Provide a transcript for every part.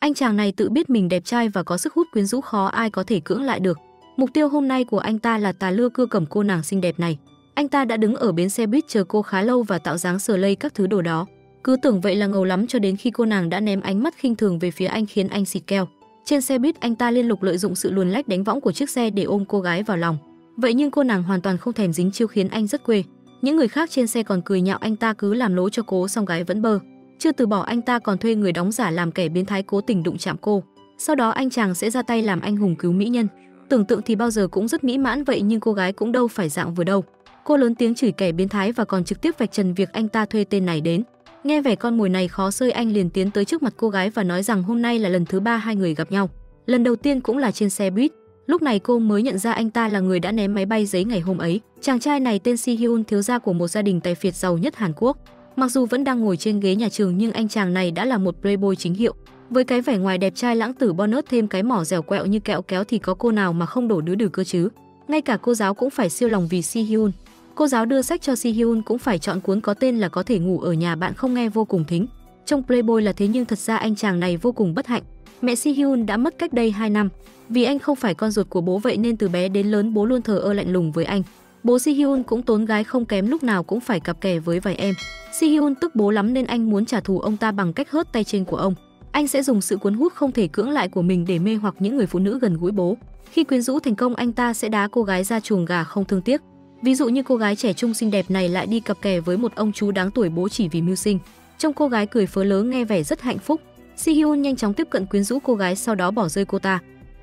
Anh chàng này tự biết mình đẹp trai và có sức hút quyến rũ khó ai có thể cưỡng lại được. Mục tiêu hôm nay của anh ta là tà lưa cưa cầm cô nàng xinh đẹp này. Anh ta đã đứng ở bến xe buýt chờ cô khá lâu và tạo dáng sờ lây các thứ đồ đó. Cứ tưởng vậy là ngầu lắm cho đến khi cô nàng đã ném ánh mắt khinh thường về phía anh khiến anh xịt keo. Trên xe buýt anh ta liên tục lợi dụng sự luồn lách đánh võng của chiếc xe để ôm cô gái vào lòng. Vậy nhưng cô nàng hoàn toàn không thèm dính chiêu khiến anh rất quê. Những người khác trên xe còn cười nhạo anh ta cứ làm lố cho cố xong gái vẫn bơ. Chưa từ bỏ anh ta còn thuê người đóng giả làm kẻ biến thái cố tình đụng chạm cô. Sau đó anh chàng sẽ ra tay làm anh hùng cứu mỹ nhân. Tưởng tượng thì bao giờ cũng rất mỹ mãn vậy nhưng cô gái cũng đâu phải dạng vừa đâu. Cô lớn tiếng chửi kẻ biến thái và còn trực tiếp vạch trần việc anh ta thuê tên này đến. Nghe vẻ con mồi này khó xơi anh liền tiến tới trước mặt cô gái và nói rằng hôm nay là lần thứ 3 hai người gặp nhau. Lần đầu tiên cũng là trên xe buýt. Lúc này cô mới nhận ra anh ta là người đã ném máy bay giấy ngày hôm ấy. Chàng trai này tên Si Hyun, thiếu gia của một gia đình tài phiệt giàu nhất Hàn Quốc. Mặc dù vẫn đang ngồi trên ghế nhà trường nhưng anh chàng này đã là một playboy chính hiệu. Với cái vẻ ngoài đẹp trai lãng tử bonus thêm cái mỏ dẻo quẹo như kẹo kéo thì có cô nào mà không đổ đứa đừ cơ chứ. Ngay cả cô giáo cũng phải siêu lòng vì Si Hyun. Cô giáo đưa sách cho Si Hyun cũng phải chọn cuốn có tên là Có thể ngủ ở nhà bạn không nghe vô cùng thính. Trong playboy là thế nhưng thật ra anh chàng này vô cùng bất hạnh. Mẹ Si Hyun đã mất cách đây 2 năm. Vì anh không phải con ruột của bố vậy nên từ bé đến lớn bố luôn thờ ơ lạnh lùng với anh. Bố Si Hyun cũng tốn gái không kém, lúc nào cũng phải cặp kè với vài em. Si Hyun tức bố lắm nên anh muốn trả thù ông ta bằng cách hớt tay trên của ông. Anh sẽ dùng sự cuốn hút không thể cưỡng lại của mình để mê hoặc những người phụ nữ gần gũi bố. Khi quyến rũ thành công anh ta sẽ đá cô gái ra chuồng gà không thương tiếc. Ví dụ như cô gái trẻ trung xinh đẹp này lại đi cặp kè với một ông chú đáng tuổi bố chỉ vì mưu sinh. Trông cô gái cười phớ lớ nghe vẻ rất hạnh phúc. Si Hyun nhanh chóng tiếp cận quyến rũ cô gái sau đó bỏ rơi cô ta.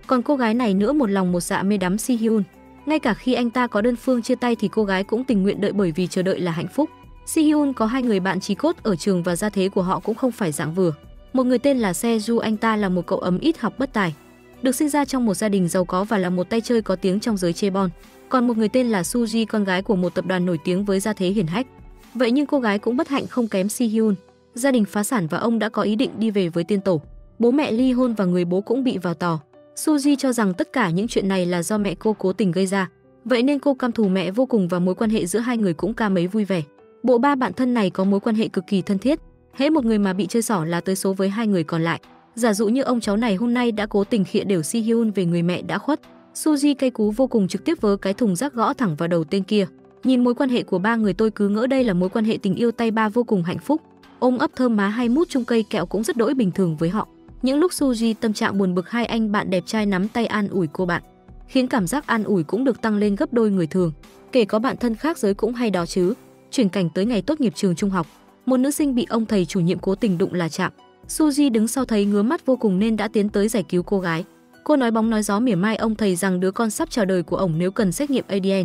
Còn cô gái này nữa một lòng một dạ mê đắm Si Hyun. Ngay cả khi anh ta có đơn phương chia tay thì cô gái cũng tình nguyện đợi bởi vì chờ đợi là hạnh phúc. Si Hyun có 2 người bạn chí cốt ở trường và gia thế của họ cũng không phải dạng vừa. Một người tên là Se-ju, anh ta là một cậu ấm ít học bất tài, được sinh ra trong một gia đình giàu có và là một tay chơi có tiếng trong giới chaebol. Còn một người tên là Suji, con gái của một tập đoàn nổi tiếng với gia thế hiển hách. Vậy nhưng cô gái cũng bất hạnh không kém Si Hyun. Gia đình phá sản và ông đã có ý định đi về với tiên tổ. Bố mẹ ly hôn và người bố cũng bị vào tù. Suji cho rằng tất cả những chuyện này là do mẹ cô cố tình gây ra. Vậy nên cô căm thù mẹ vô cùng và mối quan hệ giữa hai người cũng ca mấy vui vẻ. Bộ ba bạn thân này có mối quan hệ cực kỳ thân thiết. Hễ một người mà bị chơi xỏ là tới số với 2 người còn lại. Giả dụ như ông cháu này hôm nay đã cố tình khịa đều Si Hyun về người mẹ đã khuất. Suji cay cú vô cùng trực tiếp vớ cái thùng rác gõ thẳng vào đầu tên kia. Nhìn mối quan hệ của 3 người tôi cứ ngỡ đây là mối quan hệ tình yêu tay ba vô cùng hạnh phúc. Ôm ấp thơm má hay mút chung cây kẹo cũng rất đỗi bình thường với họ. Những lúc Suji tâm trạng buồn bực, 2 anh bạn đẹp trai nắm tay an ủi cô bạn, khiến cảm giác an ủi cũng được tăng lên gấp đôi người thường. Kể có bạn thân khác giới cũng hay đó chứ. Chuyển cảnh tới ngày tốt nghiệp trường trung học, một nữ sinh bị ông thầy chủ nhiệm cố tình đụng là chạm. Suji đứng sau thấy ngứa mắt vô cùng nên đã tiến tới giải cứu cô gái. Cô nói bóng nói gió mỉa mai ông thầy rằng đứa con sắp chào đời của ổng nếu cần xét nghiệm ADN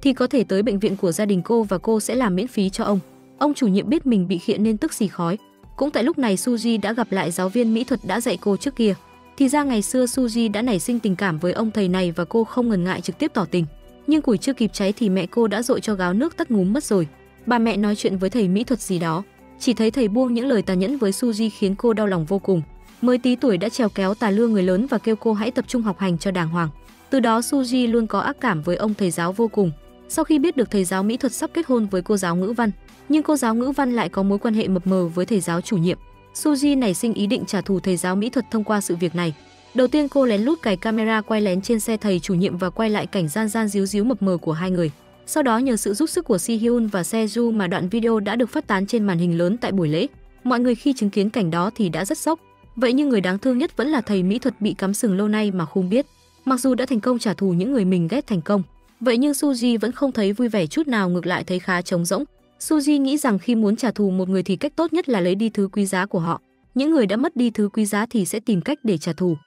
thì có thể tới bệnh viện của gia đình cô và cô sẽ làm miễn phí cho ông. Ông chủ nhiệm biết mình bị khịa nên tức xì khói. Cũng tại lúc này Suji đã gặp lại giáo viên mỹ thuật đã dạy cô trước kia. Thì ra ngày xưa Suji đã nảy sinh tình cảm với ông thầy này và cô không ngần ngại trực tiếp tỏ tình. Nhưng củi chưa kịp cháy thì mẹ cô đã dội cho gáo nước tắt ngúm mất rồi. Bà mẹ nói chuyện với thầy mỹ thuật gì đó, chỉ thấy thầy buông những lời tàn nhẫn với Suji khiến cô đau lòng vô cùng. Mới tí tuổi đã trèo kéo tà lưa người lớn và kêu cô hãy tập trung học hành cho đàng hoàng. Từ đó Suji luôn có ác cảm với ông thầy giáo vô cùng. Sau khi biết được thầy giáo mỹ thuật sắp kết hôn với cô giáo ngữ văn, nhưng cô giáo ngữ văn lại có mối quan hệ mập mờ với thầy giáo chủ nhiệm, Suji nảy sinh ý định trả thù thầy giáo mỹ thuật thông qua sự việc này. Đầu tiên cô lén lút cài camera quay lén trên xe thầy chủ nhiệm và quay lại cảnh gian gian díu díu mập mờ của 2 người. Sau đó nhờ sự giúp sức của Si Hyun và Se-ju mà đoạn video đã được phát tán trên màn hình lớn tại buổi lễ. Mọi người khi chứng kiến cảnh đó thì đã rất sốc. Vậy nhưng người đáng thương nhất vẫn là thầy mỹ thuật bị cắm sừng lâu nay mà không biết. Mặc dù đã thành công trả thù những người mình ghét thành công, vậy nhưng Suji vẫn không thấy vui vẻ chút nào, ngược lại thấy khá trống rỗng. Suji nghĩ rằng khi muốn trả thù một người thì cách tốt nhất là lấy đi thứ quý giá của họ. Những người đã mất đi thứ quý giá thì sẽ tìm cách để trả thù.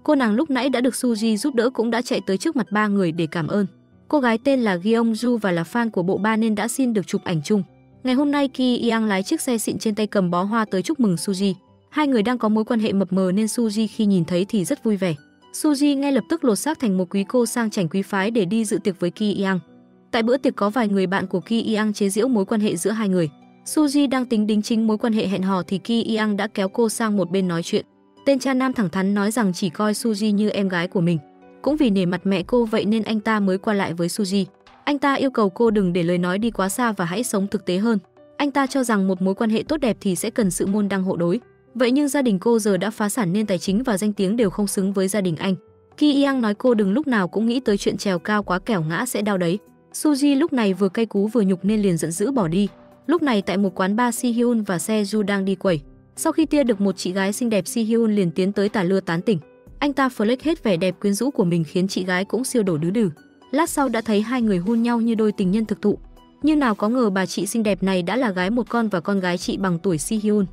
Cô nàng lúc nãy đã được Suji giúp đỡ cũng đã chạy tới trước mặt 3 người để cảm ơn. Cô gái tên là Gyeongju và là fan của bộ ba nên đã xin được chụp ảnh chung. Ngày hôm nay Ki Yang lái chiếc xe xịn trên tay cầm bó hoa tới chúc mừng Suji. 2 người đang có mối quan hệ mập mờ nên Suji khi nhìn thấy thì rất vui vẻ. Suji ngay lập tức lột xác thành một quý cô sang chảnh quý phái để đi dự tiệc với Ki Yang. Tại bữa tiệc có vài người bạn của Ki Yang chế giễu mối quan hệ giữa 2 người. Suji đang tính đính chính mối quan hệ hẹn hò thì Ki Yang đã kéo cô sang một bên nói chuyện. Tên cha nam thẳng thắn nói rằng chỉ coi Suji như em gái của mình. Cũng vì nể mặt mẹ cô vậy nên anh ta mới qua lại với Suji. Anh ta yêu cầu cô đừng để lời nói đi quá xa và hãy sống thực tế hơn. Anh ta cho rằng một mối quan hệ tốt đẹp thì sẽ cần sự môn đăng hộ đối. Vậy nhưng gia đình cô giờ đã phá sản nên tài chính và danh tiếng đều không xứng với gia đình anh. Ki Yang nói cô đừng lúc nào cũng nghĩ tới chuyện trèo cao quá kẻo ngã sẽ đau đấy. Suji lúc này vừa cay cú vừa nhục nên liền giận dữ bỏ đi. Lúc này tại một quán bar, Si Hyun và Se-ju đang đi quẩy. Sau khi tia được một chị gái xinh đẹp, Si Hyun liền tiến tới tà lưa tán tỉnh. Anh ta flex hết vẻ đẹp quyến rũ của mình khiến chị gái cũng siêu đổ đứ đừ. Lát sau đã thấy hai người hôn nhau như đôi tình nhân thực thụ. Nhưng nào có ngờ bà chị xinh đẹp này đã là gái một con và con gái chị bằng tuổi Si Hyun.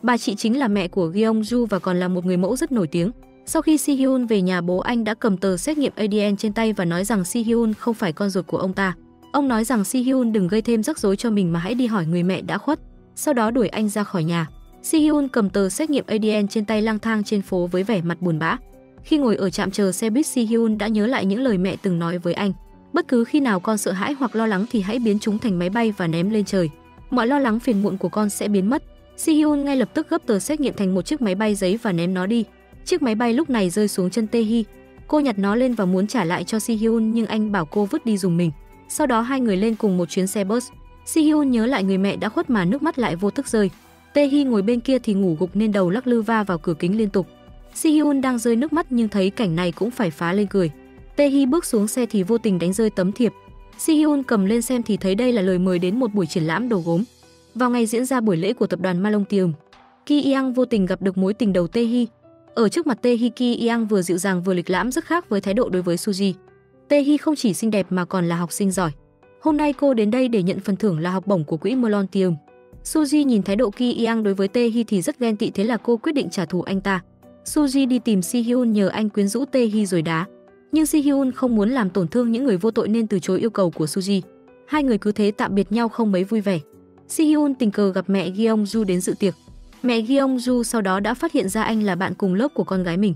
Bà chị chính là mẹ của Gyeongju và còn là một người mẫu rất nổi tiếng. Sau khi Si Hyun về nhà, bố anh đã cầm tờ xét nghiệm ADN trên tay và nói rằng Si Hyun không phải con ruột của ông ta. Ông nói rằng Si Hyun đừng gây thêm rắc rối cho mình mà hãy đi hỏi người mẹ đã khuất. Sau đó đuổi anh ra khỏi nhà. Si Hyun cầm tờ xét nghiệm ADN trên tay lang thang trên phố với vẻ mặt buồn bã. Khi ngồi ở trạm chờ xe buýt, Si Hyun đã nhớ lại những lời mẹ từng nói với anh. Bất cứ khi nào con sợ hãi hoặc lo lắng thì hãy biến chúng thành máy bay và ném lên trời. Mọi lo lắng phiền muộn của con sẽ biến mất. Si Hyun ngay lập tức gấp tờ xét nghiệm thành một chiếc máy bay giấy và ném nó đi. Chiếc máy bay lúc này rơi xuống chân Tae-hee. Cô nhặt nó lên và muốn trả lại cho Si Hyun nhưng anh bảo cô vứt đi dùng mình. Sau đó hai người lên cùng một chuyến xe bus. Si Hyun nhớ lại người mẹ đã khuất mà nước mắt lại vô thức rơi. Tae-hee ngồi bên kia thì ngủ gục nên đầu lắc lư va vào cửa kính liên tục. Si Hyun đang rơi nước mắt nhưng thấy cảnh này cũng phải phá lên cười. Tae-hee bước xuống xe thì vô tình đánh rơi tấm thiệp. Si Hyun cầm lên xem thì thấy đây là lời mời đến một buổi triển lãm đồ gốm. Vào ngày diễn ra buổi lễ của tập đoàn Malongtium, Ki Yang vô tình gặp được mối tình đầu Tae-hee. Ở trước mặt Tae-hee, Ki Yang vừa dịu dàng vừa lịch lãm, rất khác với thái độ đối với Suji. Tae-hee không chỉ xinh đẹp mà còn là học sinh giỏi. Hôm nay cô đến đây để nhận phần thưởng là học bổng của quỹ Malongtium. Suji nhìn thái độ Ki Yang đối với Tae-hee thì rất ghen tị, thế là cô quyết định trả thù anh ta. Suji đi tìm Si Hyun nhờ anh quyến rũ Tae-hee rồi đá. Nhưng Si Hyun không muốn làm tổn thương những người vô tội nên từ chối yêu cầu của Suji. Hai người cứ thế tạm biệt nhau không mấy vui vẻ. Si Hyun tình cờ gặp mẹ Gyeongju đến dự tiệc. Mẹ Gyeongju sau đó đã phát hiện ra anh là bạn cùng lớp của con gái mình.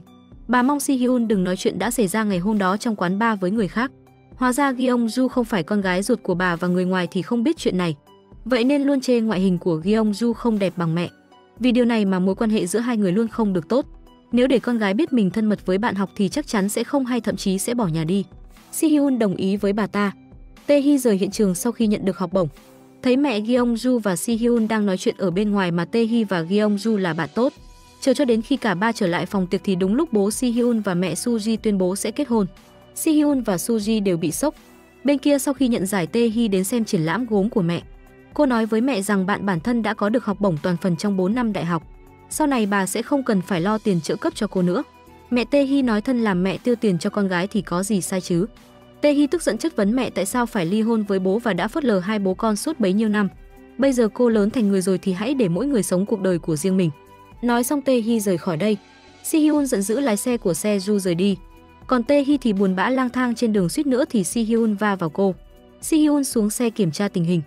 Bà mong Si Hyun đừng nói chuyện đã xảy ra ngày hôm đó trong quán bar với người khác. Hóa ra Gyeongju không phải con gái ruột của bà và người ngoài thì không biết chuyện này. Vậy nên luôn chê ngoại hình của Gyeongju không đẹp bằng mẹ. Vì điều này mà mối quan hệ giữa hai người luôn không được tốt. Nếu để con gái biết mình thân mật với bạn học thì chắc chắn sẽ không hay, thậm chí sẽ bỏ nhà đi. Si Hyun đồng ý với bà ta. Tae-hee rời hiện trường sau khi nhận được học bổng. Thấy mẹ Gyeongju và Si Hyun đang nói chuyện ở bên ngoài mà Tae-hee và Gyeongju là bạn tốt. Chờ cho đến khi cả ba trở lại phòng tiệc thì đúng lúc bố Si Hyun và mẹ Suji tuyên bố sẽ kết hôn. Si Hyun và Suji đều bị sốc. Bên kia sau khi nhận giải, Tae-hee đến xem triển lãm gốm của mẹ. Cô nói với mẹ rằng bản thân đã có được học bổng toàn phần trong 4 năm đại học. Sau này bà sẽ không cần phải lo tiền trợ cấp cho cô nữa. Mẹ Tae-hee nói thân làm mẹ tiêu tiền cho con gái thì có gì sai chứ. Tae-hee tức giận chất vấn mẹ tại sao phải ly hôn với bố và đã phớt lờ hai bố con suốt bấy nhiêu năm. Bây giờ cô lớn thành người rồi thì hãy để mỗi người sống cuộc đời của riêng mình. Nói xong Tae-hee rời khỏi đây. Si Hyun giận dữ lái xe của Se-ju rời đi. Còn Tae-hee thì buồn bã lang thang trên đường, suýt nữa thì Si Hyun va vào cô. Si Hyun xuống xe kiểm tra tình hình.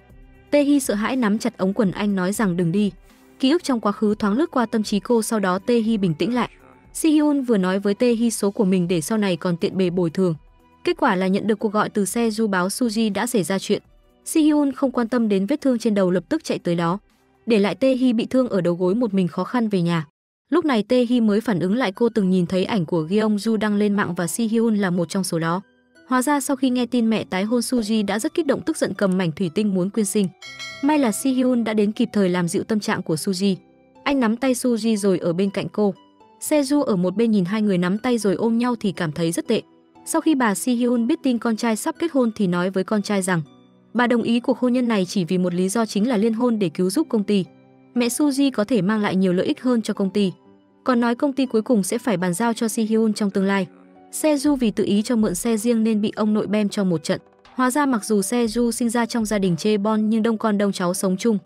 Tae-hee sợ hãi nắm chặt ống quần anh nói rằng đừng đi. Ký ức trong quá khứ thoáng lướt qua tâm trí cô, sau đó Tae-hee bình tĩnh lại. Si Hyun vừa nói với Tae-hee số của mình để sau này còn tiện bề bồi thường. Kết quả là nhận được cuộc gọi từ Se-ju báo Suji đã xảy ra chuyện. Si Hyun không quan tâm đến vết thương trên đầu, lập tức chạy tới đó. Để lại Tae-hee bị thương ở đầu gối một mình khó khăn về nhà. Lúc này Tae-hee mới phản ứng lại, cô từng nhìn thấy ảnh của Gyeongju đăng lên mạng và Si Hyun là một trong số đó. Hóa ra sau khi nghe tin mẹ tái hôn, Suji đã rất kích động, tức giận cầm mảnh thủy tinh muốn quyên sinh. May là Si Hyun đã đến kịp thời làm dịu tâm trạng của Suji. Anh nắm tay Suji rồi ở bên cạnh cô. Se-ju ở một bên nhìn hai người nắm tay rồi ôm nhau thì cảm thấy rất tệ. Sau khi bà Si Hyun biết tin con trai sắp kết hôn thì nói với con trai rằng bà đồng ý cuộc hôn nhân này chỉ vì một lý do, chính là liên hôn để cứu giúp công ty. Mẹ Suji có thể mang lại nhiều lợi ích hơn cho công ty. Còn nói công ty cuối cùng sẽ phải bàn giao cho Si Hyun trong tương lai. Se-ju vì tự ý cho mượn xe riêng nên bị ông nội bem cho một trận. Hóa ra mặc dù Se-ju sinh ra trong gia đình chaebol nhưng đông con đông cháu sống chung,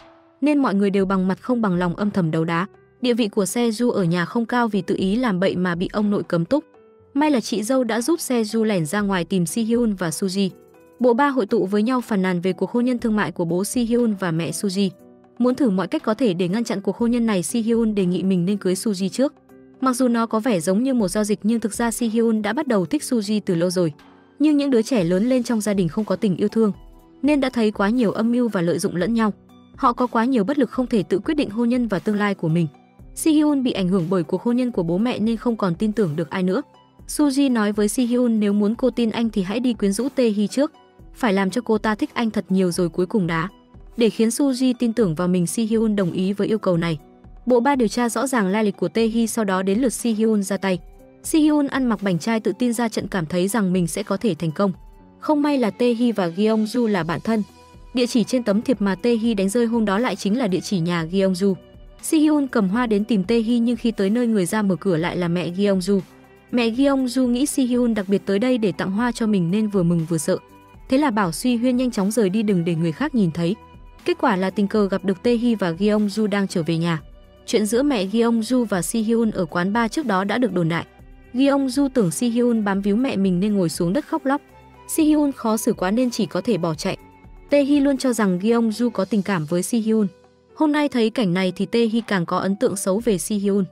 nên mọi người đều bằng mặt không bằng lòng âm thầm đấu đá. Địa vị của Se-ju ở nhà không cao vì tự ý làm bậy mà bị ông nội cấm túc. May là chị dâu đã giúp Se-ju lẻn ra ngoài tìm Si Hyun và Suji. Bộ ba hội tụ với nhau phàn nàn về cuộc hôn nhân thương mại của bố Si Hyun và mẹ Suji. Muốn thử mọi cách có thể để ngăn chặn cuộc hôn nhân này, Si Hyun đề nghị mình nên cưới Suji trước. Mặc dù nó có vẻ giống như một giao dịch nhưng thực ra Si Hyun đã bắt đầu thích Suji từ lâu rồi. Nhưng những đứa trẻ lớn lên trong gia đình không có tình yêu thương, nên đã thấy quá nhiều âm mưu và lợi dụng lẫn nhau. Họ có quá nhiều bất lực không thể tự quyết định hôn nhân và tương lai của mình. Si Hyun bị ảnh hưởng bởi cuộc hôn nhân của bố mẹ nên không còn tin tưởng được ai nữa. Suji nói với Si Hyun nếu muốn cô tin anh thì hãy đi quyến rũ Tae-hee trước, phải làm cho cô ta thích anh thật nhiều rồi cuối cùng đá. Để khiến Suji tin tưởng vào mình, Si Hyun đồng ý với yêu cầu này. Bộ ba điều tra rõ ràng lai lịch của Tae-hee, sau đó đến lượt Si-hyun ra tay. Si-hyun ăn mặc bảnh trai tự tin ra trận, cảm thấy rằng mình sẽ có thể thành công. Không may là Tae-hee và Gyeongju là bạn thân. Địa chỉ trên tấm thiệp mà Tae-hee đánh rơi hôm đó lại chính là địa chỉ nhà Gyeongju. Si-hyun cầm hoa đến tìm Tae-hee, nhưng khi tới nơi, người ra mở cửa lại là mẹ Gyeongju. Mẹ Gyeongju nghĩ Si-hyun đặc biệt tới đây để tặng hoa cho mình nên vừa mừng vừa sợ. Thế là bảo Suy Huyên nhanh chóng rời đi, đừng để người khác nhìn thấy. Kết quả là tình cờ gặp được Tae-hee và Gyeongju đang trở về nhà. Chuyện giữa mẹ Gyeongju và Si-hyun ở quán bar trước đó đã được đồn đại. Gyeongju tưởng Si-hyun bám víu mẹ mình nên ngồi xuống đất khóc lóc. Si-hyun khó xử quá nên chỉ có thể bỏ chạy. Tae-hee luôn cho rằng Gyeongju có tình cảm với Si-hyun. Hôm nay thấy cảnh này thì Tae-hee càng có ấn tượng xấu về Si-hyun.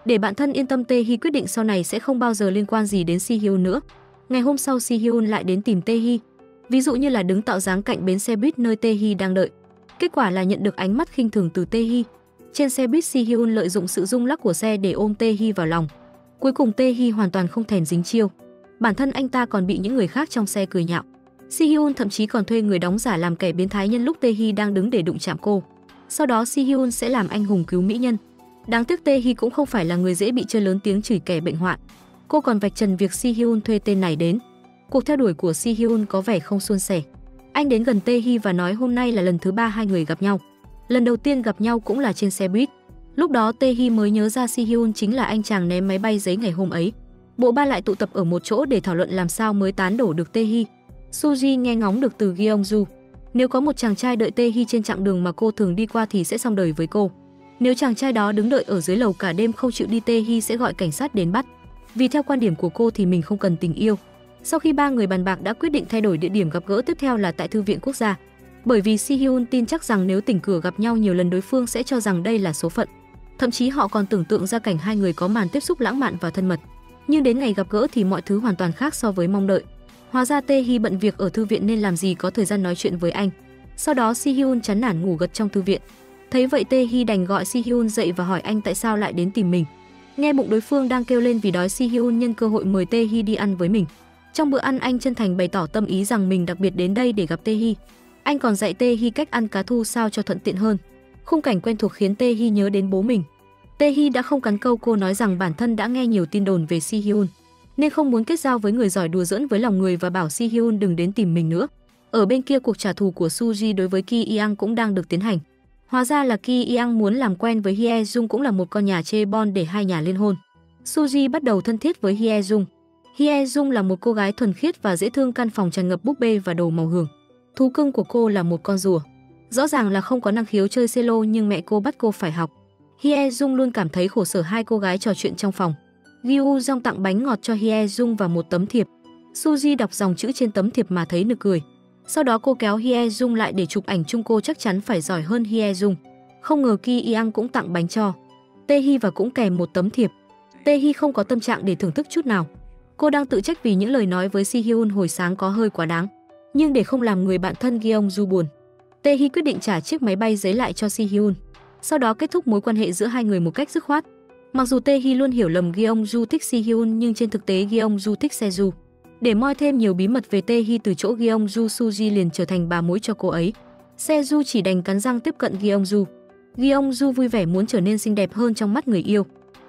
Để bản thân yên tâm, Tae-hee quyết định sau này sẽ không bao giờ liên quan gì đến Si-hyun nữa. Ngày hôm sau, Si-hyun lại đến tìm Tae-hee, ví dụ như là đứng tạo dáng cạnh bến xe buýt nơi Tae-hee đang đợi. Kết quả là nhận được ánh mắt khinh thường từ Tae-hee. Trên xe buýt, Si-hyun lợi dụng sự rung lắc của xe để ôm Tae-hee vào lòng. Cuối cùng Tae-hee hoàn toàn không thèm dính chiêu. Bản thân anh ta còn bị những người khác trong xe cười nhạo. Si-hyun thậm chí còn thuê người đóng giả làm kẻ biến thái nhân lúc Tae-hee đang đứng để đụng chạm cô. Sau đó Si-hyun sẽ làm anh hùng cứu mỹ nhân. Đáng tiếc Tae-hee cũng không phải là người dễ bị chơi lớn tiếng chửi kẻ bệnh hoạn. Cô còn vạch trần việc Si-hyun thuê tên này đến. Cuộc theo đuổi của Si-hyun có vẻ không suôn sẻ. Anh đến gần Tae-hee và nói hôm nay là lần thứ 3 hai người gặp nhau. Lần đầu tiên gặp nhau cũng là trên xe buýt. Lúc đó Tae-hee mới nhớ ra Si-hyun chính là anh chàng ném máy bay giấy ngày hôm ấy. Bộ ba lại tụ tập ở một chỗ để thảo luận làm sao mới tán đổ được Tae-hee. Suji nghe ngóng được từ Gyeongju. Nếu có một chàng trai đợi Tae-hee trên chặng đường mà cô thường đi qua thì sẽ xong đời với cô. Nếu chàng trai đó đứng đợi ở dưới lầu cả đêm không chịu đi, Tae-hee sẽ gọi cảnh sát đến bắt. Vì theo quan điểm của cô thì mình không cần tình yêu. Sau khi ba người bàn bạc đã quyết định thay đổi địa điểm gặp gỡ tiếp theo là tại Thư viện Quốc gia. Bởi vì Si-hyun tin chắc rằng nếu tình cờ gặp nhau nhiều lần đối phương sẽ cho rằng đây là số phận. Thậm chí họ còn tưởng tượng ra cảnh hai người có màn tiếp xúc lãng mạn và thân mật. Nhưng đến ngày gặp gỡ thì mọi thứ hoàn toàn khác so với mong đợi. Hóa ra Tae-hee bận việc ở thư viện nên làm gì có thời gian nói chuyện với anh. Sau đó Si-hyun chán nản ngủ gật trong thư viện. Thấy vậy Tae-hee đành gọi Si-hyun dậy và hỏi anh tại sao lại đến tìm mình. Nghe bụng đối phương đang kêu lên vì đói, Si-hyun nhân cơ hội mời Tae-hee đi ăn với mình. Trong bữa ăn anh chân thành bày tỏ tâm ý rằng mình đặc biệt đến đây để gặp Tae-hee. Anh còn dạy Tae-hee cách ăn cá thu sao cho thuận tiện hơn. Khung cảnh quen thuộc khiến Tae-hee nhớ đến bố mình. Tae-hee đã không cắn câu, cô nói rằng bản thân đã nghe nhiều tin đồn về Si-hyun nên không muốn kết giao với người giỏi đùa giỡn với lòng người và bảo Si-hyun đừng đến tìm mình nữa. Ở bên kia, cuộc trả thù của Suji đối với Ki Yang cũng đang được tiến hành. Hóa ra là Ki Yang muốn làm quen với Hye Jung, cũng là một con nhà chê bon để hai nhà liên hôn. Suji bắt đầu thân thiết với Hye Jung. Hye Jung là một cô gái thuần khiết và dễ thương, căn phòng tràn ngập búp bê và đồ màu hường. Thú cưng của cô là một con rùa. Rõ ràng là không có năng khiếu chơi cello nhưng mẹ cô bắt cô phải học. Hye Jung luôn cảm thấy khổ sở hai cô gái trò chuyện trong phòng. Gyu Jong tặng bánh ngọt cho Hye Jung và một tấm thiệp. Suji đọc dòng chữ trên tấm thiệp mà thấy nực cười. Sau đó cô kéo Hye Jung lại để chụp ảnh chung, cô chắc chắn phải giỏi hơn Hye Jung. Không ngờ Ki Yang cũng tặng bánh cho Tae-hee và cũng kèm một tấm thiệp. Tae-hee không có tâm trạng để thưởng thức chút nào. Cô đang tự trách vì những lời nói với Si-hyun hồi sáng có hơi quá đáng. Nhưng để không làm người bạn thân Gyeongju buồn, Tae-hee quyết định trả chiếc máy bay giấy lại cho Si-hyun. Sau đó kết thúc mối quan hệ giữa hai người một cách dứt khoát. Mặc dù Tae-hee luôn hiểu lầm Gyeongju thích Si-hyun nhưng trên thực tế Gyeongju thích Se-ju. Để moi thêm nhiều bí mật về Tae-hee từ chỗ Gyeongju, Suji liền trở thành bà mối cho cô ấy. Se-ju chỉ đành cắn răng tiếp cận Gyeongju. Gyeongju vui vẻ muốn trở nên xinh đẹp hơn trong mắt người yêu.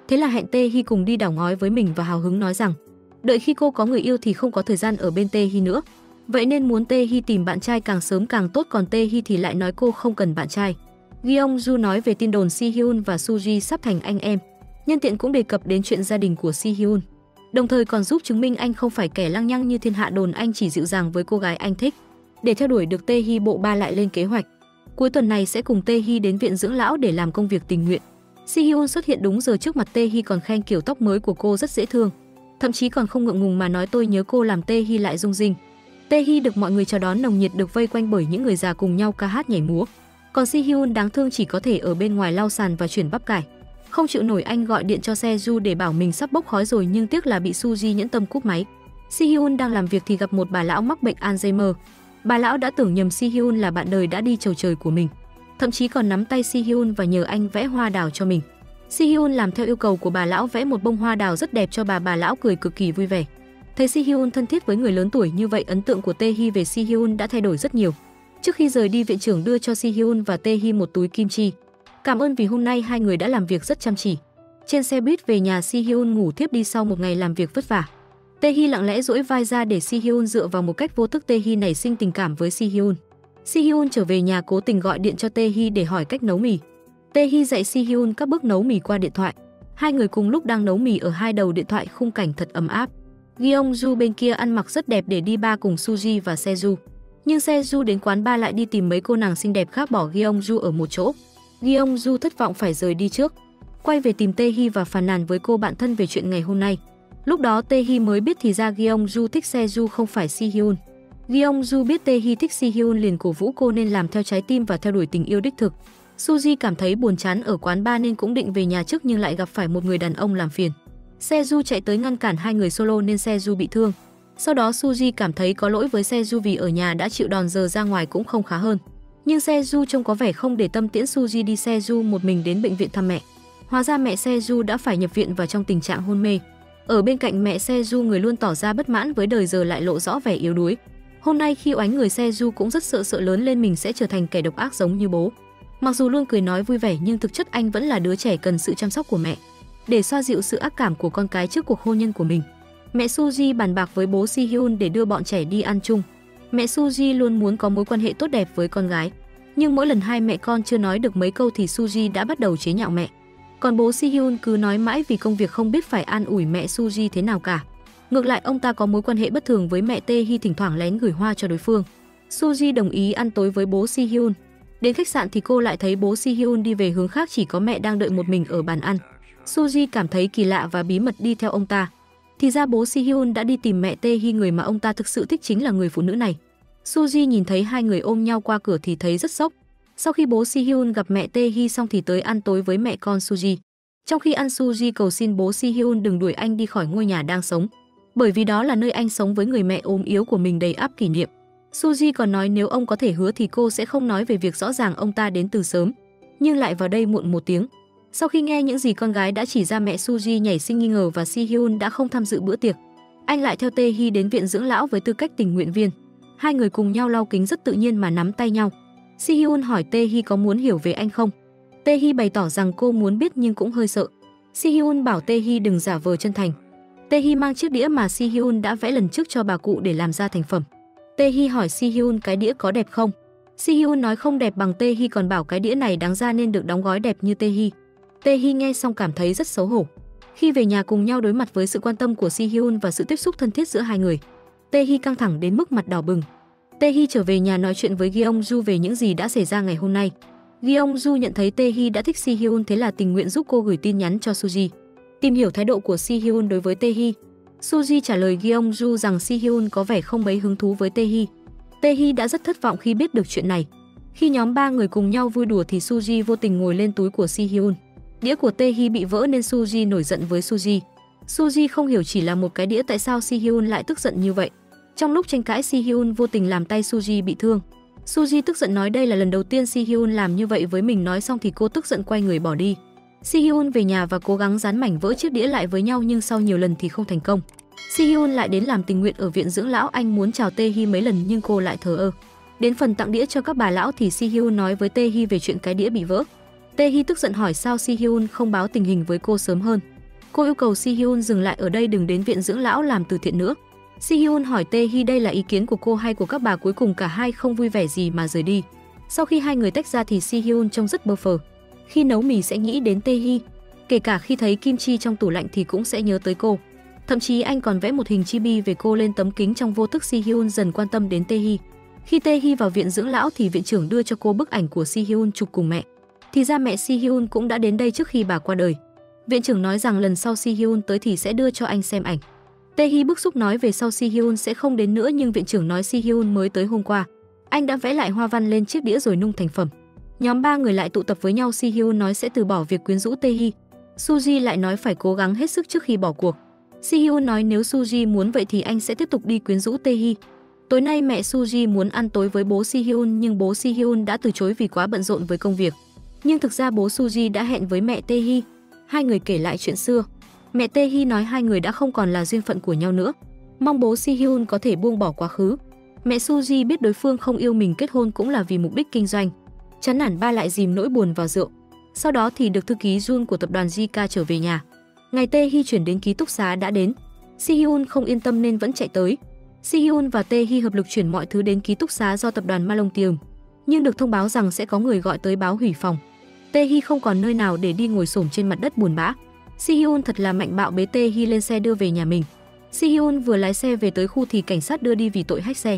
Thế là hẹn Tae-hee cùng đi đảo ngói với mình và hào hứng nói rằng đợi khi cô có người yêu thì không có thời gian ở bên Tae-hee nữa. Vậy nên muốn Tae-hee tìm bạn trai càng sớm càng tốt, còn Tae-hee thì lại nói cô không cần bạn trai. Gyeongju nói về tin đồn Si-hyun và Suji sắp thành anh em. Nhân tiện cũng đề cập đến chuyện gia đình của Si-hyun. Đồng thời còn giúp chứng minh anh không phải kẻ lăng nhăng như thiên hạ đồn, anh chỉ dịu dàng với cô gái anh thích. Để theo đuổi được Tae-hee, bộ ba lại lên kế hoạch. Cuối tuần này sẽ cùng Tae-hee đến viện dưỡng lão để làm công việc tình nguyện. Si-hyun xuất hiện đúng giờ trước mặt Tae-hee, còn khen kiểu tóc mới của cô rất dễ thương. Thậm chí còn không ngượng ngùng mà nói tôi nhớ cô, làm Tae-hee lại rung rinh. Tae-hee được mọi người chào đón nồng nhiệt, được vây quanh bởi những người già cùng nhau ca hát nhảy múa. Còn Si-hyun đáng thương chỉ có thể ở bên ngoài lau sàn và chuyển bắp cải. Không chịu nổi anh gọi điện cho Se-ju để bảo mình sắp bốc khói rồi, nhưng tiếc là bị Suji nhẫn tâm cúp máy. Si-hyun đang làm việc thì gặp một bà lão mắc bệnh Alzheimer. Bà lão đã tưởng nhầm Si-hyun là bạn đời đã đi chầu trời của mình. Thậm chí còn nắm tay Si-hyun và nhờ anh vẽ hoa đào cho mình. Si-hyun làm theo yêu cầu của bà lão, vẽ một bông hoa đào rất đẹp cho bà lão cười cực kỳ vui vẻ. Thấy Si-hyun thân thiết với người lớn tuổi như vậy, ấn tượng của Tae-hee về Si-hyun đã thay đổi rất nhiều. Trước khi rời đi, viện trưởng đưa cho Si-hyun và Tae-hee một túi kim chi. Cảm ơn vì hôm nay hai người đã làm việc rất chăm chỉ. Trên xe buýt về nhà, Si Hyun ngủ thiếp đi sau một ngày làm việc vất vả. Tae Hee lặng lẽ duỗi vai ra để Si Hyun dựa vào, một cách vô thức Tae Hee nảy sinh tình cảm với Si Hyun. Si Hyun trở về nhà cố tình gọi điện cho Tae Hee để hỏi cách nấu mì. Tae Hee dạy Si Hyun các bước nấu mì qua điện thoại. Hai người cùng lúc đang nấu mì ở hai đầu điện thoại, khung cảnh thật ấm áp. Gyeongju bên kia ăn mặc rất đẹp để đi bar cùng Suji và Seju. Nhưng Seju đến quán bar lại đi tìm mấy cô nàng xinh đẹp khác, bỏ Gyeongju ở một chỗ. Gyeongju thất vọng phải rời đi trước. Quay về tìm Tae Hee và phàn nàn với cô bạn thân về chuyện ngày hôm nay. Lúc đó Tae Hee mới biết thì ra Gyeongju thích Seju không phải Si Hyun. Gyeongju biết Tae Hee thích Si Hyun liền cổ vũ cô nên làm theo trái tim và theo đuổi tình yêu đích thực. Suji cảm thấy buồn chán ở quán bar nên cũng định về nhà trước nhưng lại gặp phải một người đàn ông làm phiền. Seju chạy tới ngăn cản hai người solo nên Seju bị thương. Sau đó Suji cảm thấy có lỗi với Seju vì ở nhà đã chịu đòn, giờ ra ngoài cũng không khá hơn. Nhưng Seju trông có vẻ không để tâm, tiễn Suji đi. Seju một mình đến bệnh viện thăm mẹ. Hóa ra mẹ Seju đã phải nhập viện và trong tình trạng hôn mê. Ở bên cạnh mẹ Seju, người luôn tỏ ra bất mãn với đời giờ lại lộ rõ vẻ yếu đuối. Hôm nay khi oánh người, Seju cũng rất sợ lớn lên mình sẽ trở thành kẻ độc ác giống như bố. Mặc dù luôn cười nói vui vẻ nhưng thực chất anh vẫn là đứa trẻ cần sự chăm sóc của mẹ. Để xoa dịu sự ác cảm của con cái trước cuộc hôn nhân của mình, mẹ Suji bàn bạc với bố Si Hyun để đưa bọn trẻ đi ăn chung. Mẹ Suji luôn muốn có mối quan hệ tốt đẹp với con gái, nhưng mỗi lần hai mẹ con chưa nói được mấy câu thì Suji đã bắt đầu chế nhạo mẹ. Còn bố Si Hyun cứ nói mãi vì công việc không biết phải an ủi mẹ Suji thế nào cả. Ngược lại ông ta có mối quan hệ bất thường với mẹ Tae Hee, thỉnh thoảng lén gửi hoa cho đối phương. Suji đồng ý ăn tối với bố Si Hyun. Đến khách sạn thì cô lại thấy bố Si Hyun đi về hướng khác, chỉ có mẹ đang đợi một mình ở bàn ăn. Suji cảm thấy kỳ lạ và bí mật đi theo ông ta. Thì ra bố Si Hyun đã đi tìm mẹ Tae Hee, người mà ông ta thực sự thích chính là người phụ nữ này. Suji nhìn thấy hai người ôm nhau qua cửa thì thấy rất sốc. Sau khi bố Si Hyun gặp mẹ Tae Hee xong thì tới ăn tối với mẹ con Suji. Trong khi ăn, Suji cầu xin bố Si Hyun đừng đuổi anh đi khỏi ngôi nhà đang sống, bởi vì đó là nơi anh sống với người mẹ ốm yếu của mình đầy ắp kỷ niệm. Suji còn nói nếu ông có thể hứa thì cô sẽ không nói về việc rõ ràng ông ta đến từ sớm, nhưng lại vào đây muộn một tiếng. Sau khi nghe những gì con gái đã chỉ ra, mẹ Suji nhảy sinh nghi ngờ và Si Hyun đã không tham dự bữa tiệc. Anh lại theo Tae Hee đến viện dưỡng lão với tư cách tình nguyện viên. Hai người cùng nhau lau kính rất tự nhiên mà nắm tay nhau. Si Hyun hỏi Tae Hee có muốn hiểu về anh không. Tae Hee bày tỏ rằng cô muốn biết nhưng cũng hơi sợ. Si Hyun bảo Tae Hee đừng giả vờ chân thành. Tae Hee mang chiếc đĩa mà Si Hyun đã vẽ lần trước cho bà cụ để làm ra thành phẩm. Tae Hee hỏi Si Hyun cái đĩa có đẹp không. Si Hyun nói không đẹp bằng Tae Hee, còn bảo cái đĩa này đáng ra nên được đóng gói đẹp như Tae Hee. Tae Hee nghe xong cảm thấy rất xấu hổ. Khi về nhà cùng nhau đối mặt với sự quan tâm của Si Hyun và sự tiếp xúc thân thiết giữa hai người, Tae Hee căng thẳng đến mức mặt đỏ bừng. Tae Hee trở về nhà nói chuyện với Gyeongju về những gì đã xảy ra ngày hôm nay. Gyeongju nhận thấy Tae Hee đã thích Si Hyun, thế là tình nguyện giúp cô gửi tin nhắn cho Suji, tìm hiểu thái độ của Si Hyun đối với Tae Hee. Suji trả lời Gyeongju rằng Si Hyun có vẻ không mấy hứng thú với Tae Hee. Tae Hee đã rất thất vọng khi biết được chuyện này. Khi nhóm ba người cùng nhau vui đùa thì Suji vô tình ngồi lên túi của Si Hyun. Đĩa của Tae Hee bị vỡ nên Suji nổi giận với Suji. Suji không hiểu chỉ là một cái đĩa tại sao Si Hyun lại tức giận như vậy. Trong lúc tranh cãi, Si Hyun vô tình làm tay Suji bị thương. Suji tức giận nói đây là lần đầu tiên Si Hyun làm như vậy với mình. Nói xong thì cô tức giận quay người bỏ đi. Si Hyun về nhà và cố gắng dán mảnh vỡ chiếc đĩa lại với nhau nhưng sau nhiều lần thì không thành công. Si Hyun lại đến làm tình nguyện ở viện dưỡng lão. Anh muốn chào Tae Hee mấy lần nhưng cô lại thờ ơ. Đến phần tặng đĩa cho các bà lão thì Si Hyun nói với Tae Hee về chuyện cái đĩa bị vỡ. Tae Hee tức giận hỏi sao Si Hyun không báo tình hình với cô sớm hơn. Cô yêu cầu Si Hyun dừng lại ở đây, đừng đến viện dưỡng lão làm từ thiện nữa. Si Hyun hỏi Tae Hee đây là ý kiến của cô hay của các bà. Cuối cùng cả hai không vui vẻ gì mà rời đi. Sau khi hai người tách ra thì Si Hyun trông rất bơ phờ. Khi nấu mì sẽ nghĩ đến Tae Hee, kể cả khi thấy kim chi trong tủ lạnh thì cũng sẽ nhớ tới cô. Thậm chí anh còn vẽ một hình chibi về cô lên tấm kính. Trong vô thức Si Hyun dần quan tâm đến Tae Hee. Khi Tae Hee vào viện dưỡng lão thì viện trưởng đưa cho cô bức ảnh của Si Hyun chụp cùng mẹ. Thì ra mẹ Si Hyun cũng đã đến đây trước khi bà qua đời. Viện trưởng nói rằng lần sau Si Hyun tới thì sẽ đưa cho anh xem ảnh. Tae Hee bức xúc nói về sau Si Hyun sẽ không đến nữa, nhưng viện trưởng nói Si Hyun mới tới hôm qua. Anh đã vẽ lại hoa văn lên chiếc đĩa rồi nung thành phẩm. Nhóm ba người lại tụ tập với nhau. Si Hyun nói sẽ từ bỏ việc quyến rũ Tae Hee. Suji lại nói phải cố gắng hết sức trước khi bỏ cuộc. Si Hyun nói nếu Suji muốn vậy thì anh sẽ tiếp tục đi quyến rũ Tae Hee. Tối nay mẹ Suji muốn ăn tối với bố Si Hyun nhưng bố Si Hyun đã từ chối vì quá bận rộn với công việc. Nhưng thực ra bố Suji đã hẹn với mẹ Tae Hee. Hai người kể lại chuyện xưa. Mẹ Tae Hee nói hai người đã không còn là duyên phận của nhau nữa, mong bố Si Hyun có thể buông bỏ quá khứ. Mẹ Suji biết đối phương không yêu mình kết hôn cũng là vì mục đích kinh doanh. Chán nản ba lại dìm nỗi buồn vào rượu. Sau đó thì được thư ký Jun của tập đoàn JK trở về nhà. Ngày Tae-hee chuyển đến ký túc xá đã đến. Si-hyun không yên tâm nên vẫn chạy tới. Si-hyun và Tae-hee hợp lực chuyển mọi thứ đến ký túc xá do tập đoàn Malongtium, nhưng được thông báo rằng sẽ có người gọi tới báo hủy phòng. Tae-hee không còn nơi nào để đi, ngồi xổm trên mặt đất buồn bã. Si-hyun thật là mạnh bạo, bế Tae-hee lên xe đưa về nhà mình. Si-hyun vừa lái xe về tới khu thì cảnh sát đưa đi vì tội hách xe.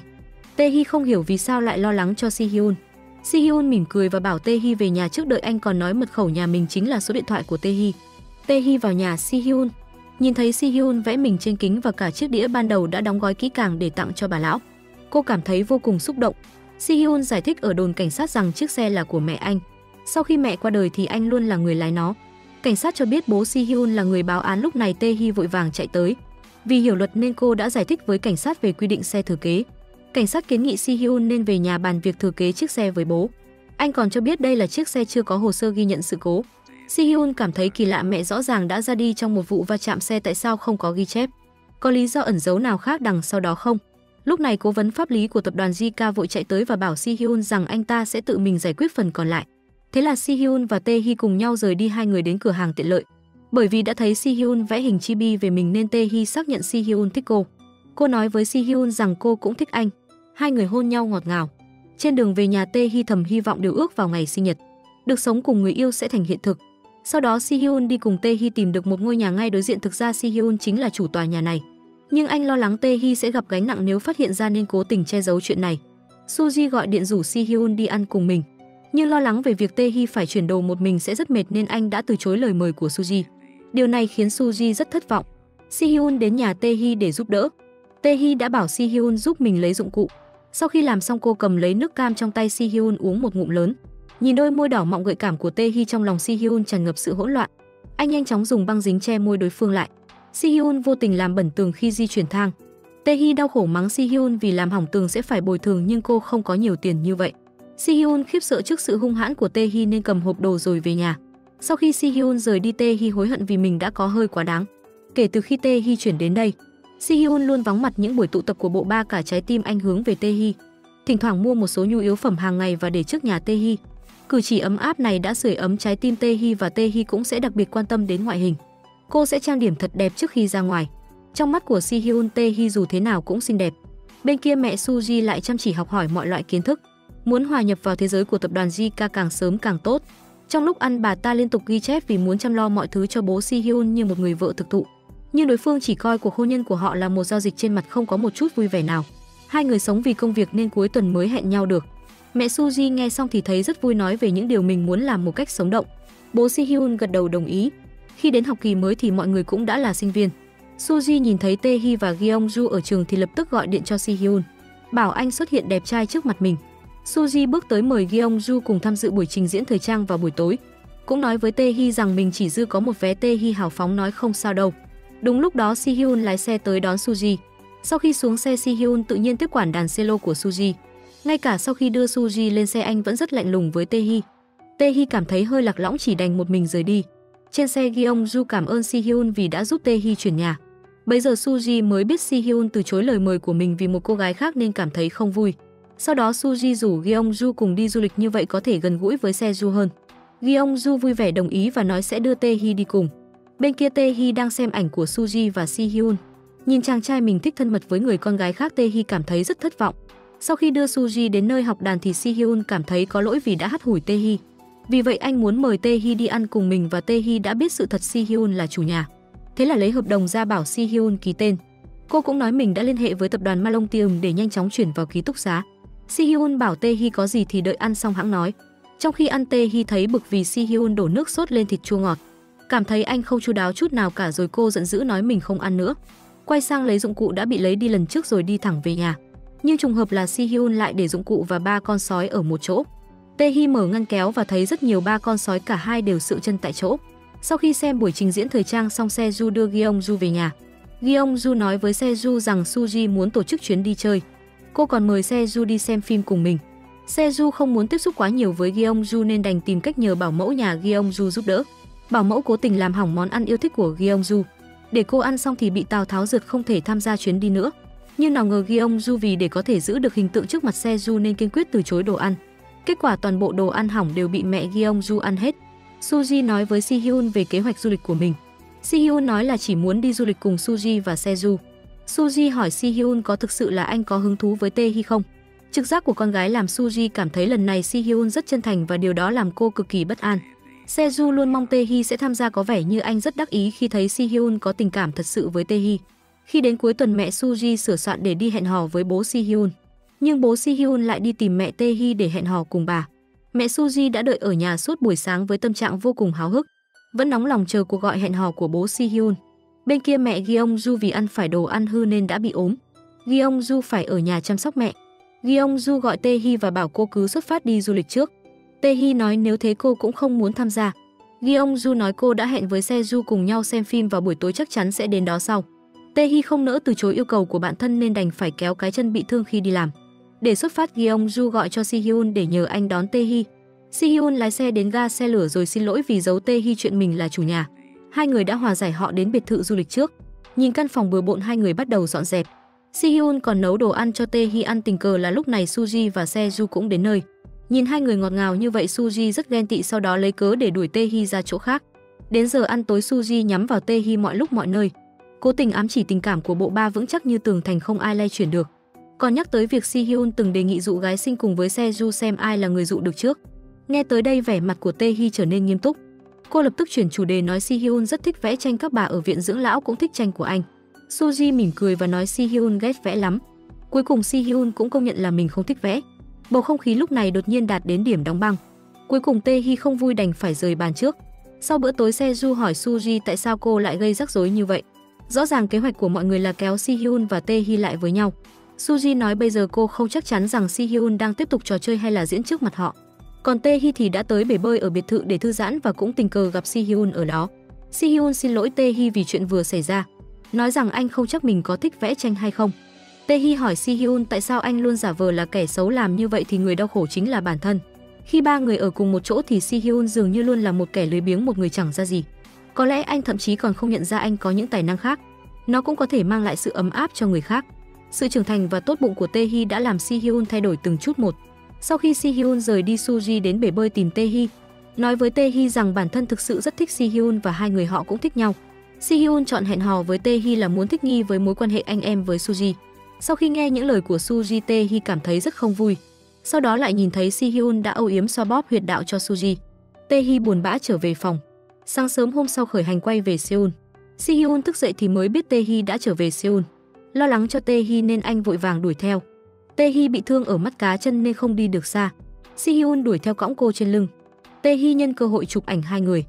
Tae-hee không hiểu vì sao lại lo lắng cho Si-hyun. Si-hyun mỉm cười và bảo Tae-hee về nhà trước, đợi anh còn nói mật khẩu nhà mình chính là số điện thoại của Tae-hee. Tae-hee vào nhà Si-hyun, nhìn thấy Si-hyun vẽ mình trên kính và cả chiếc đĩa ban đầu đã đóng gói kỹ càng để tặng cho bà lão. Cô cảm thấy vô cùng xúc động. Si-hyun giải thích ở đồn cảnh sát rằng chiếc xe là của mẹ anh. Sau khi mẹ qua đời thì anh luôn là người lái nó. Cảnh sát cho biết bố Si-hyun là người báo án. Lúc này Tae-hee vội vàng chạy tới. Vì hiểu luật nên cô đã giải thích với cảnh sát về quy định xe thừa kế. Cảnh sát kiến nghị Si-hyun nên về nhà bàn việc thừa kế chiếc xe với bố. Anh còn cho biết đây là chiếc xe chưa có hồ sơ ghi nhận sự cố. Si-hyun cảm thấy kỳ lạ, mẹ rõ ràng đã ra đi trong một vụ va chạm xe, tại sao không có ghi chép? Có lý do ẩn giấu nào khác đằng sau đó không? Lúc này cố vấn pháp lý của tập đoàn JK vội chạy tới và bảo Si-hyun rằng anh ta sẽ tự mình giải quyết phần còn lại. Thế là Si-hyun và Tae-hee cùng nhau rời đi. Hai người đến cửa hàng tiện lợi. Bởi vì đã thấy Si-hyun vẽ hình chibi về mình nên Tae-hee xác nhận Si-hyun thích cô. Cô nói với Si-hyun rằng cô cũng thích anh. Hai người hôn nhau ngọt ngào. Trên đường về nhà, Tae-hee thầm hy vọng điều ước vào ngày sinh nhật, được sống cùng người yêu sẽ thành hiện thực. Sau đó Si-hyun đi cùng Tae-hee tìm được một ngôi nhà ngay đối diện. Thực ra Si-hyun chính là chủ tòa nhà này, nhưng anh lo lắng Tae-hee sẽ gặp gánh nặng nếu phát hiện ra nên cố tình che giấu chuyện này. Suji gọi điện rủ Si-hyun đi ăn cùng mình, nhưng lo lắng về việc Tae-hee phải chuyển đồ một mình sẽ rất mệt nên anh đã từ chối lời mời của Suji. Điều này khiến Suji rất thất vọng. Si-hyun đến nhà Tae-hee để giúp đỡ. Tae-hee đã bảo Si-hyun giúp mình lấy dụng cụ. Sau khi làm xong, cô cầm lấy nước cam trong tay Si-hyun uống một ngụm lớn. Nhìn đôi môi đỏ mọng gợi cảm của Tae-hee, trong lòng Si-hyun tràn ngập sự hỗn loạn. Anh nhanh chóng dùng băng dính che môi đối phương lại. Si-hyun vô tình làm bẩn tường khi di chuyển thang. Tae-hee đau khổ mắng Si-hyun vì làm hỏng tường sẽ phải bồi thường, nhưng cô không có nhiều tiền như vậy. Si-hyun khiếp sợ trước sự hung hãn của Tae-hee nên cầm hộp đồ rồi về nhà. Sau khi Si-hyun rời đi, Tae-hee hối hận vì mình đã có hơi quá đáng. Kể từ khi Tae-hee chuyển đến đây, Si-hyun luôn vắng mặt những buổi tụ tập của bộ ba. Cả trái tim anh hướng về Tae-hee, thỉnh thoảng mua một số nhu yếu phẩm hàng ngày và để trước nhà Tae-hee. Cử chỉ ấm áp này đã sưởi ấm trái tim Tae-hee, và Tae-hee cũng sẽ đặc biệt quan tâm đến ngoại hình. Cô sẽ trang điểm thật đẹp trước khi ra ngoài. Trong mắt của Si-hyun, Tae-hee dù thế nào cũng xinh đẹp. Bên kia mẹ Suji lại chăm chỉ học hỏi mọi loại kiến thức, muốn hòa nhập vào thế giới của tập đoàn JK càng sớm càng tốt. Trong lúc ăn, bà ta liên tục ghi chép vì muốn chăm lo mọi thứ cho bố Si-hyun như một người vợ thực thụ. Nhưng đối phương chỉ coi cuộc hôn nhân của họ là một giao dịch, trên mặt không có một chút vui vẻ nào. Hai người sống vì công việc nên cuối tuần mới hẹn nhau được. Mẹ Suji nghe xong thì thấy rất vui, nói về những điều mình muốn làm một cách sống động. Bố Si-hyun gật đầu đồng ý. Khi đến học kỳ mới thì mọi người cũng đã là sinh viên. Suji nhìn thấy Tae-hee và Gyeongju ở trường thì lập tức gọi điện cho Si-hyun, bảo anh xuất hiện đẹp trai trước mặt mình. Suji bước tới mời Gyeongju cùng tham dự buổi trình diễn thời trang vào buổi tối. Cũng nói với Tae-hee rằng mình chỉ dư có một vé. Tae-hee hào phóng nói không sao đâu. Đúng lúc đó Si-hyun lái xe tới đón Suji. Sau khi xuống xe, Si-hyun tự nhiên tiếp quản đàn cello của Suji. Ngay cả sau khi đưa Suji lên xe, anh vẫn rất lạnh lùng với Tae-hee. Tae-hee cảm thấy hơi lạc lõng, chỉ đành một mình rời đi. Trên xe, Gyeongju cảm ơn Si-hyun vì đã giúp Tae-hee chuyển nhà. Bây giờ Suji mới biết Si-hyun từ chối lời mời của mình vì một cô gái khác nên cảm thấy không vui. Sau đó Suji rủ Gyeongju cùng đi du lịch, như vậy có thể gần gũi với Seju hơn. Gyeongju vui vẻ đồng ý và nói sẽ đưa Tae-hee đi cùng. Bên kia Tae-hee đang xem ảnh của Suji và Si-hyun. Nhìn chàng trai mình thích thân mật với người con gái khác, Tae-hee cảm thấy rất thất vọng. Sau khi đưa Suji đến nơi học đàn thì Si-hyun cảm thấy có lỗi vì đã hắt hủi Tae-hee. Vì vậy anh muốn mời Tae-hee đi ăn cùng mình, và Tae-hee đã biết sự thật Si-hyun là chủ nhà. Thế là lấy hợp đồng ra bảo Si-hyun ký tên. Cô cũng nói mình đã liên hệ với tập đoàn Malongtium để nhanh chóng chuyển vào ký túc xá. Si-hyun bảo Tae-hee có gì thì đợi ăn xong hẵng nói. Trong khi ăn, Tae-hee thấy bực vì Si-hyun đổ nước sốt lên thịt chua ngọt, cảm thấy anh không chu đáo chút nào cả, rồi cô giận dữ nói mình không ăn nữa. Quay sang lấy dụng cụ đã bị lấy đi lần trước rồi đi thẳng về nhà. Nhưng trùng hợp là Si-hyun lại để dụng cụ và ba con sói ở một chỗ. Tae-hee mở ngăn kéo và thấy rất nhiều ba con sói, cả hai đều sự chân tại chỗ. Sau khi xem buổi trình diễn thời trang xong, Seju đưa Gyeongju về nhà. Gyeongju nói với Seju rằng Suji muốn tổ chức chuyến đi chơi. Cô còn mời Seju đi xem phim cùng mình. Seju không muốn tiếp xúc quá nhiều với Gyeongju nên đành tìm cách nhờ bảo mẫu nhà Gyeongju giúp đỡ. Bảo mẫu cố tình làm hỏng món ăn yêu thích của Gyeongju. Để cô ăn xong thì bị Tào Tháo rượt, không thể tham gia chuyến đi nữa. Nhưng nào ngờ Gyeongju vì để có thể giữ được hình tượng trước mặt Seju nên kiên quyết từ chối đồ ăn. Kết quả toàn bộ đồ ăn hỏng đều bị mẹ Gyeongju ăn hết. Suji nói với Si-hyun về kế hoạch du lịch của mình. Si-hyun nói là chỉ muốn đi du lịch cùng Suji và Seju. Suji hỏi Si-hyun có thực sự là anh có hứng thú với Tae-hee không? Trực giác của con gái làm Suji cảm thấy lần này Si-hyun rất chân thành và điều đó làm cô cực kỳ bất an. Seju luôn mong Tae-hee sẽ tham gia, có vẻ như anh rất đắc ý khi thấy Si-hyun có tình cảm thật sự với Tae-hee. Khi đến cuối tuần, mẹ Suji sửa soạn để đi hẹn hò với bố Si-hyun. Nhưng bố Si-hyun lại đi tìm mẹ Tae-hee để hẹn hò cùng bà. Mẹ Suji đã đợi ở nhà suốt buổi sáng với tâm trạng vô cùng háo hức, vẫn nóng lòng chờ cuộc gọi hẹn hò của bố Si-hyun. Bên kia mẹ Gyeongju vì ăn phải đồ ăn hư nên đã bị ốm. Gyeongju phải ở nhà chăm sóc mẹ. Gyeongju gọi Tae-hee và bảo cô cứ xuất phát đi du lịch trước. Tae-hee nói nếu thế cô cũng không muốn tham gia. Gyeongju nói cô đã hẹn với Seju cùng nhau xem phim vào buổi tối, chắc chắn sẽ đến đó sau. Tae-hee không nỡ từ chối yêu cầu của bạn thân nên đành phải kéo cái chân bị thương khi đi làm. Để xuất phát, Gyeongju gọi cho Si-hyun để nhờ anh đón Tae-hee. Si-hyun lái xe đến ga xe lửa rồi xin lỗi vì giấu Tae-hee chuyện mình là chủ nhà. Hai người đã hòa giải, họ đến biệt thự du lịch trước. Nhìn căn phòng bừa bộn, hai người bắt đầu dọn dẹp. Si-hyun còn nấu đồ ăn cho Tae-hee ăn, tình cờ là lúc này Suji và Seju cũng đến nơi. Nhìn hai người ngọt ngào như vậy, Suji rất ghen tị, sau đó lấy cớ để đuổi Tae-hee ra chỗ khác. Đến giờ ăn tối, Suji nhắm vào Tae-hee mọi lúc mọi nơi, cố tình ám chỉ tình cảm của bộ ba vững chắc như tường thành, không ai lay chuyển được. Còn nhắc tới việc Si-hyun từng đề nghị dụ gái sinh cùng với Seju xem ai là người dụ được trước. Nghe tới đây, vẻ mặt của Tae-hee trở nên nghiêm túc. Cô lập tức chuyển chủ đề nói Si-hyun rất thích vẽ tranh, các bà ở viện dưỡng lão cũng thích tranh của anh. Suji mỉm cười và nói Si-hyun ghét vẽ lắm. Cuối cùng Si-hyun cũng công nhận là mình không thích vẽ. Bầu không khí lúc này đột nhiên đạt đến điểm đóng băng. Cuối cùng Tae-hee không vui đành phải rời bàn trước. Sau bữa tối, Seju hỏi Suji tại sao cô lại gây rắc rối như vậy. Rõ ràng kế hoạch của mọi người là kéo Si-hyun và Tae-hee lại với nhau. Suji nói bây giờ cô không chắc chắn rằng Si-hyun đang tiếp tục trò chơi hay là diễn trước mặt họ. Còn Tae-hee thì đã tới bể bơi ở biệt thự để thư giãn và cũng tình cờ gặp Si-hyun ở đó. Si-hyun xin lỗi Tae-hee vì chuyện vừa xảy ra, nói rằng anh không chắc mình có thích vẽ tranh hay không. Tae-hee hỏi Si-hyun tại sao anh luôn giả vờ là kẻ xấu, làm như vậy thì người đau khổ chính là bản thân. Khi ba người ở cùng một chỗ thì Si-hyun dường như luôn là một kẻ lười biếng, một người chẳng ra gì. Có lẽ anh thậm chí còn không nhận ra anh có những tài năng khác. Nó cũng có thể mang lại sự ấm áp cho người khác. Sự trưởng thành và tốt bụng của Tae-hee đã làm Si-hyun thay đổi từng chút một. Sau khi Si-hyun rời đi, Suji đến bể bơi tìm Tae-hee, nói với Tae-hee rằng bản thân thực sự rất thích Si-hyun và hai người họ cũng thích nhau. Si-hyun chọn hẹn hò với Tae-hee là muốn thích nghi với mối quan hệ anh em với Suji. Sau khi nghe những lời của Suji, Tae-hee cảm thấy rất không vui. Sau đó lại nhìn thấy Si-hyun đã âu yếm xoa bóp huyệt đạo cho Suji. Tae-hee buồn bã trở về phòng. Sáng sớm hôm sau khởi hành quay về Seoul. Si-hyun thức dậy thì mới biết Tae-hee đã trở về Seoul. Lo lắng cho Tae-hee nên anh vội vàng đuổi theo. Tae-hee bị thương ở mắt cá chân nên không đi được xa. Si-hyun đuổi theo cõng cô trên lưng. Tae-hee nhân cơ hội chụp ảnh hai người.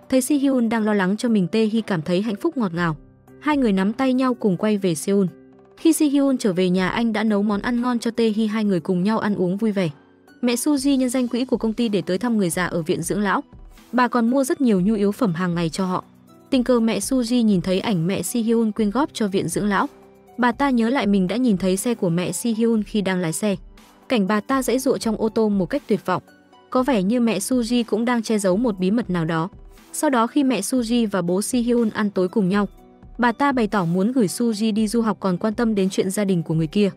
Thấy Si-hyun đang lo lắng cho mình, Tae-hee cảm thấy hạnh phúc ngọt ngào. Hai người nắm tay nhau cùng quay về Seoul. Khi Si-hyun trở về nhà, anh đã nấu món ăn ngon cho Tae-hee, hai người cùng nhau ăn uống vui vẻ. Mẹ Suji nhân danh quỹ của công ty để tới thăm người già ở viện dưỡng lão. Bà còn mua rất nhiều nhu yếu phẩm hàng ngày cho họ. Tình cờ mẹ Suji nhìn thấy ảnh mẹ Si-hyun quyên góp cho viện dưỡng lão. Bà ta nhớ lại mình đã nhìn thấy xe của mẹ Si-hyun khi đang lái xe. Cảnh bà ta giãy giụa trong ô tô một cách tuyệt vọng. Có vẻ như mẹ Suji cũng đang che giấu một bí mật nào đó. Sau đó khi mẹ Suji và bố Si-hyun ăn tối cùng nhau, bà ta bày tỏ muốn gửi Suji đi du học, còn quan tâm đến chuyện gia đình của người kia.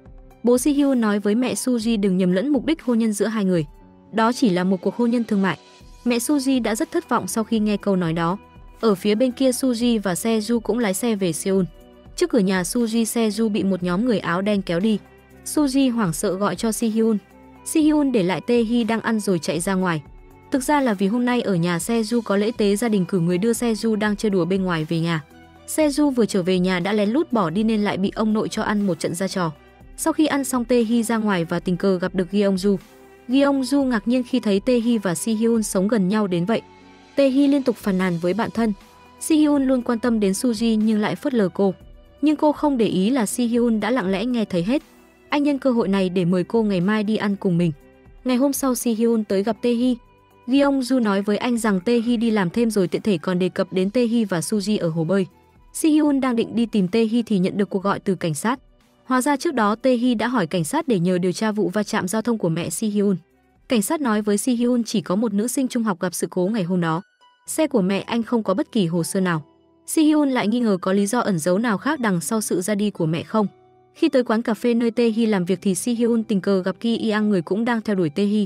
Bố Si-hyun nói với mẹ Suji đừng nhầm lẫn mục đích hôn nhân giữa hai người. Đó chỉ là một cuộc hôn nhân thương mại. Mẹ Suji đã rất thất vọng sau khi nghe câu nói đó. Ở phía bên kia, Suji và Seju cũng lái xe về Seoul. Trước cửa nhà Suji, Seju bị một nhóm người áo đen kéo đi. Suji hoảng sợ gọi cho Si-hyun. Si-hyun để lại Tae-hee đang ăn rồi chạy ra ngoài. Thực ra là vì hôm nay ở nhà Seju có lễ tế, gia đình cử người đưa Seju đang chơi đùa bên ngoài về nhà. Seju vừa trở về nhà đã lén lút bỏ đi nên lại bị ông nội cho ăn một trận ra trò. Sau khi ăn xong, Tae-hee ra ngoài và tình cờ gặp được Gyeongju. Gyeongju ngạc nhiên khi thấy Tae-hee và Si-hyun sống gần nhau đến vậy. Tae-hee liên tục phàn nàn với bạn thân. Si-hyun luôn quan tâm đến Suji nhưng lại phớt lờ cô. Nhưng cô không để ý là Si-hyun đã lặng lẽ nghe thấy hết. Anh nhân cơ hội này để mời cô ngày mai đi ăn cùng mình. Ngày hôm sau, Si-hyun tới gặp Tae-hee. Gyeongju nói với anh rằng Tae-hee đi làm thêm rồi, tiện thể còn đề cập đến Tae-hee và Suji ở hồ bơi. Si-hyun đang định đi tìm Tae-hee thì nhận được cuộc gọi từ cảnh sát. Hóa ra trước đó Tae-hee đã hỏi cảnh sát để nhờ điều tra vụ va chạm giao thông của mẹ Si-hyun. Cảnh sát nói với Si-hyun chỉ có một nữ sinh trung học gặp sự cố ngày hôm đó. Xe của mẹ anh không có bất kỳ hồ sơ nào. Si-hyun lại nghi ngờ có lý do ẩn giấu nào khác đằng sau sự ra đi của mẹ không. Khi tới quán cà phê nơi Tae-hee làm việc thì Si-hyun tình cờ gặp Ki Yang, người cũng đang theo đuổi Tae-hee.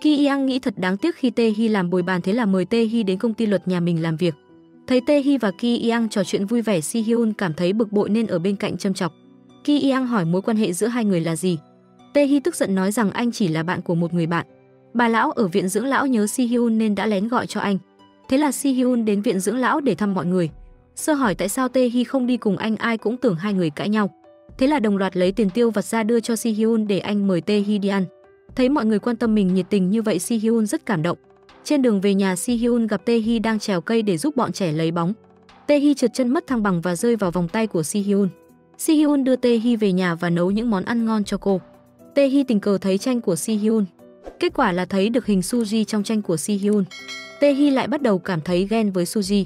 Ki Yang nghĩ thật đáng tiếc khi Tae Hee làm bồi bàn, thế là mời Tae Hee đến công ty luật nhà mình làm việc. Thấy Tae Hee và Ki Yang trò chuyện vui vẻ, Si Hyun cảm thấy bực bội nên ở bên cạnh châm chọc. Ki Yang hỏi mối quan hệ giữa hai người là gì. Tae Hee tức giận nói rằng anh chỉ là bạn của một người bạn. Bà lão ở viện dưỡng lão nhớ Si Hyun nên đã lén gọi cho anh. Thế là Si Hyun đến viện dưỡng lão để thăm mọi người. Sơ hỏi tại sao Tae Hee không đi cùng anh, ai cũng tưởng hai người cãi nhau. Thế là đồng loạt lấy tiền tiêu vặt ra đưa cho Si Hyun để anh mời Tae Hee đi ăn. Thấy mọi người quan tâm mình nhiệt tình như vậy, Si Hyun rất cảm động. Trên đường về nhà, Si Hyun gặp Tae Hee đang trèo cây để giúp bọn trẻ lấy bóng. Tae Hee trượt chân mất thăng bằng và rơi vào vòng tay của Si Hyun. Si Hyun đưa Tae Hee về nhà và nấu những món ăn ngon cho cô. Tae Hee tình cờ thấy tranh của Si Hyun. Kết quả là thấy được hình Suji trong tranh của Si Hyun. Tae Hee lại bắt đầu cảm thấy ghen với Suji.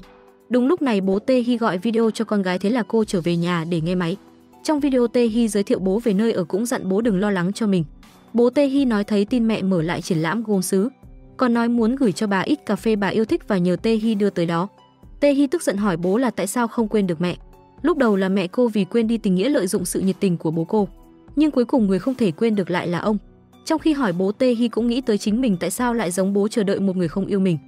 Đúng lúc này bố Tae Hee gọi video cho con gái, thế là cô trở về nhà để nghe máy. Trong video Tae Hee giới thiệu bố về nơi ở, cũng dặn bố đừng lo lắng cho mình. Bố Tae Hee nói thấy tin mẹ mở lại triển lãm gốm sứ, còn nói muốn gửi cho bà ít cà phê bà yêu thích và nhờ Tae Hee đưa tới đó. Tae Hee tức giận hỏi bố là tại sao không quên được mẹ. Lúc đầu là mẹ cô vì quên đi tình nghĩa lợi dụng sự nhiệt tình của bố cô, nhưng cuối cùng người không thể quên được lại là ông. Trong khi hỏi bố, Tae Hee cũng nghĩ tới chính mình tại sao lại giống bố, chờ đợi một người không yêu mình.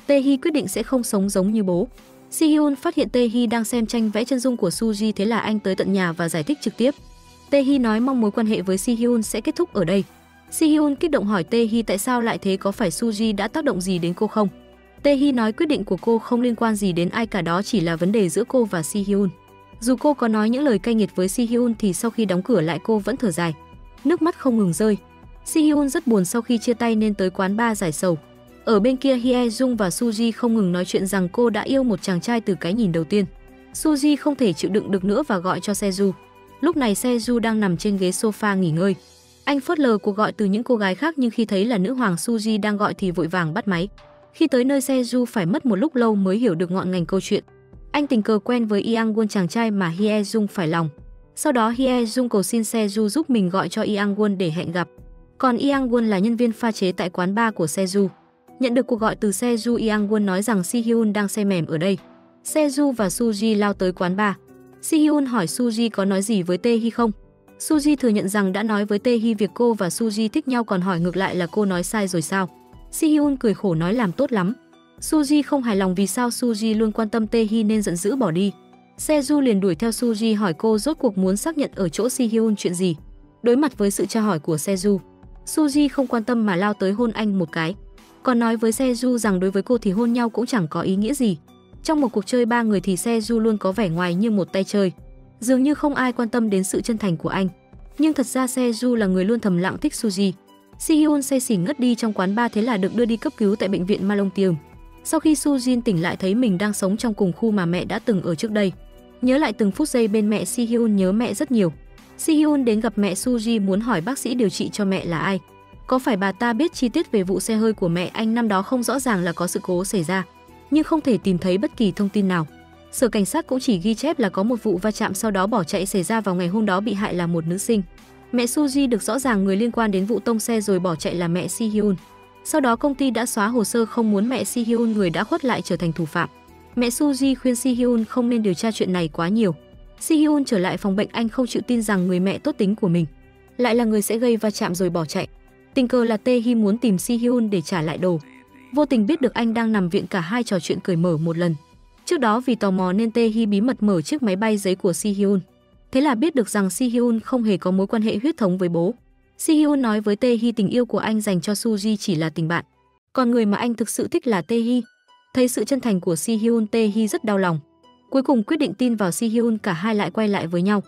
Tae Hee quyết định sẽ không sống giống như bố. Si Hyun phát hiện Tae Hee đang xem tranh vẽ chân dung của Suji, thế là anh tới tận nhà và giải thích trực tiếp. Tae Hee nói mong mối quan hệ với Si Hyun sẽ kết thúc ở đây. Si Hyun kích động hỏi Tae Hee tại sao lại thế, có phải Suji đã tác động gì đến cô không? Tae Hee nói quyết định của cô không liên quan gì đến ai cả, đó chỉ là vấn đề giữa cô và Si Hyun. Dù cô có nói những lời cay nghiệt với Si Hyun thì sau khi đóng cửa lại cô vẫn thở dài, nước mắt không ngừng rơi. Si Hyun rất buồn sau khi chia tay nên tới quán bar giải sầu. Ở bên kia, Hye Jung và Suji không ngừng nói chuyện rằng cô đã yêu một chàng trai từ cái nhìn đầu tiên. Suji không thể chịu đựng được nữa và gọi cho Seju. Lúc này Seju đang nằm trên ghế sofa nghỉ ngơi. Anh phớt lờ cuộc gọi từ những cô gái khác, nhưng khi thấy là nữ hoàng Suji đang gọi thì vội vàng bắt máy. Khi tới nơi, Seju phải mất một lúc lâu mới hiểu được ngọn ngành câu chuyện. Anh tình cờ quen với Yang Won, chàng trai mà Hye Jung phải lòng. Sau đó Hye Jung cầu xin Seju giúp mình gọi cho Yang Won để hẹn gặp. Còn Yang Won là nhân viên pha chế tại quán bar của Seju. Nhận được cuộc gọi từ Seju, Yang Won nói rằng Si Hyun đang say mềm ở đây. Seju và Suji lao tới quán bar. Si Hyun hỏi Suji có nói gì với Tae Hee không. Suji thừa nhận rằng đã nói với Tae Hee việc cô và Suji thích nhau, còn hỏi ngược lại là cô nói sai rồi sao. Si Hyun cười khổ nói làm tốt lắm. Suji không hài lòng vì sao Suji luôn quan tâm Tae Hee nên giận dữ bỏ đi. Seju liền đuổi theo Suji hỏi cô rốt cuộc muốn xác nhận ở chỗ Si Hyun chuyện gì. Đối mặt với sự tra hỏi của Seju, Suji không quan tâm mà lao tới hôn anh một cái. Còn nói với Seju rằng đối với cô thì hôn nhau cũng chẳng có ý nghĩa gì. Trong một cuộc chơi ba người thì Seju luôn có vẻ ngoài như một tay chơi, dường như không ai quan tâm đến sự chân thành của anh. Nhưng thật ra Seju là người luôn thầm lặng thích Suji. Si Hyun say xỉn ngất đi trong quán bar, thế là được đưa đi cấp cứu tại bệnh viện Malongtium. Sau khi Sujin tỉnh lại thấy mình đang sống trong cùng khu mà mẹ đã từng ở trước đây. Nhớ lại từng phút giây bên mẹ, Si Hyun nhớ mẹ rất nhiều. Si Hyun đến gặp mẹ Suji muốn hỏi bác sĩ điều trị cho mẹ là ai. Có phải bà ta biết chi tiết về vụ xe hơi của mẹ anh năm đó không? Rõ ràng là có sự cố xảy ra, nhưng không thể tìm thấy bất kỳ thông tin nào. Sở cảnh sát cũng chỉ ghi chép là có một vụ va chạm sau đó bỏ chạy xảy ra vào ngày hôm đó, bị hại là một nữ sinh. Mẹ Suji được rõ ràng người liên quan đến vụ tông xe rồi bỏ chạy là mẹ Si Hyun. Sau đó công ty đã xóa hồ sơ không muốn mẹ Si Hyun người đã khuất lại trở thành thủ phạm. Mẹ Suji khuyên Si Hyun không nên điều tra chuyện này quá nhiều. Si Hyun trở lại phòng bệnh, anh không chịu tin rằng người mẹ tốt tính của mình lại là người sẽ gây va chạm rồi bỏ chạy. Tình cờ là Tae Hee muốn tìm Si Hyun để trả lại đồ. Vô tình biết được anh đang nằm viện, cả hai trò chuyện cởi mở một lần. Trước đó vì tò mò nên Tae Hee bí mật mở chiếc máy bay giấy của Si Hyun. Thế là biết được rằng Si Hyun không hề có mối quan hệ huyết thống với bố. Si Hyun nói với Tae Hee tình yêu của anh dành cho Suji chỉ là tình bạn, còn người mà anh thực sự thích là Tae Hee. Thấy sự chân thành của Si Hyun, Tae Hee rất đau lòng. Cuối cùng quyết định tin vào Si Hyun, cả hai lại quay lại với nhau.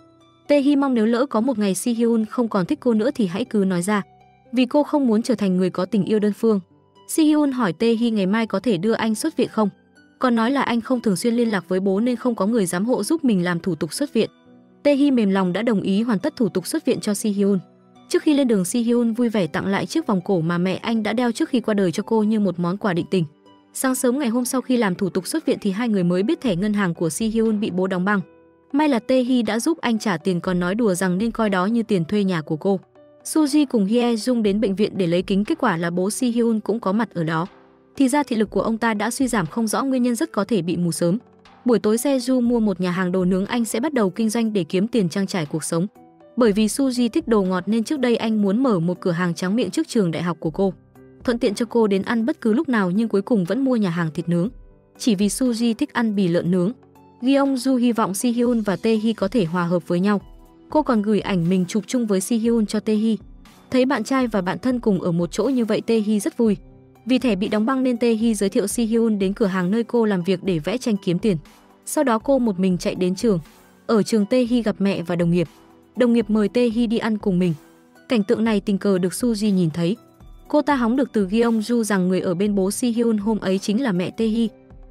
Tae Hee mong nếu lỡ có một ngày Si Hyun không còn thích cô nữa thì hãy cứ nói ra, vì cô không muốn trở thành người có tình yêu đơn phương. Si Hyun hỏi Tae Hee ngày mai có thể đưa anh xuất viện không, còn nói là anh không thường xuyên liên lạc với bố nên không có người giám hộ giúp mình làm thủ tục xuất viện. Tae Hee mềm lòng đã đồng ý hoàn tất thủ tục xuất viện cho Si Hyun. Trước khi lên đường, Si Hyun vui vẻ tặng lại chiếc vòng cổ mà mẹ anh đã đeo trước khi qua đời cho cô như một món quà định tình. Sáng sớm ngày hôm sau khi làm thủ tục xuất viện thì hai người mới biết thẻ ngân hàng của Si Hyun bị bố đóng băng. May là Tae Hee đã giúp anh trả tiền, còn nói đùa rằng nên coi đó như tiền thuê nhà của cô. Suji cùng Hye Jung đến bệnh viện để lấy kính, kết quả là bố Si Hyun cũng có mặt ở đó. Thì ra thị lực của ông ta đã suy giảm không rõ nguyên nhân, rất có thể bị mù sớm. Buổi tối Seju mua một nhà hàng đồ nướng, anh sẽ bắt đầu kinh doanh để kiếm tiền trang trải cuộc sống. Bởi vì Suji thích đồ ngọt nên trước đây anh muốn mở một cửa hàng tráng miệng trước trường đại học của cô. thuận tiện cho cô đến ăn bất cứ lúc nào nhưng cuối cùng vẫn mua nhà hàng thịt nướng. Chỉ vì Suji thích ăn bì lợn nướng. Gyeongju hy vọng Si-hyun và Tae-hee có thể hòa hợp với nhau. Cô còn gửi ảnh mình chụp chung với Si-hyun cho Tae-hee. Thấy bạn trai và bạn thân cùng ở một chỗ như vậy, Tae-hee rất vui. Vì thẻ bị đóng băng nên Tae-hee giới thiệu Si-hyun đến cửa hàng nơi cô làm việc để vẽ tranh kiếm tiền. Sau đó cô một mình chạy đến trường. Ở trường, Tae-hee gặp mẹ và đồng nghiệp. Đồng nghiệp mời Tae-hee đi ăn cùng mình. Cảnh tượng này tình cờ được Suji nhìn thấy. Cô ta hóng được từ Gyeongju rằng người ở bên bố Si-hyun hôm ấy chính là mẹ Tae-hee.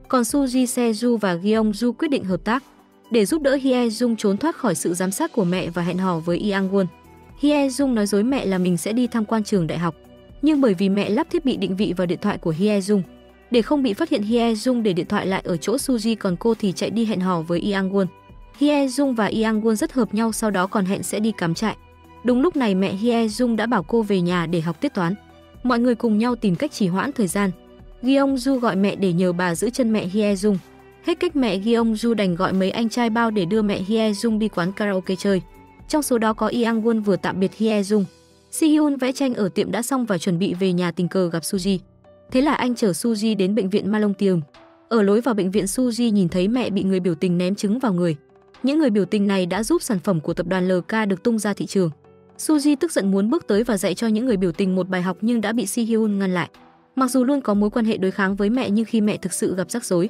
Còn Suji, Se-ju và Gyeongju quyết định hợp tác để giúp đỡ Hye-jung trốn thoát khỏi sự giám sát của mẹ và hẹn hò với Yang-won. Hye-jung nói dối mẹ là mình sẽ đi tham quan trường đại học, nhưng bởi vì mẹ lắp thiết bị định vị vào điện thoại của Hye-jung, để không bị phát hiện, Hye-jung để điện thoại lại ở chỗ Suji, còn cô thì chạy đi hẹn hò với Yang-won. Hye-jung và Yang-won rất hợp nhau, sau đó còn hẹn sẽ đi cắm trại. Đúng lúc này mẹ Hye-jung đã bảo cô về nhà để học tiết toán. Mọi người cùng nhau tìm cách trì hoãn thời gian. Gyeongju gọi mẹ để nhờ bà giữ chân mẹ Hye-jung. Hết cách, mẹ Gyeongju đành gọi mấy anh trai bao để đưa mẹ Hye-jung đi quán karaoke chơi. Trong số đó có Yang-won vừa tạm biệt Hye-jung. Si-hyun vẽ tranh ở tiệm đã xong và chuẩn bị về nhà, tình cờ gặp Suji. Thế là anh chở Suji đến bệnh viện Malongtium. Ở lối vào bệnh viện, Suji nhìn thấy mẹ bị người biểu tình ném trứng vào người. Những người biểu tình này đã giúp sản phẩm của tập đoàn LK được tung ra thị trường. Suji tức giận muốn bước tới và dạy cho những người biểu tình một bài học nhưng đã bị Si-hyun ngăn lại. Mặc dù luôn có mối quan hệ đối kháng với mẹ nhưng khi mẹ thực sự gặp rắc rối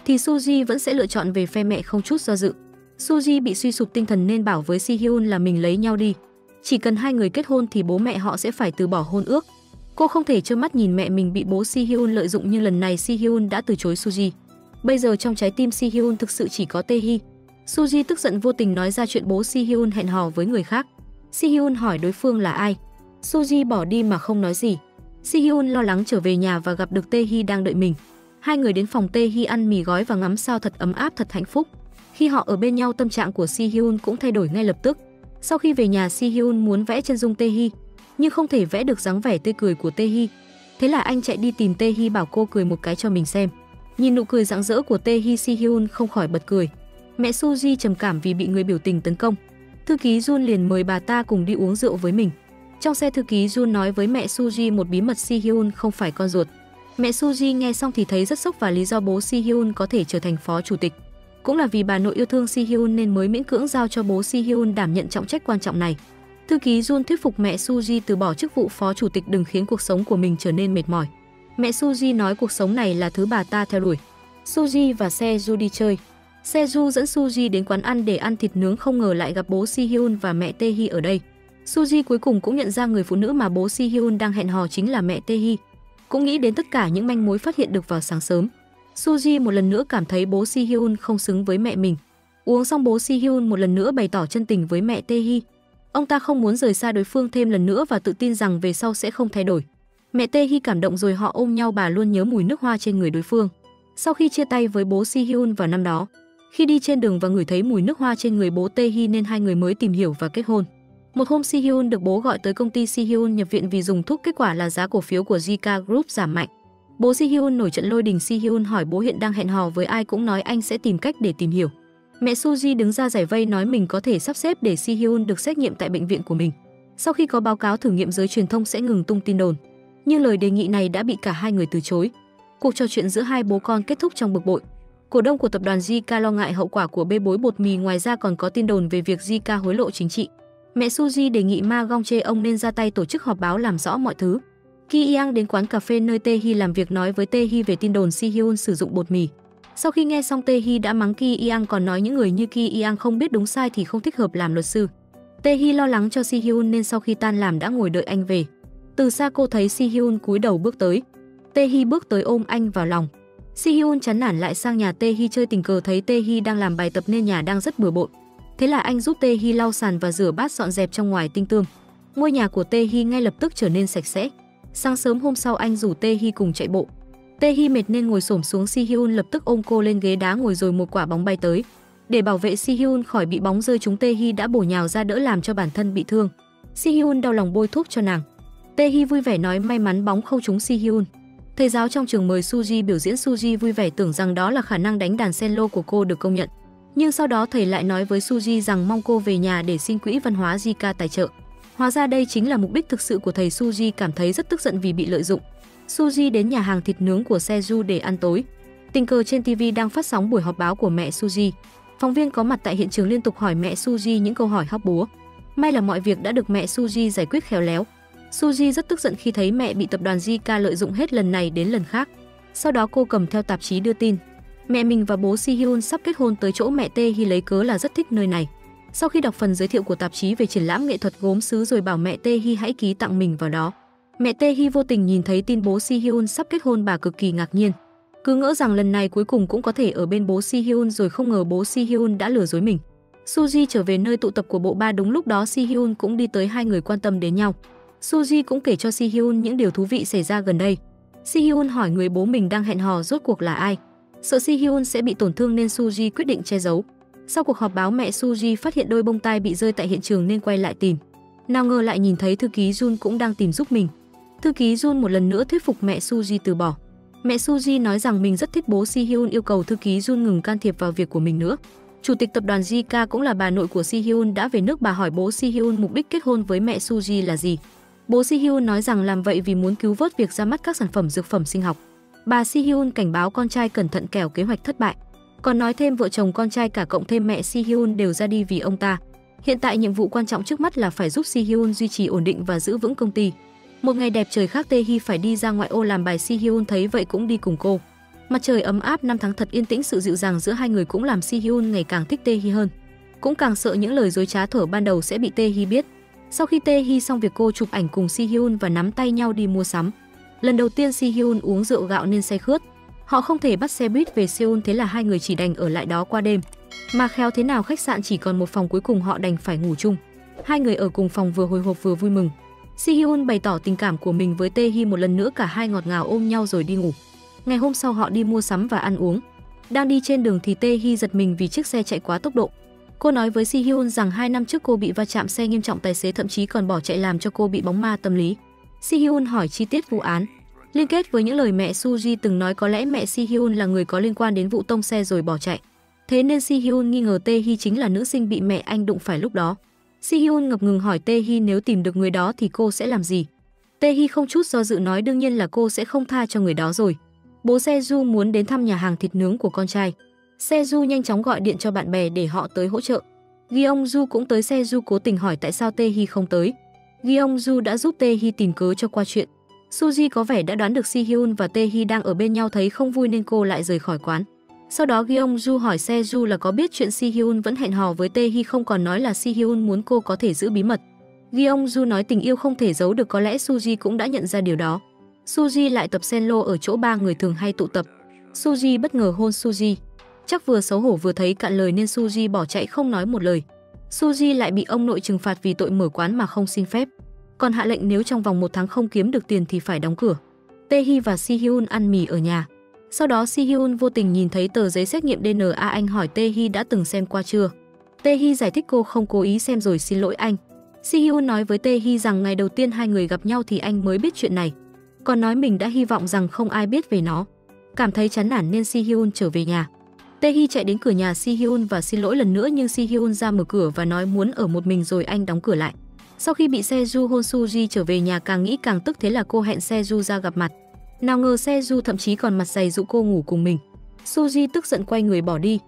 thì Suji vẫn sẽ lựa chọn về phe mẹ không chút do dự. Suji bị suy sụp tinh thần nên bảo với Si-hyun là mình lấy nhau đi. Chỉ cần hai người kết hôn thì bố mẹ họ sẽ phải từ bỏ hôn ước. Cô không thể trơ mắt nhìn mẹ mình bị bố Si-hyun lợi dụng, nhưng lần này Si-hyun đã từ chối Suji. Bây giờ trong trái tim Si-hyun thực sự chỉ có Tae-hee. Suji tức giận vô tình nói ra chuyện bố Si-hyun hẹn hò với người khác. Si-hyun hỏi đối phương là ai. Suji bỏ đi mà không nói gì. Si-hyun lo lắng trở về nhà và gặp được Tae-hee đang đợi mình. Hai người đến phòng Tae-hee ăn mì gói và ngắm sao thật ấm áp, thật hạnh phúc. Khi họ ở bên nhau, tâm trạng của Si-hyun cũng thay đổi ngay lập tức. Sau khi về nhà, Si-hyun muốn vẽ chân dung Tae-hee nhưng không thể vẽ được dáng vẻ tươi cười của Tae-hee. Thế là anh chạy đi tìm Tae-hee bảo cô cười một cái cho mình xem. Nhìn nụ cười rạng rỡ của Tae-hee, Si-hyun không khỏi bật cười. Mẹ Suji trầm cảm vì bị người biểu tình tấn công. Thư ký Jun liền mời bà ta cùng đi uống rượu với mình. Trong xe, thư ký Jun nói với mẹ Suji một bí mật: Si-hyun không phải con ruột. Mẹ Suji nghe xong thì thấy rất sốc, và lý do bố Si-hyun có thể trở thành phó chủ tịch cũng là vì bà nội yêu thương Si-hyun nên mới miễn cưỡng giao cho bố Si-hyun đảm nhận trọng trách quan trọng này. Thư ký Jun thuyết phục mẹ Suji từ bỏ chức vụ phó chủ tịch, đừng khiến cuộc sống của mình trở nên mệt mỏi. Mẹ Suji nói cuộc sống này là thứ bà ta theo đuổi. Suji và Se-ju đi chơi. Se-ju dẫn Suji đến quán ăn để ăn thịt nướng, không ngờ lại gặp bố Si-hyun và mẹ Tae-hee ở đây. Suji cuối cùng cũng nhận ra người phụ nữ mà bố Si-hyun đang hẹn hò chính là mẹ Tae-hee. Cũng nghĩ đến tất cả những manh mối phát hiện được vào sáng sớm. Suji một lần nữa cảm thấy bố Si-hyun không xứng với mẹ mình. Uống xong, bố Si-hyun một lần nữa bày tỏ chân tình với mẹ Tae-hee. Ông ta không muốn rời xa đối phương thêm lần nữa và tự tin rằng về sau sẽ không thay đổi. Mẹ Tae-hee cảm động rồi họ ôm nhau, bà luôn nhớ mùi nước hoa trên người đối phương. Sau khi chia tay với bố Si-hyun vào năm đó, khi đi trên đường và ngửi thấy mùi nước hoa trên người bố Tae-hee nên hai người mới tìm hiểu và kết hôn. Một hôm, Si-hyun được bố gọi tới công ty. Si-hyun nhập viện vì dùng thuốc, kết quả là giá cổ phiếu của JK Group giảm mạnh. Bố Si-hyun nổi trận lôi đình. Si-hyun hỏi bố hiện đang hẹn hò với ai, cũng nói anh sẽ tìm cách để tìm hiểu. Mẹ Suji đứng ra giải vây, nói mình có thể sắp xếp để Si-hyun được xét nghiệm tại bệnh viện của mình. Sau khi có báo cáo thử nghiệm, giới truyền thông sẽ ngừng tung tin đồn. Nhưng lời đề nghị này đã bị cả hai người từ chối. Cuộc trò chuyện giữa hai bố con kết thúc trong bực bội. Cổ đông của tập đoàn JK lo ngại hậu quả của bê bối bột mì, ngoài ra còn có tin đồn về việc JK hối lộ chính trị. Mẹ Suji đề nghị Ma Gong-che nên ra tay tổ chức họp báo làm rõ mọi thứ. Ki Yang đến quán cà phê nơi Tae-hee làm việc, nói với Tae-hee về tin đồn Si-hyun sử dụng bột mì. Sau khi nghe xong, Tae-hee đã mắng Ki Yang, còn nói những người như Ki Yang không biết đúng sai thì không thích hợp làm luật sư. Tae-hee lo lắng cho Si-hyun nên sau khi tan làm đã ngồi đợi anh về. Từ xa cô thấy Si-hyun cúi đầu bước tới. Tae-hee bước tới ôm anh vào lòng. Si-hyun chán nản lại sang nhà Tae-hee chơi, tình cờ thấy Tae-hee đang làm bài tập nên nhà đang rất bừa bộn. Thế là anh giúp Tae-hee lau sàn và rửa bát, dọn dẹp trong ngoài tinh tươm. Ngôi nhà của Tae-hee ngay lập tức trở nên sạch sẽ. Sáng sớm hôm sau, anh rủ Tae-hee cùng chạy bộ. Tae-hee mệt nên ngồi xổm xuống, Si-hyun lập tức ôm cô lên ghế đá ngồi rồi một quả bóng bay tới. Để bảo vệ Si-hyun khỏi bị bóng rơi trúng, Tae-hee đã bổ nhào ra đỡ làm cho bản thân bị thương. Si-hyun đau lòng bôi thuốc cho nàng. Tae-hee vui vẻ nói may mắn bóng không trúng Si-hyun. Thầy giáo trong trường mời Suji biểu diễn. Suji vui vẻ tưởng rằng đó là khả năng đánh đàn cello của cô được công nhận. Nhưng sau đó thầy lại nói với Suji rằng mong cô về nhà để xin quỹ văn hóa JK tài trợ. Hóa ra đây chính là mục đích thực sự của thầy. Suji cảm thấy rất tức giận vì bị lợi dụng. Suji đến nhà hàng thịt nướng của Seju để ăn tối. Tình cờ trên TV đang phát sóng buổi họp báo của mẹ Suji. Phóng viên có mặt tại hiện trường liên tục hỏi mẹ Suji những câu hỏi hóc búa. May là mọi việc đã được mẹ Suji giải quyết khéo léo. Suji rất tức giận khi thấy mẹ bị tập đoàn JK lợi dụng hết lần này đến lần khác. Sau đó cô cầm theo tạp chí đưa tin mẹ mình và bố Si-hyun sắp kết hôn tới chỗ mẹ Tae-hee lấy cớ là rất thích nơi này. Sau khi đọc phần giới thiệu của tạp chí về triển lãm nghệ thuật gốm sứ rồi bảo mẹ Tae-hee hãy ký tặng mình vào đó. Mẹ Tae-hee vô tình nhìn thấy tin bố Si-hyun sắp kết hôn, bà cực kỳ ngạc nhiên. Cứ ngỡ rằng lần này cuối cùng cũng có thể ở bên bố Si-hyun rồi, không ngờ bố Si-hyun đã lừa dối mình. Suji trở về nơi tụ tập của bộ ba, đúng lúc đó Si-hyun cũng đi tới, hai người quan tâm đến nhau. Suji cũng kể cho Si-hyun những điều thú vị xảy ra gần đây. Si-hyun hỏi người bố mình đang hẹn hò rốt cuộc là ai. Sợ Si-hyun sẽ bị tổn thương nên Suji quyết định che giấu. Sau cuộc họp báo, mẹ Suji phát hiện đôi bông tai bị rơi tại hiện trường nên quay lại tìm. Nào ngờ lại nhìn thấy thư ký Jun cũng đang tìm giúp mình. Thư ký Jun một lần nữa thuyết phục mẹ Suji từ bỏ. Mẹ Suji nói rằng mình rất thích bố Si-hyun, yêu cầu thư ký Jun ngừng can thiệp vào việc của mình nữa. Chủ tịch tập đoàn JK cũng là bà nội của Si-hyun đã về nước. Bà hỏi bố Si-hyun mục đích kết hôn với mẹ Suji là gì. Bố Si-hyun nói rằng làm vậy vì muốn cứu vớt việc ra mắt các sản phẩm dược phẩm sinh học. Bà Si-hyun cảnh báo con trai cẩn thận kẻo kế hoạch thất bại. Còn nói thêm vợ chồng con trai cả cộng thêm mẹ Si-hyun đều ra đi vì ông ta. Hiện tại nhiệm vụ quan trọng trước mắt là phải giúp Si-hyun duy trì ổn định và giữ vững công ty. Một ngày đẹp trời khác, Tae-hee phải đi ra ngoại ô làm bài. Si-hyun thấy vậy cũng đi cùng cô. Mặt trời ấm áp, năm tháng thật yên tĩnh, sự dịu dàng giữa hai người cũng làm Si-hyun ngày càng thích Tae-hee hơn. Cũng càng sợ những lời dối trá thuở ban đầu sẽ bị Tae-hee biết. Sau khi Tae-hee xong việc, cô chụp ảnh cùng Si-hyun và nắm tay nhau đi mua sắm. Lần đầu tiên Si-hyun uống rượu gạo nên say khướt. Họ không thể bắt xe buýt về Seoul, thế là hai người chỉ đành ở lại đó qua đêm. Mà khéo thế nào khách sạn chỉ còn một phòng, cuối cùng họ đành phải ngủ chung. Hai người ở cùng phòng vừa hồi hộp vừa vui mừng. Si-hyun bày tỏ tình cảm của mình với Tae-hee một lần nữa, cả hai ngọt ngào ôm nhau rồi đi ngủ. Ngày hôm sau họ đi mua sắm và ăn uống. Đang đi trên đường thì Tae-hee giật mình vì chiếc xe chạy quá tốc độ. Cô nói với Si-hyun rằng 2 năm trước cô bị va chạm xe nghiêm trọng, tài xế thậm chí còn bỏ chạy làm cho cô bị bóng ma tâm lý. Si-hyun hỏi chi tiết vụ án, liên kết với những lời mẹ Suji từng nói có lẽ mẹ Si-hyun là người có liên quan đến vụ tông xe rồi bỏ chạy. Thế nên Si-hyun nghi ngờ Tae-hee chính là nữ sinh bị mẹ anh đụng phải lúc đó. Si-hyun ngập ngừng hỏi Tae-hee nếu tìm được người đó thì cô sẽ làm gì. Tae-hee không chút do dự nói đương nhiên là cô sẽ không tha cho người đó rồi. Bố Se-ju muốn đến thăm nhà hàng thịt nướng của con trai. Se-ju nhanh chóng gọi điện cho bạn bè để họ tới hỗ trợ. Gyeong-ju cũng tới. Se-ju cố tình hỏi tại sao Tae-hee không tới. Gyeong-ju đã giúp Tae-hee tìm cớ cho qua chuyện. Suji có vẻ đã đoán được Si-hyun và Tae-hee đang ở bên nhau, thấy không vui nên cô lại rời khỏi quán. Sau đó Gyeong-ju hỏi Se-ju là có biết chuyện Si-hyun vẫn hẹn hò với Tae-hee không, còn nói là Si-hyun muốn cô có thể giữ bí mật. Gyeong-ju nói tình yêu không thể giấu được, có lẽ Suji cũng đã nhận ra điều đó. Suji lại tập cello ở chỗ ba người thường hay tụ tập. Suji bất ngờ hôn Suji. Chắc vừa xấu hổ vừa thấy cạn lời nên Suji bỏ chạy không nói một lời. Suji lại bị ông nội trừng phạt vì tội mở quán mà không xin phép. Còn hạ lệnh nếu trong vòng 1 tháng không kiếm được tiền thì phải đóng cửa. Tae-hee và Si-hyun ăn mì ở nhà. Sau đó Si-hyun vô tình nhìn thấy tờ giấy xét nghiệm DNA. Anh hỏi Tae-hee đã từng xem qua chưa. Tae-hee giải thích cô không cố ý xem rồi xin lỗi anh. Si-hyun nói với Tae-hee rằng ngày đầu tiên hai người gặp nhau thì anh mới biết chuyện này. Còn nói mình đã hy vọng rằng không ai biết về nó. Cảm thấy chán nản nên Si-hyun trở về nhà. Tae-hee chạy đến cửa nhà Si-hyun và xin lỗi lần nữa, nhưng Si-hyun ra mở cửa và nói muốn ở một mình rồi anh đóng cửa lại. Sau khi bị Se-ju hôn, Suji trở về nhà càng nghĩ càng tức, thế là cô hẹn Se-ju ra gặp mặt. Nào ngờ Se-ju thậm chí còn mặt dày dụ cô ngủ cùng mình. Suji tức giận quay người bỏ đi.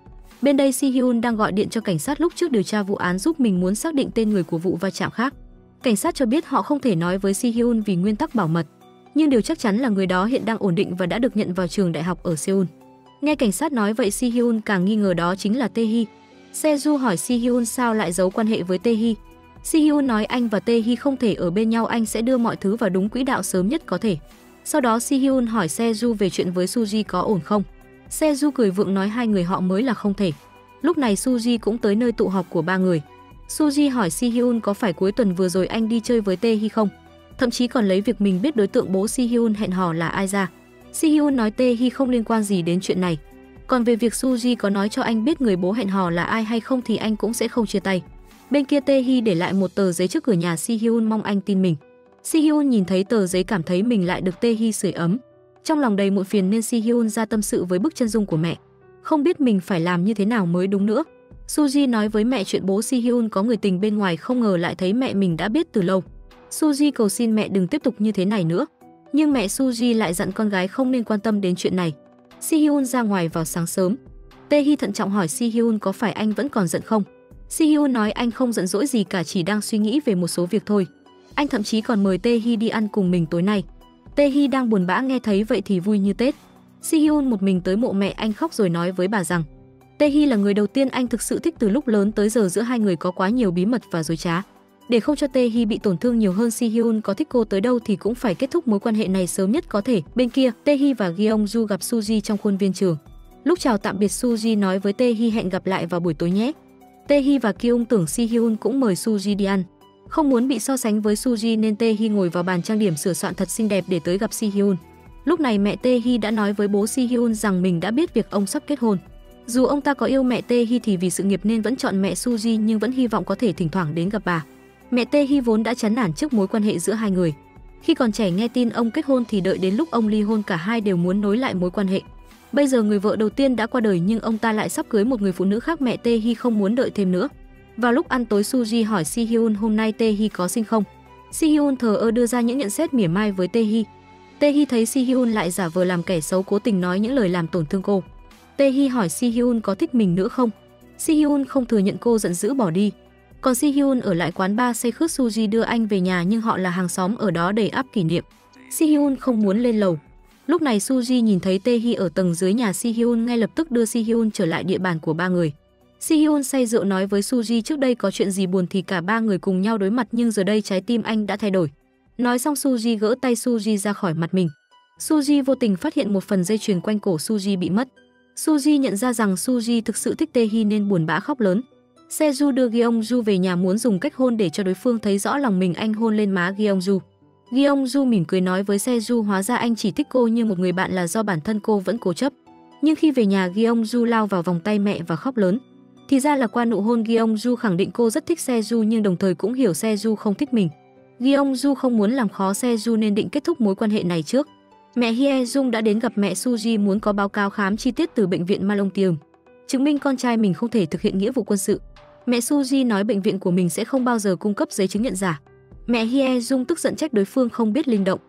Bên đây Si-hyun đang gọi điện cho cảnh sát lúc trước điều tra vụ án giúp mình, muốn xác định tên người của vụ va chạm khác. Cảnh sát cho biết họ không thể nói với Si-hyun vì nguyên tắc bảo mật. Nhưng điều chắc chắn là người đó hiện đang ổn định và đã được nhận vào trường đại học ở Seoul. Nghe cảnh sát nói vậy, Si-hyun càng nghi ngờ đó chính là Tae-hee. Se-ju hỏi Si-hyun sao lại giấu quan hệ với Tae-hee. Si-hyun nói anh và Tae-hee không thể ở bên nhau, anh sẽ đưa mọi thứ vào đúng quỹ đạo sớm nhất có thể. Sau đó Si-hyun hỏi Se-ju về chuyện với Suji có ổn không. Se-ju cười vượng nói hai người họ mới là không thể. Lúc này Suji cũng tới nơi tụ họp của ba người. Suji hỏi Si-hyun có phải cuối tuần vừa rồi anh đi chơi với Tae-hee không, thậm chí còn lấy việc mình biết đối tượng bố Si-hyun hẹn hò là ai ra. Si-hyun nói Tae-hee không liên quan gì đến chuyện này. Còn về việc Suji có nói cho anh biết người bố hẹn hò là ai hay không thì anh cũng sẽ không chia tay. Bên kia Tae-hee để lại một tờ giấy trước cửa nhà Si-hyun mong anh tin mình. Si-hyun nhìn thấy tờ giấy cảm thấy mình lại được Tae-hee sưởi ấm. Trong lòng đầy muộn phiền nên Si-hyun ra tâm sự với bức chân dung của mẹ. Không biết mình phải làm như thế nào mới đúng nữa. Suji nói với mẹ chuyện bố Si-hyun có người tình bên ngoài, không ngờ lại thấy mẹ mình đã biết từ lâu. Suji cầu xin mẹ đừng tiếp tục như thế này nữa. Nhưng mẹ Suji lại dặn con gái không nên quan tâm đến chuyện này. Si-hyun ra ngoài vào sáng sớm. Tae-hee thận trọng hỏi Si-hyun có phải anh vẫn còn giận không? Si-hyun nói anh không giận dỗi gì cả, chỉ đang suy nghĩ về một số việc thôi. Anh thậm chí còn mời Tae-hee đi ăn cùng mình tối nay. Tae-hee đang buồn bã nghe thấy vậy thì vui như Tết. Si-hyun một mình tới mộ mẹ anh khóc rồi nói với bà rằng Tae-hee là người đầu tiên anh thực sự thích từ lúc lớn tới giờ, giữa hai người có quá nhiều bí mật và dối trá. Để không cho Tae-hee bị tổn thương nhiều hơn, Si-hyun có thích cô tới đâu thì cũng phải kết thúc mối quan hệ này sớm nhất có thể. Bên kia, Tae-hee và Gyeong-ju gặp Suji trong khuôn viên trường. Lúc chào tạm biệt, Suji nói với Tae-hee hẹn gặp lại vào buổi tối nhé. Tae-hee và Kyung tưởng Si-hyun cũng mời Suji đi ăn. Không muốn bị so sánh với Suji nên Tae-hee ngồi vào bàn trang điểm sửa soạn thật xinh đẹp để tới gặp Si-hyun. Lúc này mẹ Tae-hee đã nói với bố Si-hyun rằng mình đã biết việc ông sắp kết hôn. Dù ông ta có yêu mẹ Tae-hee thì vì sự nghiệp nên vẫn chọn mẹ Suji, nhưng vẫn hy vọng có thể thỉnh thoảng đến gặp bà. Mẹ Tae-hee vốn đã chán nản trước mối quan hệ giữa hai người. Khi còn trẻ nghe tin ông kết hôn thì đợi đến lúc ông ly hôn cả hai đều muốn nối lại mối quan hệ. Bây giờ người vợ đầu tiên đã qua đời nhưng ông ta lại sắp cưới một người phụ nữ khác, mẹ Tae-hee không muốn đợi thêm nữa. Vào lúc ăn tối, Suji hỏi Si-hyun hôm nay Tae-hee có xinh không. Si-hyun thờ ơ đưa ra những nhận xét mỉa mai với Tae-hee. Tae-hee thấy Si-hyun lại giả vờ làm kẻ xấu, cố tình nói những lời làm tổn thương cô. Tae-hee hỏi Si-hyun có thích mình nữa không. Si-hyun không thừa nhận, cô giận dữ bỏ đi. Còn Si-hyun ở lại quán bar say khướt. Suji đưa anh về nhà nhưng họ là hàng xóm ở đó đầy ắp kỷ niệm. Si-hyun không muốn lên lầu. Lúc này Suji nhìn thấy Tae-hee ở tầng dưới nhà Si-hyun, ngay lập tức đưa Si-hyun trở lại địa bàn của ba người. Si-hyun say rượu nói với Suji trước đây có chuyện gì buồn thì cả ba người cùng nhau đối mặt, nhưng giờ đây trái tim anh đã thay đổi. Nói xong Suji gỡ tay Suji ra khỏi mặt mình. Suji vô tình phát hiện một phần dây chuyền quanh cổ Suji bị mất. Suji nhận ra rằng Suji thực sự thích Tae-hee nên buồn bã khóc lớn. Seo đưa Gyeong-ju về nhà muốn dùng cách hôn để cho đối phương thấy rõ lòng mình. Anh hôn lên má Gyeong-ju. Gyeong-ju mỉm cười nói với Seo hóa ra anh chỉ thích cô như một người bạn, là do bản thân cô vẫn cố chấp. Nhưng khi về nhà, Gyeong-ju lao vào vòng tay mẹ và khóc lớn. Thì ra là qua nụ hôn, Gyeong-ju khẳng định cô rất thích Seo nhưng đồng thời cũng hiểu Seo không thích mình. Gyeong-ju không muốn làm khó Seo nên định kết thúc mối quan hệ này trước. Mẹ Hye-jung đã đến gặp mẹ Suji muốn có báo cáo khám chi tiết từ bệnh viện Malongtium, chứng minh con trai mình không thể thực hiện nghĩa vụ quân sự. Mẹ Suji nói bệnh viện của mình sẽ không bao giờ cung cấp giấy chứng nhận giả. Mẹ Hye-jung tức giận trách đối phương không biết linh động,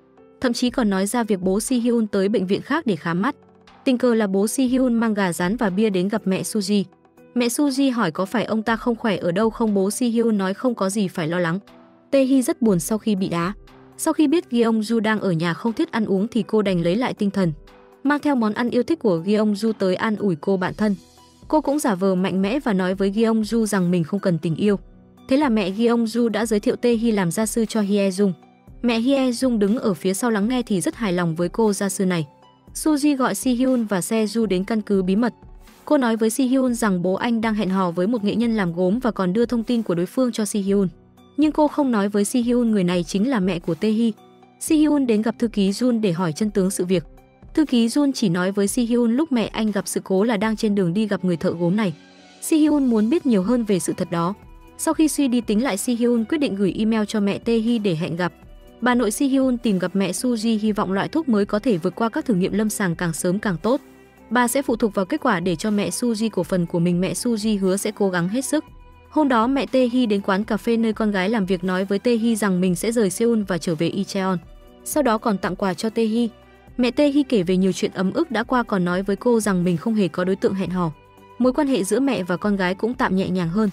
thậm chí còn nói ra việc bố Si-hyun tới bệnh viện khác để khám mắt. Tình cờ là bố Si-hyun mang gà rán và bia đến gặp mẹ Suji. Mẹ Suji hỏi có phải ông ta không khỏe ở đâu không, bố Si-hyun nói không có gì phải lo lắng. Tae-hee rất buồn sau khi bị đá. Sau khi biết Gyeong-ju đang ở nhà không thiết ăn uống thì cô đành lấy lại tinh thần, mang theo món ăn yêu thích của Gyeong-ju tới an ủi cô bạn thân. Cô cũng giả vờ mạnh mẽ và nói với Gyeong-ju rằng mình không cần tình yêu. Thế là mẹ Gyeong-ju đã giới thiệu Tae-hee làm gia sư cho Hye-jung. Mẹ Hye-jung đứng ở phía sau lắng nghe thì rất hài lòng với cô gia sư này. Suji gọi Si-hyun và Seo đến căn cứ bí mật. Cô nói với Si-hyun rằng bố anh đang hẹn hò với một nghệ nhân làm gốm và còn đưa thông tin của đối phương cho Si-hyun. Nhưng cô không nói với Si-hyun người này chính là mẹ của Tae-hee. Si-hyun đến gặp thư ký Jun để hỏi chân tướng sự việc. Thư ký Jun chỉ nói với Si-hyun lúc mẹ anh gặp sự cố là đang trên đường đi gặp người thợ gốm này. Si-hyun muốn biết nhiều hơn về sự thật đó. Sau khi suy đi tính lại, Si-hyun quyết định gửi email cho mẹ Tae-hee để hẹn gặp. Bà nội Si-hyun tìm gặp mẹ Suji, hy vọng loại thuốc mới có thể vượt qua các thử nghiệm lâm sàng càng sớm càng tốt. Bà sẽ phụ thuộc vào kết quả để cho mẹ Suji cổ phần của mình. Mẹ Suji hứa sẽ cố gắng hết sức. Hôm đó mẹ Tae-hee đến quán cà phê nơi con gái làm việc, nói với Tae-hee rằng mình sẽ rời Seoul và trở về Incheon. Sau đó còn tặng quà cho Tae-hee. Mẹ Tae-hee kể về nhiều chuyện ấm ức đã qua, còn nói với cô rằng mình không hề có đối tượng hẹn hò. Mối quan hệ giữa mẹ và con gái cũng tạm nhẹ nhàng hơn.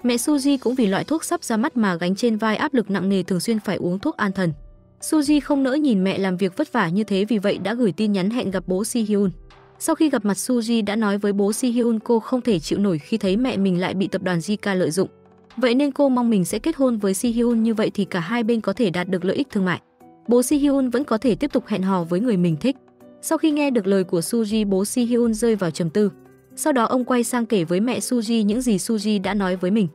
Mẹ Suji cũng vì loại thuốc sắp ra mắt mà gánh trên vai áp lực nặng nề, thường xuyên phải uống thuốc an thần. Suji không nỡ nhìn mẹ làm việc vất vả như thế, vì vậy đã gửi tin nhắn hẹn gặp bố Si-hyun. Sau khi gặp mặt, Suji đã nói với bố Si-hyun cô không thể chịu nổi khi thấy mẹ mình lại bị tập đoàn JICA lợi dụng. Vậy nên cô mong mình sẽ kết hôn với Si-hyun, như vậy thì cả hai bên có thể đạt được lợi ích thương mại. Bố Si-hyun vẫn có thể tiếp tục hẹn hò với người mình thích. Sau khi nghe được lời của Suji, bố Si-hyun rơi vào trầm tư. Sau đó ông quay sang kể với mẹ Suji những gì Suji đã nói với mình.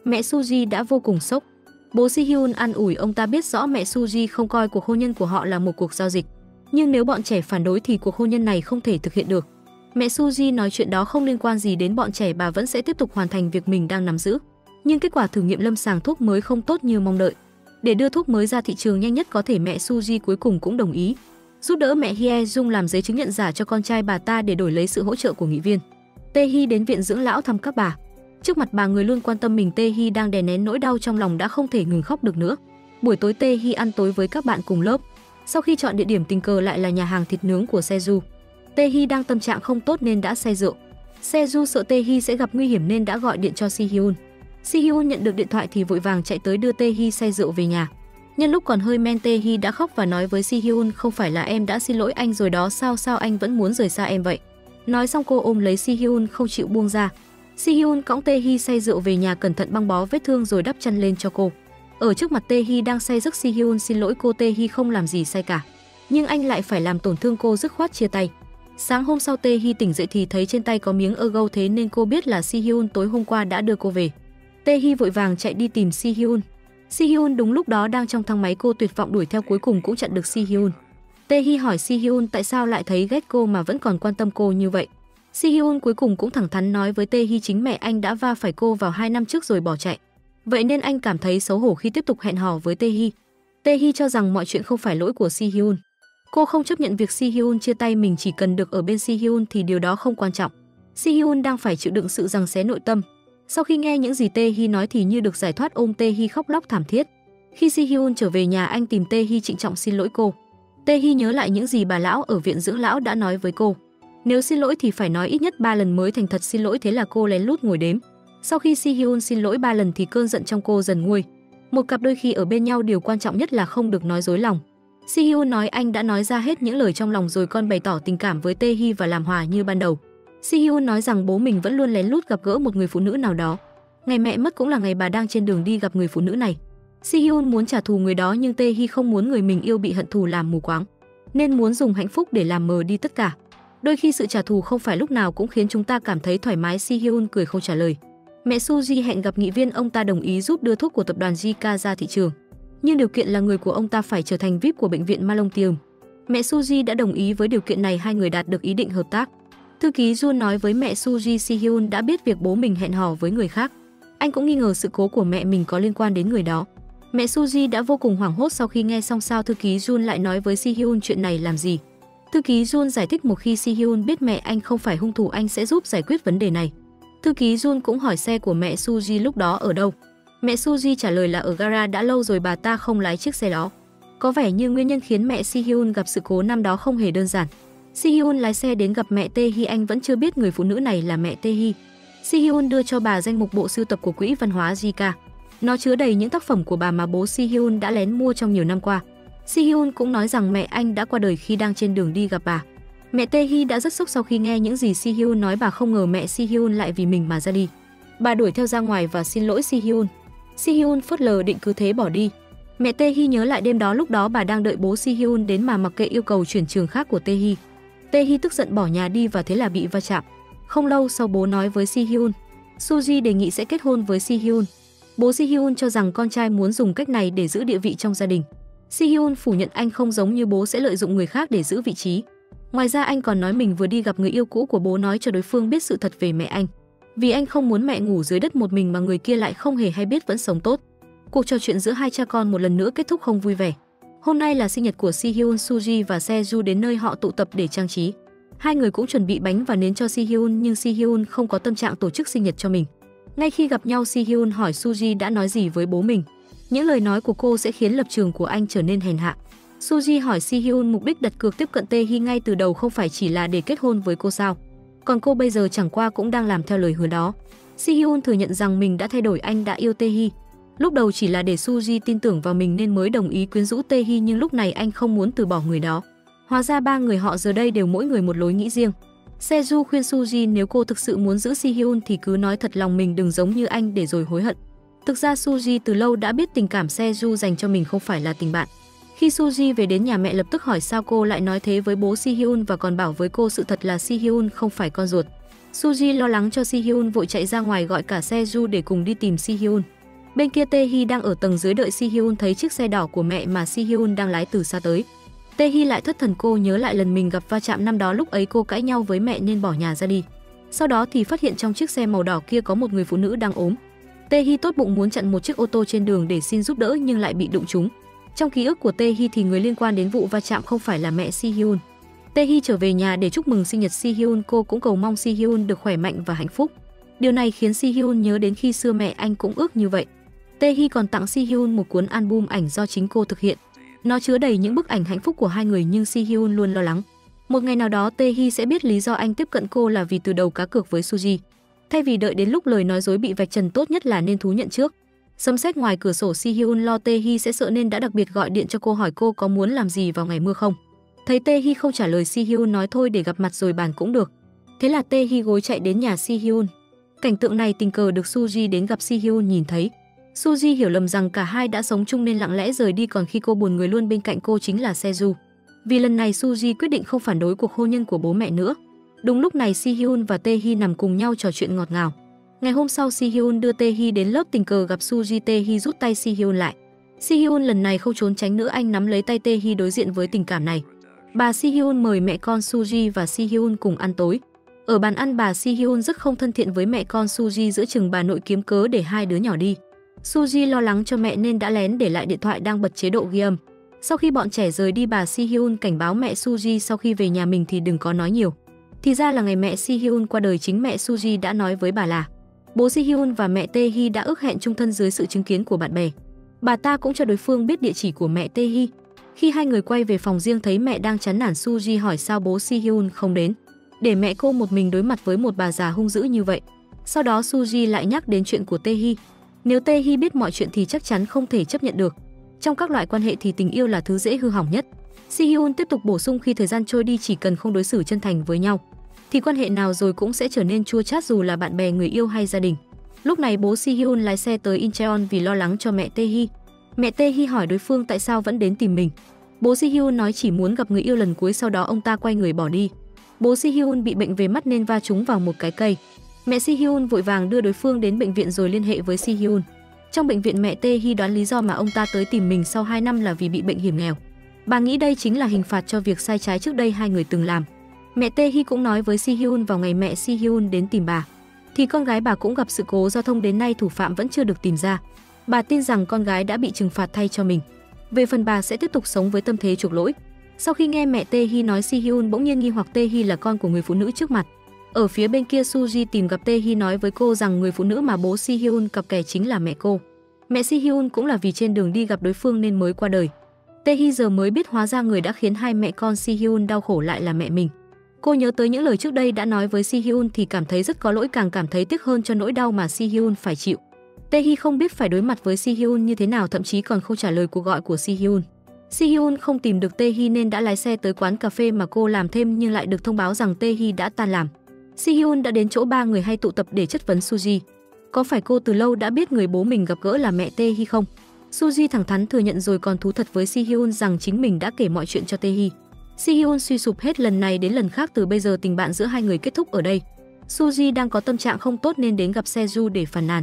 Mẹ Suji đã vô cùng sốc. Bố Si-hyun an ủi ông ta biết rõ mẹ Suji không coi cuộc hôn nhân của họ là một cuộc giao dịch. Nhưng nếu bọn trẻ phản đối thì cuộc hôn nhân này không thể thực hiện được. Mẹ Suji nói chuyện đó không liên quan gì đến bọn trẻ, bà vẫn sẽ tiếp tục hoàn thành việc mình đang nắm giữ. Nhưng kết quả thử nghiệm lâm sàng thuốc mới không tốt như mong đợi. Để đưa thuốc mới ra thị trường nhanh nhất có thể, mẹ Suji cuối cùng cũng đồng ý giúp đỡ mẹ Hye-jung làm giấy chứng nhận giả cho con trai bà ta để đổi lấy sự hỗ trợ của nghị viên. Tae-hee đến viện dưỡng lão thăm các bà. Trước mặt bà người luôn quan tâm mình, Tae-hee đang đè nén nỗi đau trong lòng đã không thể ngừng khóc được nữa. Buổi tối Tae-hee ăn tối với các bạn cùng lớp. Sau khi chọn địa điểm tình cờ lại là nhà hàng thịt nướng của Seju, Tae-hee đang tâm trạng không tốt nên đã say rượu. Seju sợ Tae-hee sẽ gặp nguy hiểm nên đã gọi điện cho Si-hyun. Si-hyun nhận được điện thoại thì vội vàng chạy tới đưa Tae-hee say rượu về nhà. Nhân lúc còn hơi men, Tae-hee đã khóc và nói với Si-hyun, không phải là em đã xin lỗi anh rồi đó sao anh vẫn muốn rời xa em vậy. Nói xong cô ôm lấy Si-hyun không chịu buông ra. Si-hyun cõng Tae-hee say rượu về nhà, cẩn thận băng bó vết thương rồi đắp chăn lên cho cô. Ở trước mặt Tae-hee đang say giấc, Si-hyun xin lỗi cô. Tae-hee không làm gì sai cả, nhưng anh lại phải làm tổn thương cô, dứt khoát chia tay. Sáng hôm sau Tae-hee tỉnh dậy thì thấy trên tay có miếng ơ, thế nên cô biết là Si-hyun tối hôm qua đã đưa cô về. Tae-hee vội vàng chạy đi tìm Si-hyun. Si-hyun đúng lúc đó đang trong thang máy, cô tuyệt vọng đuổi theo, cuối cùng cũng chặn được Si-hyun. Tae-hee hỏi Si-hyun tại sao lại thấy ghét cô mà vẫn còn quan tâm cô như vậy. Si-hyun cuối cùng cũng thẳng thắn nói với Tae-hee chính mẹ anh đã va phải cô vào 2 năm trước rồi bỏ chạy. Vậy nên anh cảm thấy xấu hổ khi tiếp tục hẹn hò với Tae-hee. Tae-hee cho rằng mọi chuyện không phải lỗi của Si-hyun. Cô không chấp nhận việc Si-hyun chia tay mình, chỉ cần được ở bên Si-hyun thì điều đó không quan trọng. Si-hyun đang phải chịu đựng sự giằng xé nội tâm. Sau khi nghe những gì Tae-hee nói thì như được giải thoát, ôm Tae-hee khóc lóc thảm thiết. Khi Si-hyun trở về nhà, anh tìm Tae-hee trịnh trọng xin lỗi cô. Tae-hee nhớ lại những gì bà lão ở viện dưỡng lão đã nói với cô. Nếu xin lỗi thì phải nói ít nhất 3 lần mới thành thật xin lỗi, thế là cô lén lút ngồi đếm. Sau khi Si-hyun xin lỗi 3 lần thì cơn giận trong cô dần nguôi. Một cặp đôi khi ở bên nhau điều quan trọng nhất là không được nói dối lòng. Si-hyun nói anh đã nói ra hết những lời trong lòng rồi, còn bày tỏ tình cảm với Tae-hee và làm hòa như ban đầu. Si-hyun nói rằng bố mình vẫn luôn lén lút gặp gỡ một người phụ nữ nào đó. Ngày mẹ mất cũng là ngày bà đang trên đường đi gặp người phụ nữ này. Si-hyun muốn trả thù người đó nhưng Tae-hee không muốn người mình yêu bị hận thù làm mù quáng, nên muốn dùng hạnh phúc để làm mờ đi tất cả. Đôi khi sự trả thù không phải lúc nào cũng khiến chúng ta cảm thấy thoải mái. Si-hyun cười không trả lời. Mẹ Suji hẹn gặp nghị viên, ông ta đồng ý giúp đưa thuốc của tập đoàn JK ra thị trường, nhưng điều kiện là người của ông ta phải trở thành VIP của bệnh viện Malongtium. Mẹ Suji đã đồng ý với điều kiện này, hai người đạt được ý định hợp tác. Thư ký Jun nói với mẹ Suji, Si-hyun đã biết việc bố mình hẹn hò với người khác. Anh cũng nghi ngờ sự cố của mẹ mình có liên quan đến người đó. Mẹ Suji đã vô cùng hoảng hốt sau khi nghe xong sao thư ký Jun lại nói với Si-hyun chuyện này làm gì. Thư ký Jun giải thích một khi Si-hyun biết mẹ anh không phải hung thủ, anh sẽ giúp giải quyết vấn đề này. Thư ký Jun cũng hỏi xe của mẹ Suji lúc đó ở đâu. Mẹ Suji trả lời là ở gara, đã lâu rồi bà ta không lái chiếc xe đó. Có vẻ như nguyên nhân khiến mẹ Si-hyun gặp sự cố năm đó không hề đơn giản. Si-hyun lái xe đến gặp mẹ Tae-hee, anh vẫn chưa biết người phụ nữ này là mẹ Tae-hee. Si-hyun đưa cho bà danh mục bộ sưu tập của Quỹ Văn hóa JK. Nó chứa đầy những tác phẩm của bà mà bố Si-hyun đã lén mua trong nhiều năm qua. Si-hyun cũng nói rằng mẹ anh đã qua đời khi đang trên đường đi gặp bà. Mẹ Tae-hee đã rất sốc sau khi nghe những gì Si-hyun nói, bà không ngờ mẹ Si-hyun lại vì mình mà ra đi. Bà đuổi theo ra ngoài và xin lỗi Si-hyun. Si-hyun phớt lờ định cứ thế bỏ đi. Mẹ Tae-hee nhớ lại đêm đó, lúc đó bà đang đợi bố Si-hyun đến mà mặc kệ yêu cầu chuyển trường khác của Tae-hee. Tae-hee tức giận bỏ nhà đi và thế là bị va chạm. Không lâu sau, bố nói với Si-hyun, Suji đề nghị sẽ kết hôn với Si-hyun. Bố Si-hyun cho rằng con trai muốn dùng cách này để giữ địa vị trong gia đình. Si-hyun phủ nhận anh không giống như bố sẽ lợi dụng người khác để giữ vị trí. Ngoài ra anh còn nói mình vừa đi gặp người yêu cũ của bố, nói cho đối phương biết sự thật về mẹ anh. Vì anh không muốn mẹ ngủ dưới đất một mình mà người kia lại không hề hay biết vẫn sống tốt. Cuộc trò chuyện giữa hai cha con một lần nữa kết thúc không vui vẻ. Hôm nay là sinh nhật của Si-hyun, Suji và Se-ju đến nơi họ tụ tập để trang trí. Hai người cũng chuẩn bị bánh và nến cho Si-hyun, nhưng Si-hyun không có tâm trạng tổ chức sinh nhật cho mình. Ngay khi gặp nhau, Si-hyun hỏi Suji đã nói gì với bố mình. Những lời nói của cô sẽ khiến lập trường của anh trở nên hèn hạ. Suji hỏi Si-hyun mục đích đặt cược tiếp cận Tae-hee ngay từ đầu không phải chỉ là để kết hôn với cô sao? Còn cô bây giờ chẳng qua cũng đang làm theo lời hứa đó. Si-hyun thừa nhận rằng mình đã thay đổi, anh đã yêu Tae-hee. Lúc đầu chỉ là để Suji tin tưởng vào mình nên mới đồng ý quyến rũ Tae-hee, nhưng lúc này anh không muốn từ bỏ người đó. Hóa ra ba người họ giờ đây đều mỗi người một lối nghĩ riêng. Se-ju khuyên Suji nếu cô thực sự muốn giữ Si-hyun thì cứ nói thật lòng mình, đừng giống như anh để rồi hối hận. Thực ra Suji từ lâu đã biết tình cảm Se-ju dành cho mình không phải là tình bạn. Khi Suji về đến nhà, mẹ lập tức hỏi sao cô lại nói thế với bố Si-hyun và còn bảo với cô sự thật là Si-hyun không phải con ruột. Suji lo lắng cho Si-hyun vội chạy ra ngoài gọi cả Se-ju để cùng đi tìm Si-hyun. Bên kia Tae-hee đang ở tầng dưới đợi Si-hyun thấy chiếc xe đỏ của mẹ mà Si-hyun đang lái từ xa tới. Tae-hee lại thất thần, cô nhớ lại lần mình gặp va chạm năm đó, lúc ấy cô cãi nhau với mẹ nên bỏ nhà ra đi. Sau đó thì phát hiện trong chiếc xe màu đỏ kia có một người phụ nữ đang ốm. Tae-hee tốt bụng muốn chặn một chiếc ô tô trên đường để xin giúp đỡ nhưng lại bị đụng trúng. Trong ký ức của Tae-hee thì người liên quan đến vụ va chạm không phải là mẹ Si-hyun. Tae-hee trở về nhà để chúc mừng sinh nhật Si-hyun, cô cũng cầu mong Si-hyun được khỏe mạnh và hạnh phúc. Điều này khiến Si-hyun nhớ đến khi xưa mẹ anh cũng ước như vậy. Tae-hee còn tặng Si-hyun một cuốn album ảnh do chính cô thực hiện. Nó chứa đầy những bức ảnh hạnh phúc của hai người nhưng Si Hyun luôn lo lắng. Một ngày nào đó Tae Hee sẽ biết lý do anh tiếp cận cô là vì từ đầu cá cược với Suji. Thay vì đợi đến lúc lời nói dối bị vạch trần, tốt nhất là nên thú nhận trước. Sấm sét ngoài cửa sổ, Si Hyun lo Tae Hee sẽ sợ nên đã đặc biệt gọi điện cho cô hỏi cô có muốn làm gì vào ngày mưa không. Thấy Tae Hee không trả lời, Si Hyun nói thôi để gặp mặt rồi bàn cũng được. Thế là Tae Hee gối chạy đến nhà Si Hyun. Cảnh tượng này tình cờ được Suji đến gặp Si Hyun nhìn thấy. Suji hiểu lầm rằng cả hai đã sống chung nên lặng lẽ rời đi, còn khi cô buồn người luôn bên cạnh cô chính là Seju. Vì lần này Suji quyết định không phản đối cuộc hôn nhân của bố mẹ nữa. Đúng lúc này Si Hyun và Tae Hee nằm cùng nhau trò chuyện ngọt ngào. Ngày hôm sau Si Hyun đưa Tae Hee đến lớp, tình cờ gặp Suji. Tae Hee rút tay Si Hyun lại. Si Hyun lần này không trốn tránh nữa, anh nắm lấy tay Tae Hee đối diện với tình cảm này. Bà Si Hyun mời mẹ con Suji và Si Hyun cùng ăn tối. Ở bàn ăn, bà Si Hyun rất không thân thiện với mẹ con Suji, giữa chừng bà nội kiếm cớ để hai đứa nhỏ đi. Suji lo lắng cho mẹ nên đã lén để lại điện thoại đang bật chế độ ghi âm. Sau khi bọn trẻ rời đi, bà Si Hyun cảnh báo mẹ Suji sau khi về nhà mình thì đừng có nói nhiều. Thì ra là ngày mẹ Si Hyun qua đời, chính mẹ Suji đã nói với bà là bố Si Hyun và mẹ Tae Hee đã ước hẹn chung thân dưới sự chứng kiến của bạn bè. Bà ta cũng cho đối phương biết địa chỉ của mẹ Tae Hee. Khi hai người quay về phòng riêng thấy mẹ đang chán nản, Suji hỏi sao bố Si Hyun không đến, để mẹ cô một mình đối mặt với một bà già hung dữ như vậy. Sau đó Suji lại nhắc đến chuyện của Tae Hee. Nếu Tae Hee biết mọi chuyện thì chắc chắn không thể chấp nhận được. Trong các loại quan hệ thì tình yêu là thứ dễ hư hỏng nhất. Si Hyun tiếp tục bổ sung, khi thời gian trôi đi, chỉ cần không đối xử chân thành với nhau thì quan hệ nào rồi cũng sẽ trở nên chua chát, dù là bạn bè, người yêu hay gia đình. Lúc này bố Si Hyun lái xe tới Incheon vì lo lắng cho mẹ Tae Hee. Mẹ Tae Hee hỏi đối phương tại sao vẫn đến tìm mình. Bố Si Hyun nói chỉ muốn gặp người yêu lần cuối, sau đó ông ta quay người bỏ đi. Bố Si Hyun bị bệnh về mắt nên va trúng vào một cái cây. Mẹ Si Hyun vội vàng đưa đối phương đến bệnh viện rồi liên hệ với Si Hyun. Trong bệnh viện, mẹ Tae Hee đoán lý do mà ông ta tới tìm mình sau 2 năm là vì bị bệnh hiểm nghèo. Bà nghĩ đây chính là hình phạt cho việc sai trái trước đây hai người từng làm. Mẹ Tae Hee cũng nói với Si Hyun vào ngày mẹ Si Hyun đến tìm bà thì con gái bà cũng gặp sự cố giao thông, đến nay thủ phạm vẫn chưa được tìm ra. Bà tin rằng con gái đã bị trừng phạt thay cho mình. Về phần bà sẽ tiếp tục sống với tâm thế chuộc lỗi. Sau khi nghe mẹ Tae Hee nói, Si Hyun bỗng nhiên nghi hoặc Tae Hee là con của người phụ nữ trước mặt. Ở phía bên kia, Suji tìm gặp Tae Hee nói với cô rằng người phụ nữ mà bố Si Hyun cặp kè chính là mẹ cô. Mẹ Si Hyun cũng là vì trên đường đi gặp đối phương nên mới qua đời. Tae Hee giờ mới biết hóa ra người đã khiến hai mẹ con Si Hyun đau khổ lại là mẹ mình. Cô nhớ tới những lời trước đây đã nói với Si Hyun thì cảm thấy rất có lỗi, càng cảm thấy tiếc hơn cho nỗi đau mà Si Hyun phải chịu. Tae Hee không biết phải đối mặt với Si Hyun như thế nào, thậm chí còn không trả lời cuộc gọi của Si Hyun. Si Hyun không tìm được Tae Hee nên đã lái xe tới quán cà phê mà cô làm thêm, nhưng lại được thông báo rằng Tae Hee đã tan làm. Si Hyun đã đến chỗ ba người hay tụ tập để chất vấn Suji. Có phải cô từ lâu đã biết người bố mình gặp gỡ là mẹ Tae Hee không? Suji thẳng thắn thừa nhận rồi còn thú thật với Si Hyun rằng chính mình đã kể mọi chuyện cho Tae Hee. Si Hyun suy sụp hết lần này đến lần khác, từ bây giờ tình bạn giữa hai người kết thúc ở đây. Suji đang có tâm trạng không tốt nên đến gặp Seju để phàn nàn.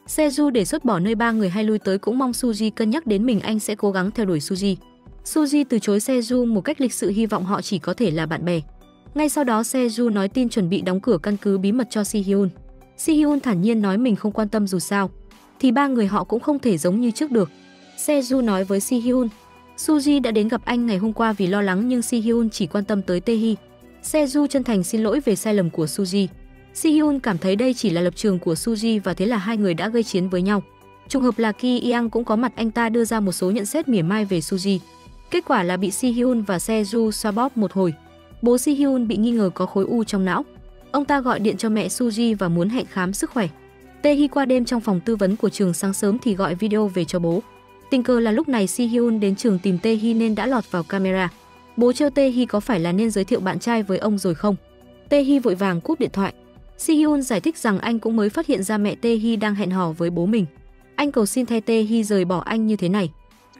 Seju đề xuất bỏ nơi ba người hay lui tới, cũng mong Suji cân nhắc đến mình, anh sẽ cố gắng theo đuổi Suji. Suji từ chối Seju một cách lịch sự, hy vọng họ chỉ có thể là bạn bè. Ngay sau đó Seju nói tin chuẩn bị đóng cửa căn cứ bí mật cho Si Hyun. Si Hyun thản nhiên nói mình không quan tâm, dù sao thì ba người họ cũng không thể giống như trước được. Seju nói với Si Hyun, Suji đã đến gặp anh ngày hôm qua vì lo lắng nhưng Si Hyun chỉ quan tâm tới Tae Hee. Seju chân thành xin lỗi về sai lầm của Suji. Si Hyun cảm thấy đây chỉ là lập trường của Suji và thế là hai người đã gây chiến với nhau. Trùng hợp là Ki Yang cũng có mặt, anh ta đưa ra một số nhận xét mỉa mai về Suji. Kết quả là bị Si Hyun và Seju xoa bóp một hồi. Bố Si Hyun bị nghi ngờ có khối u trong não. Ông ta gọi điện cho mẹ Suji và muốn hẹn khám sức khỏe. Tae Hee qua đêm trong phòng tư vấn của trường, sáng sớm thì gọi video về cho bố. Tình cờ là lúc này Si Hyun đến trường tìm Tae Hee nên đã lọt vào camera. Bố trêu Tae Hee có phải là nên giới thiệu bạn trai với ông rồi không? Tae Hee vội vàng cúp điện thoại. Si Hyun giải thích rằng anh cũng mới phát hiện ra mẹ Tae Hee đang hẹn hò với bố mình. Anh cầu xin thay Tae Hee rời bỏ anh như thế này.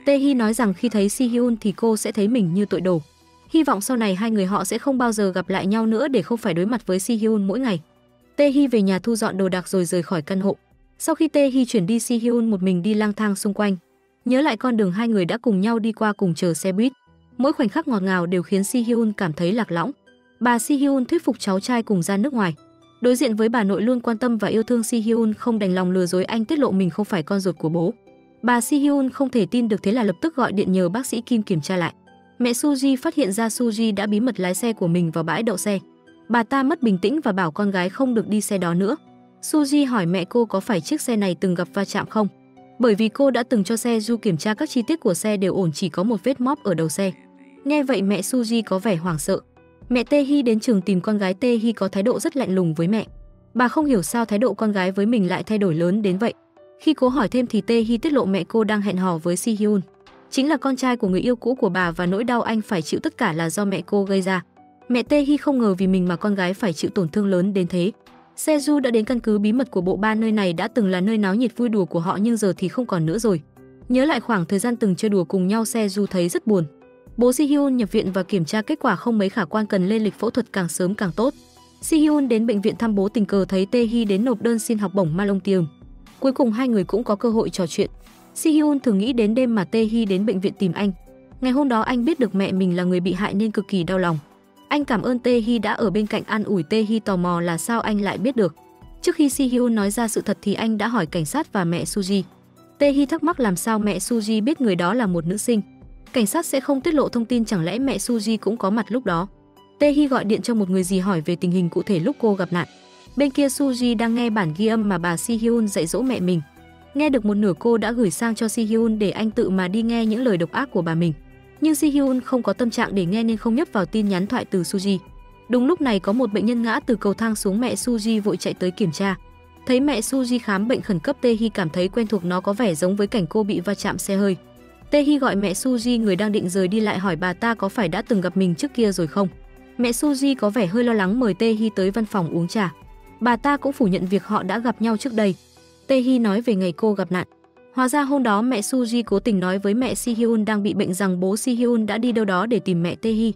Tae Hee nói rằng khi thấy Si Hyun thì cô sẽ thấy mình như tội đồ. Hy vọng sau này hai người họ sẽ không bao giờ gặp lại nhau nữa để không phải đối mặt với Si Hyun mỗi ngày. Tae Hee về nhà thu dọn đồ đạc rồi rời khỏi căn hộ. Sau khi Tae Hee chuyển đi, Si Hyun một mình đi lang thang xung quanh, nhớ lại con đường hai người đã cùng nhau đi qua cùng chờ xe buýt. Mỗi khoảnh khắc ngọt ngào đều khiến Si Hyun cảm thấy lạc lõng. Bà Si Hyun thuyết phục cháu trai cùng ra nước ngoài. Đối diện với bà nội luôn quan tâm và yêu thương, Si Hyun không đành lòng lừa dối anh, tiết lộ mình không phải con ruột của bố. Bà Si Hyun không thể tin được, thế là lập tức gọi điện nhờ bác sĩ Kim kiểm tra lại. Mẹ Suji phát hiện ra Suji đã bí mật lái xe của mình vào bãi đậu xe. Bà ta mất bình tĩnh và bảo con gái không được đi xe đó nữa. Suji hỏi mẹ cô có phải chiếc xe này từng gặp va chạm không. bởi vì cô đã từng cho Seju kiểm tra các chi tiết của xe đều ổn, chỉ có một vết móp ở đầu xe. Nghe vậy mẹ Suji có vẻ hoảng sợ. Mẹ Tae-hee đến trường tìm con gái. Tae-hee có thái độ rất lạnh lùng với mẹ. Bà không hiểu sao thái độ con gái với mình lại thay đổi lớn đến vậy. Khi cố hỏi thêm thì Tae-hee tiết lộ mẹ cô đang hẹn hò với Si-hyun, chính là con trai của người yêu cũ của bà, và nỗi đau anh phải chịu tất cả là do mẹ cô gây ra. Mẹ Tae-hee không ngờ vì mình mà con gái phải chịu tổn thương lớn đến thế. Seju đã đến căn cứ bí mật của bộ ba. Nơi này đã từng là nơi náo nhiệt vui đùa của họ nhưng giờ thì không còn nữa rồi. Nhớ lại khoảng thời gian từng chơi đùa cùng nhau, Seju thấy rất buồn. Bố Si-hyun nhập viện và kiểm tra kết quả không mấy khả quan, cần lên lịch phẫu thuật càng sớm càng tốt. Si-hyun đến bệnh viện thăm bố, tình cờ thấy Tae-hee đến nộp đơn xin học bổng Malongtium. Cuối cùng hai người cũng có cơ hội trò chuyện. Si-hyun thường nghĩ đến đêm mà Tae-hee đến bệnh viện tìm anh. Ngày hôm đó anh biết được mẹ mình là người bị hại nên cực kỳ đau lòng. Anh cảm ơn Tae-hee đã ở bên cạnh an ủi. Tae-hee tò mò là sao anh lại biết được. Trước khi Si-hyun nói ra sự thật thì anh đã hỏi cảnh sát và mẹ Suji. Tae-hee thắc mắc làm sao mẹ Suji biết người đó là một nữ sinh. Cảnh sát sẽ không tiết lộ thông tin, chẳng lẽ mẹ Suji cũng có mặt lúc đó. Tae-hee gọi điện cho một người gì hỏi về tình hình cụ thể lúc cô gặp nạn. Bên kia Suji đang nghe bản ghi âm mà bà Si-hyun dạy dỗ mẹ mình. Nghe được một nửa cô đã gửi sang cho Si-hyun để anh tự mà đi nghe những lời độc ác của bà mình. Nhưng Si-hyun không có tâm trạng để nghe nên không nhấp vào tin nhắn thoại từ Suji. Đúng lúc này có một bệnh nhân ngã từ cầu thang xuống, mẹ Suji vội chạy tới kiểm tra. Thấy mẹ Suji khám bệnh khẩn cấp, Tae-hee cảm thấy quen thuộc, nó có vẻ giống với cảnh cô bị va chạm xe hơi. Tae-hee gọi mẹ Suji, người đang định rời đi, lại hỏi bà ta có phải đã từng gặp mình trước kia rồi không. Mẹ Suji có vẻ hơi lo lắng, mời Tae-hee tới văn phòng uống trà. Bà ta cũng phủ nhận việc họ đã gặp nhau trước đây. Tae-hee nói về ngày cô gặp nạn. Hóa ra hôm đó mẹ Suji cố tình nói với mẹ Si-hyun đang bị bệnh rằng bố Si-hyun đã đi đâu đó để tìm mẹ Tae-hee.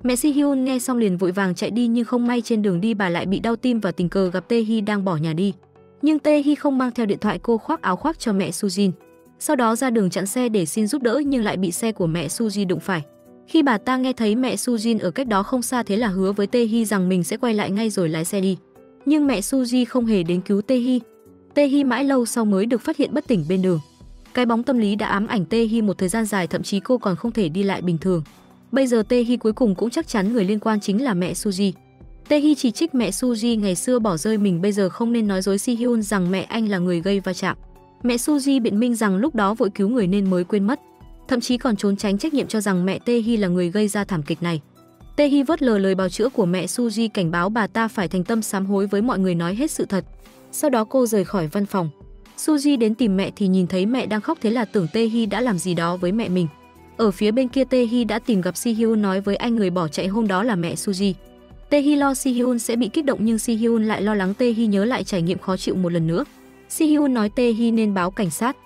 Mẹ Si-hyun nghe xong liền vội vàng chạy đi, nhưng không may trên đường đi bà lại bị đau tim và tình cờ gặp Tae-hee đang bỏ nhà đi. Nhưng Tae-hee không mang theo điện thoại, cô khoác áo khoác cho mẹ Sujin. Sau đó ra đường chặn xe để xin giúp đỡ nhưng lại bị xe của mẹ Suji đụng phải. Khi bà ta nghe thấy mẹ Sujin ở cách đó không xa, thế là hứa với Tae-hee rằng mình sẽ quay lại ngay rồi lái xe đi. Nhưng mẹ Suji không hề đến cứu Tae-hee. Tae-hee mãi lâu sau mới được phát hiện bất tỉnh bên đường. Cái bóng tâm lý đã ám ảnh Tae-hee một thời gian dài, thậm chí cô còn không thể đi lại bình thường. Bây giờ Tae-hee cuối cùng cũng chắc chắn người liên quan chính là mẹ Suji. Tae-hee chỉ trích mẹ Suji ngày xưa bỏ rơi mình, bây giờ không nên nói dối Si-hyun rằng mẹ anh là người gây va chạm. Mẹ Suji biện minh rằng lúc đó vội cứu người nên mới quên mất, thậm chí còn trốn tránh trách nhiệm cho rằng mẹ Tae-hee là người gây ra thảm kịch này. Tae-hee vớt lờ lời bào chữa của mẹ Suji, cảnh báo bà ta phải thành tâm sám hối với mọi người, nói hết sự thật. Sau đó cô rời khỏi văn phòng. Suji đến tìm mẹ thì nhìn thấy mẹ đang khóc, thế là tưởng Tae-hee đã làm gì đó với mẹ mình. Ở phía bên kia Tae-hee đã tìm gặp Si-hyun, nói với anh người bỏ chạy hôm đó là mẹ Suji. Tae-hee lo Si-hyun sẽ bị kích động nhưng Si-hyun lại lo lắng Tae-hee nhớ lại trải nghiệm khó chịu một lần nữa. Si-hyun nói Tae-hee nên báo cảnh sát.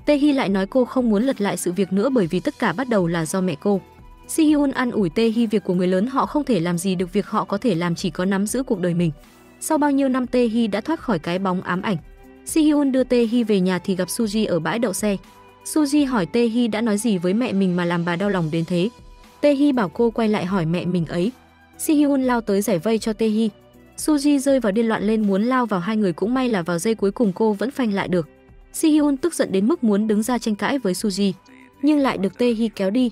Tae-hee lại nói cô không muốn lật lại sự việc nữa bởi vì tất cả bắt đầu là do mẹ cô. Si-hyun an ủi Tae-hee việc của người lớn họ không thể làm gì được, việc họ có thể làm chỉ có nắm giữ cuộc đời mình. Sau bao nhiêu năm Tae-hee đã thoát khỏi cái bóng ám ảnh. Si-hyun đưa Tae-hee về nhà thì gặp Suji ở bãi đậu xe. Suji hỏi Tae-hee đã nói gì với mẹ mình mà làm bà đau lòng đến thế. Tae-hee bảo cô quay lại hỏi mẹ mình ấy. Si-hyun lao tới giải vây cho Tae-hee. Suji rơi vào điên loạn lên muốn lao vào hai người, cũng may là vào giây cuối cùng cô vẫn phanh lại được. Si-hyun tức giận đến mức muốn đứng ra tranh cãi với Suji, nhưng lại được Tae-hee kéo đi.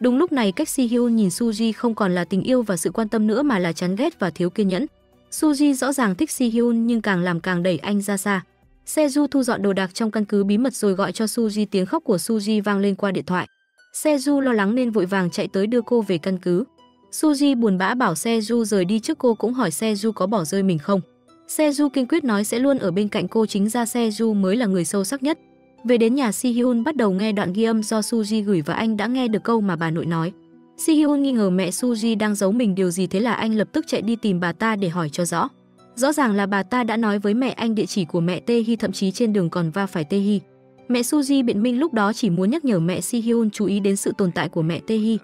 Đúng lúc này cách Si-hyun nhìn Suji không còn là tình yêu và sự quan tâm nữa mà là chán ghét và thiếu kiên nhẫn. Suji rõ ràng thích Si-hyun nhưng càng làm càng đẩy anh ra xa. Seju thu dọn đồ đạc trong căn cứ bí mật rồi gọi cho Suji, tiếng khóc của Suji vang lên qua điện thoại. Seju lo lắng nên vội vàng chạy tới đưa cô về căn cứ. Suji buồn bã bảo Seju rời đi trước, cô cũng hỏi Seju có bỏ rơi mình không. Seju kiên quyết nói sẽ luôn ở bên cạnh cô, chính ra Seju mới là người sâu sắc nhất. Về đến nhà, Si-hyun bắt đầu nghe đoạn ghi âm do Suji gửi và anh đã nghe được câu mà bà nội nói. Si-hyun nghi ngờ mẹ Suji đang giấu mình điều gì, thế là anh lập tức chạy đi tìm bà ta để hỏi cho rõ. Rõ ràng là bà ta đã nói với mẹ anh địa chỉ của mẹ Tae-hee, thậm chí trên đường còn va phải Tae-hee. Mẹ Suji biện minh lúc đó chỉ muốn nhắc nhở mẹ Si-hyun chú ý đến sự tồn tại của mẹ Tae-hee,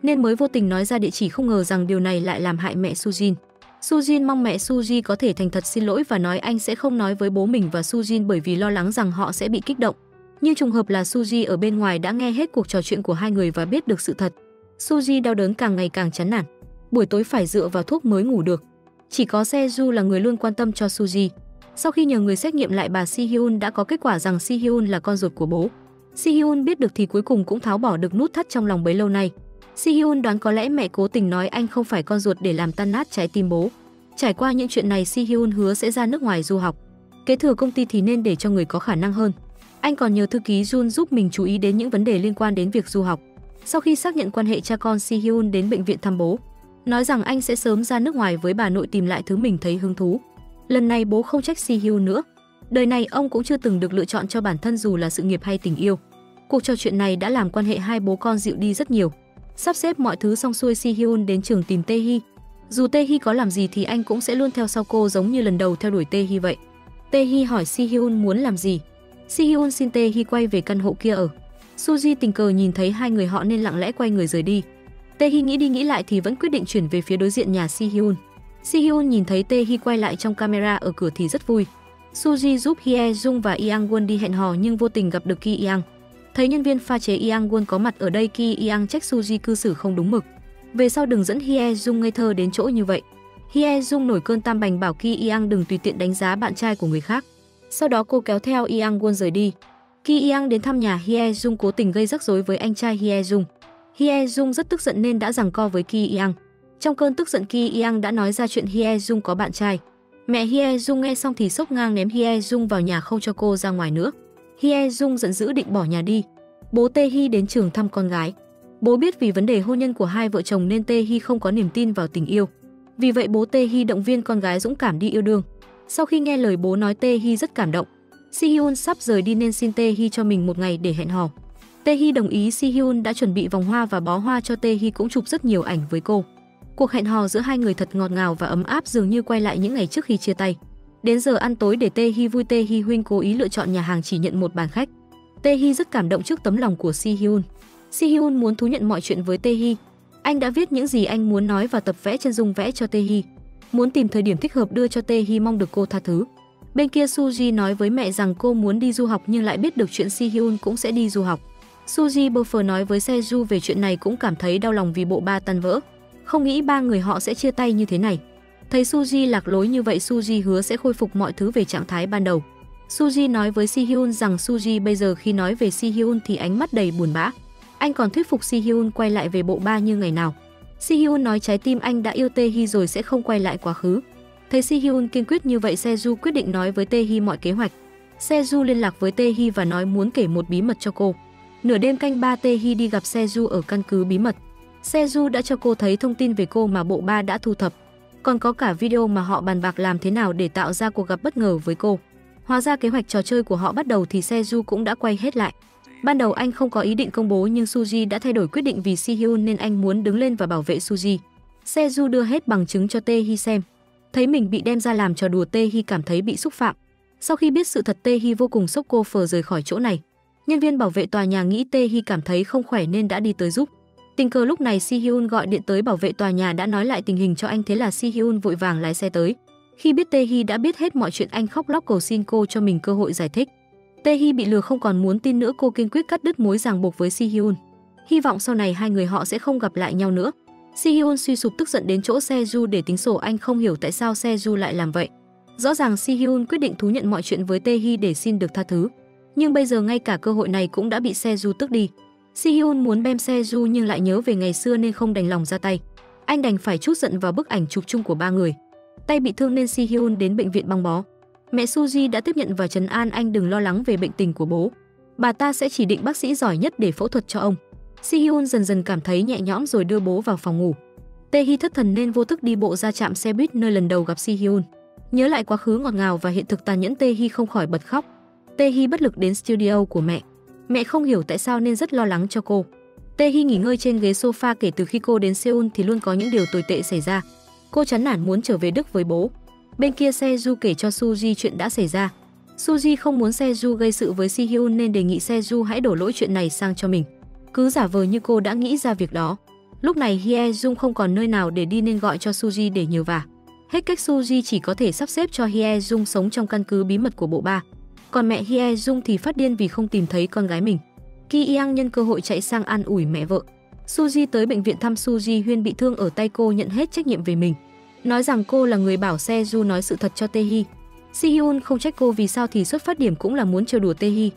nên mới vô tình nói ra địa chỉ, không ngờ rằng điều này lại làm hại mẹ Sujin. Sujin mong mẹ Suji có thể thành thật xin lỗi và nói anh sẽ không nói với bố mình và Sujin bởi vì lo lắng rằng họ sẽ bị kích động. Nhưng trùng hợp là Suji ở bên ngoài đã nghe hết cuộc trò chuyện của hai người và biết được sự thật. Suji đau đớn càng ngày càng chán nản. Buổi tối phải dựa vào thuốc mới ngủ được. Chỉ có Seju là người luôn quan tâm cho Suji. Sau khi nhờ người xét nghiệm lại, bà Si-hyun đã có kết quả rằng Si-hyun là con ruột của bố. Si-hyun biết được thì cuối cùng cũng tháo bỏ được nút thắt trong lòng bấy lâu nay. Si-hyun đoán có lẽ mẹ cố tình nói anh không phải con ruột để làm tan nát trái tim bố. Trải qua những chuyện này, Si-hyun hứa sẽ ra nước ngoài du học. Kế thừa công ty thì nên để cho người có khả năng hơn. Anh còn nhờ thư ký Jun giúp mình chú ý đến những vấn đề liên quan đến việc du học. Sau khi xác nhận quan hệ cha con, Si Hyun đến bệnh viện thăm bố, nói rằng anh sẽ sớm ra nước ngoài với bà nội tìm lại thứ mình thấy hứng thú. Lần này bố không trách Si Hyun nữa. Đời này ông cũng chưa từng được lựa chọn cho bản thân dù là sự nghiệp hay tình yêu. Cuộc trò chuyện này đã làm quan hệ hai bố con dịu đi rất nhiều. Sắp xếp mọi thứ xong xuôi, Si Hyun đến trường tìm Tae Hee. Dù Tae Hee có làm gì thì anh cũng sẽ luôn theo sau cô giống như lần đầu theo đuổi Tae Hee vậy. Tae Hee hỏi Si Hyun muốn làm gì. Si Hyun xin Tae Hee quay về căn hộ kia ở. Suji tình cờ nhìn thấy hai người họ nên lặng lẽ quay người rời đi. Tae Hee nghĩ đi nghĩ lại thì vẫn quyết định chuyển về phía đối diện nhà Si Hyun. Si Hyun nhìn thấy Tae Hee quay lại trong camera ở cửa thì rất vui. Suji giúp Hye Jung và Yang Won đi hẹn hò nhưng vô tình gặp được Ki Yang. Thấy nhân viên pha chế Yang Won có mặt ở đây, Ki Yang trách Suji cư xử không đúng mực. Về sau đừng dẫn Hye Jung ngây thơ đến chỗ như vậy. Hye Jung nổi cơn tam bành bảo Ki Yang đừng tùy tiện đánh giá bạn trai của người khác. Sau đó cô kéo theo Yang Won rời đi. Ki Yang đến thăm nhà Hye Jung cố tình gây rắc rối với anh trai Hye Jung. Hye Jung rất tức giận nên đã giằng co với Ki Yang. Trong cơn tức giận, Ki Yang đã nói ra chuyện Hye Jung có bạn trai. Mẹ Hye Jung nghe xong thì sốc ngang ném Hye Jung vào nhà không cho cô ra ngoài nữa. Hye Jung giận dữ định bỏ nhà đi. Bố Tae Hee đến trường thăm con gái. Bố biết vì vấn đề hôn nhân của hai vợ chồng nên Tae Hee không có niềm tin vào tình yêu. Vì vậy bố Tae Hee động viên con gái dũng cảm đi yêu đương. Sau khi nghe lời bố nói, Tae Hee rất cảm động. Si Hyun sắp rời đi nên xin Tae Hee cho mình một ngày để hẹn hò. Tae Hee đồng ý. Si Hyun đã chuẩn bị vòng hoa và bó hoa cho Tae Hee, cũng chụp rất nhiều ảnh với cô. Cuộc hẹn hò giữa hai người thật ngọt ngào và ấm áp, dường như quay lại những ngày trước khi chia tay. Đến giờ ăn tối để Tae Hee vui, Tae Hee huynh cố ý lựa chọn nhà hàng chỉ nhận một bàn khách. Tae Hee rất cảm động trước tấm lòng của Si Hyun. Si Hyun muốn thú nhận mọi chuyện với Tae Hee. Anh đã viết những gì anh muốn nói và tập vẽ chân dung vẽ cho Tae Hee. Muốn tìm thời điểm thích hợp đưa cho Tae Hee, mong được cô tha thứ. Bên kia Suji nói với mẹ rằng cô muốn đi du học nhưng lại biết được chuyện Si Hyun cũng sẽ đi du học. Suji Buffer nói với Seju về chuyện này cũng cảm thấy đau lòng vì bộ ba tan vỡ. Không nghĩ ba người họ sẽ chia tay như thế này. Thấy Suji lạc lối như vậy, Suji hứa sẽ khôi phục mọi thứ về trạng thái ban đầu. Suji nói với Si Hyun rằng Suji bây giờ khi nói về Si Hyun thì ánh mắt đầy buồn bã. Anh còn thuyết phục Si Hyun quay lại về bộ ba như ngày nào. Si Hyun nói trái tim anh đã yêu Tae Hee rồi sẽ không quay lại quá khứ. Thấy Si Hyun kiên quyết như vậy, Seju quyết định nói với Tae Hee mọi kế hoạch. Seju liên lạc với Tae Hee và nói muốn kể một bí mật cho cô. Nửa đêm canh ba, Tae Hee đi gặp Seju ở căn cứ bí mật. Seju đã cho cô thấy thông tin về cô mà bộ ba đã thu thập. Còn có cả video mà họ bàn bạc làm thế nào để tạo ra cuộc gặp bất ngờ với cô. Hóa ra kế hoạch trò chơi của họ bắt đầu thì Seju cũng đã quay hết lại. Ban đầu anh không có ý định công bố nhưng Suji đã thay đổi quyết định vì Si Hyun nên anh muốn đứng lên và bảo vệ Suji. Seju đưa hết bằng chứng cho Tae Hee xem. Thấy mình bị đem ra làm trò đùa, Tae Hee cảm thấy bị xúc phạm. Sau khi biết sự thật, Tae Hee vô cùng sốc, cô phờ rời khỏi chỗ này. Nhân viên bảo vệ tòa nhà nghĩ Tae Hee cảm thấy không khỏe nên đã đi tới giúp. Tình cờ lúc này Si Hyun gọi điện tới bảo vệ tòa nhà đã nói lại tình hình cho anh, thế là Si Hyun vội vàng lái xe tới. Khi biết Tae Hee đã biết hết mọi chuyện, anh khóc lóc cầu xin cô cho mình cơ hội giải thích. Tae Hee bị lừa không còn muốn tin nữa, cô kiên quyết cắt đứt mối ràng buộc với Si Hyun. Hy vọng sau này hai người họ sẽ không gặp lại nhau nữa. Si Hyun suy sụp tức giận đến chỗ Seju để tính sổ, anh không hiểu tại sao Seju lại làm vậy. Rõ ràng Si Hyun quyết định thú nhận mọi chuyện với Tae Hee để xin được tha thứ. Nhưng bây giờ ngay cả cơ hội này cũng đã bị Seju tước đi. Si Hyun muốn bem Seju nhưng lại nhớ về ngày xưa nên không đành lòng ra tay. Anh đành phải trút giận vào bức ảnh chụp chung của ba người. Tay bị thương nên Si Hyun đến bệnh viện băng bó. Mẹ Suji đã tiếp nhận và trấn an anh đừng lo lắng về bệnh tình của bố. Bà ta sẽ chỉ định bác sĩ giỏi nhất để phẫu thuật cho ông. Si Hyun dần dần cảm thấy nhẹ nhõm rồi đưa bố vào phòng ngủ. Tae Hee thất thần nên vô thức đi bộ ra trạm xe buýt nơi lần đầu gặp Si Hyun. Nhớ lại quá khứ ngọt ngào và hiện thực tàn nhẫn, Tae Hee không khỏi bật khóc. Tae Hee bất lực đến studio của mẹ. Mẹ không hiểu tại sao nên rất lo lắng cho cô. Tae Hee nghỉ ngơi trên ghế sofa, kể từ khi cô đến Seoul thì luôn có những điều tồi tệ xảy ra. Cô chán nản muốn trở về Đức với bố. Bên kia Seju kể cho Suji chuyện đã xảy ra. Suji không muốn Seju gây sự với Si Hyun nên đề nghị Seju hãy đổ lỗi chuyện này sang cho mình. Cứ giả vờ như cô đã nghĩ ra việc đó. Lúc này Hye Jung không còn nơi nào để đi nên gọi cho Suji để nhờ vả. Hết cách, Suji chỉ có thể sắp xếp cho Hye Jung sống trong căn cứ bí mật của bộ ba. Còn mẹ Hye Jung thì phát điên vì không tìm thấy con gái mình. Ki Yang nhân cơ hội chạy sang an ủi mẹ vợ. Suji tới bệnh viện thăm Suji Hyun bị thương ở tay, cô nhận hết trách nhiệm về mình. Nói rằng cô là người bảo Seju nói sự thật cho Tae Hee. Si Hyun không trách cô vì sao thì xuất phát điểm cũng là muốn trêu đùa Tae Hee.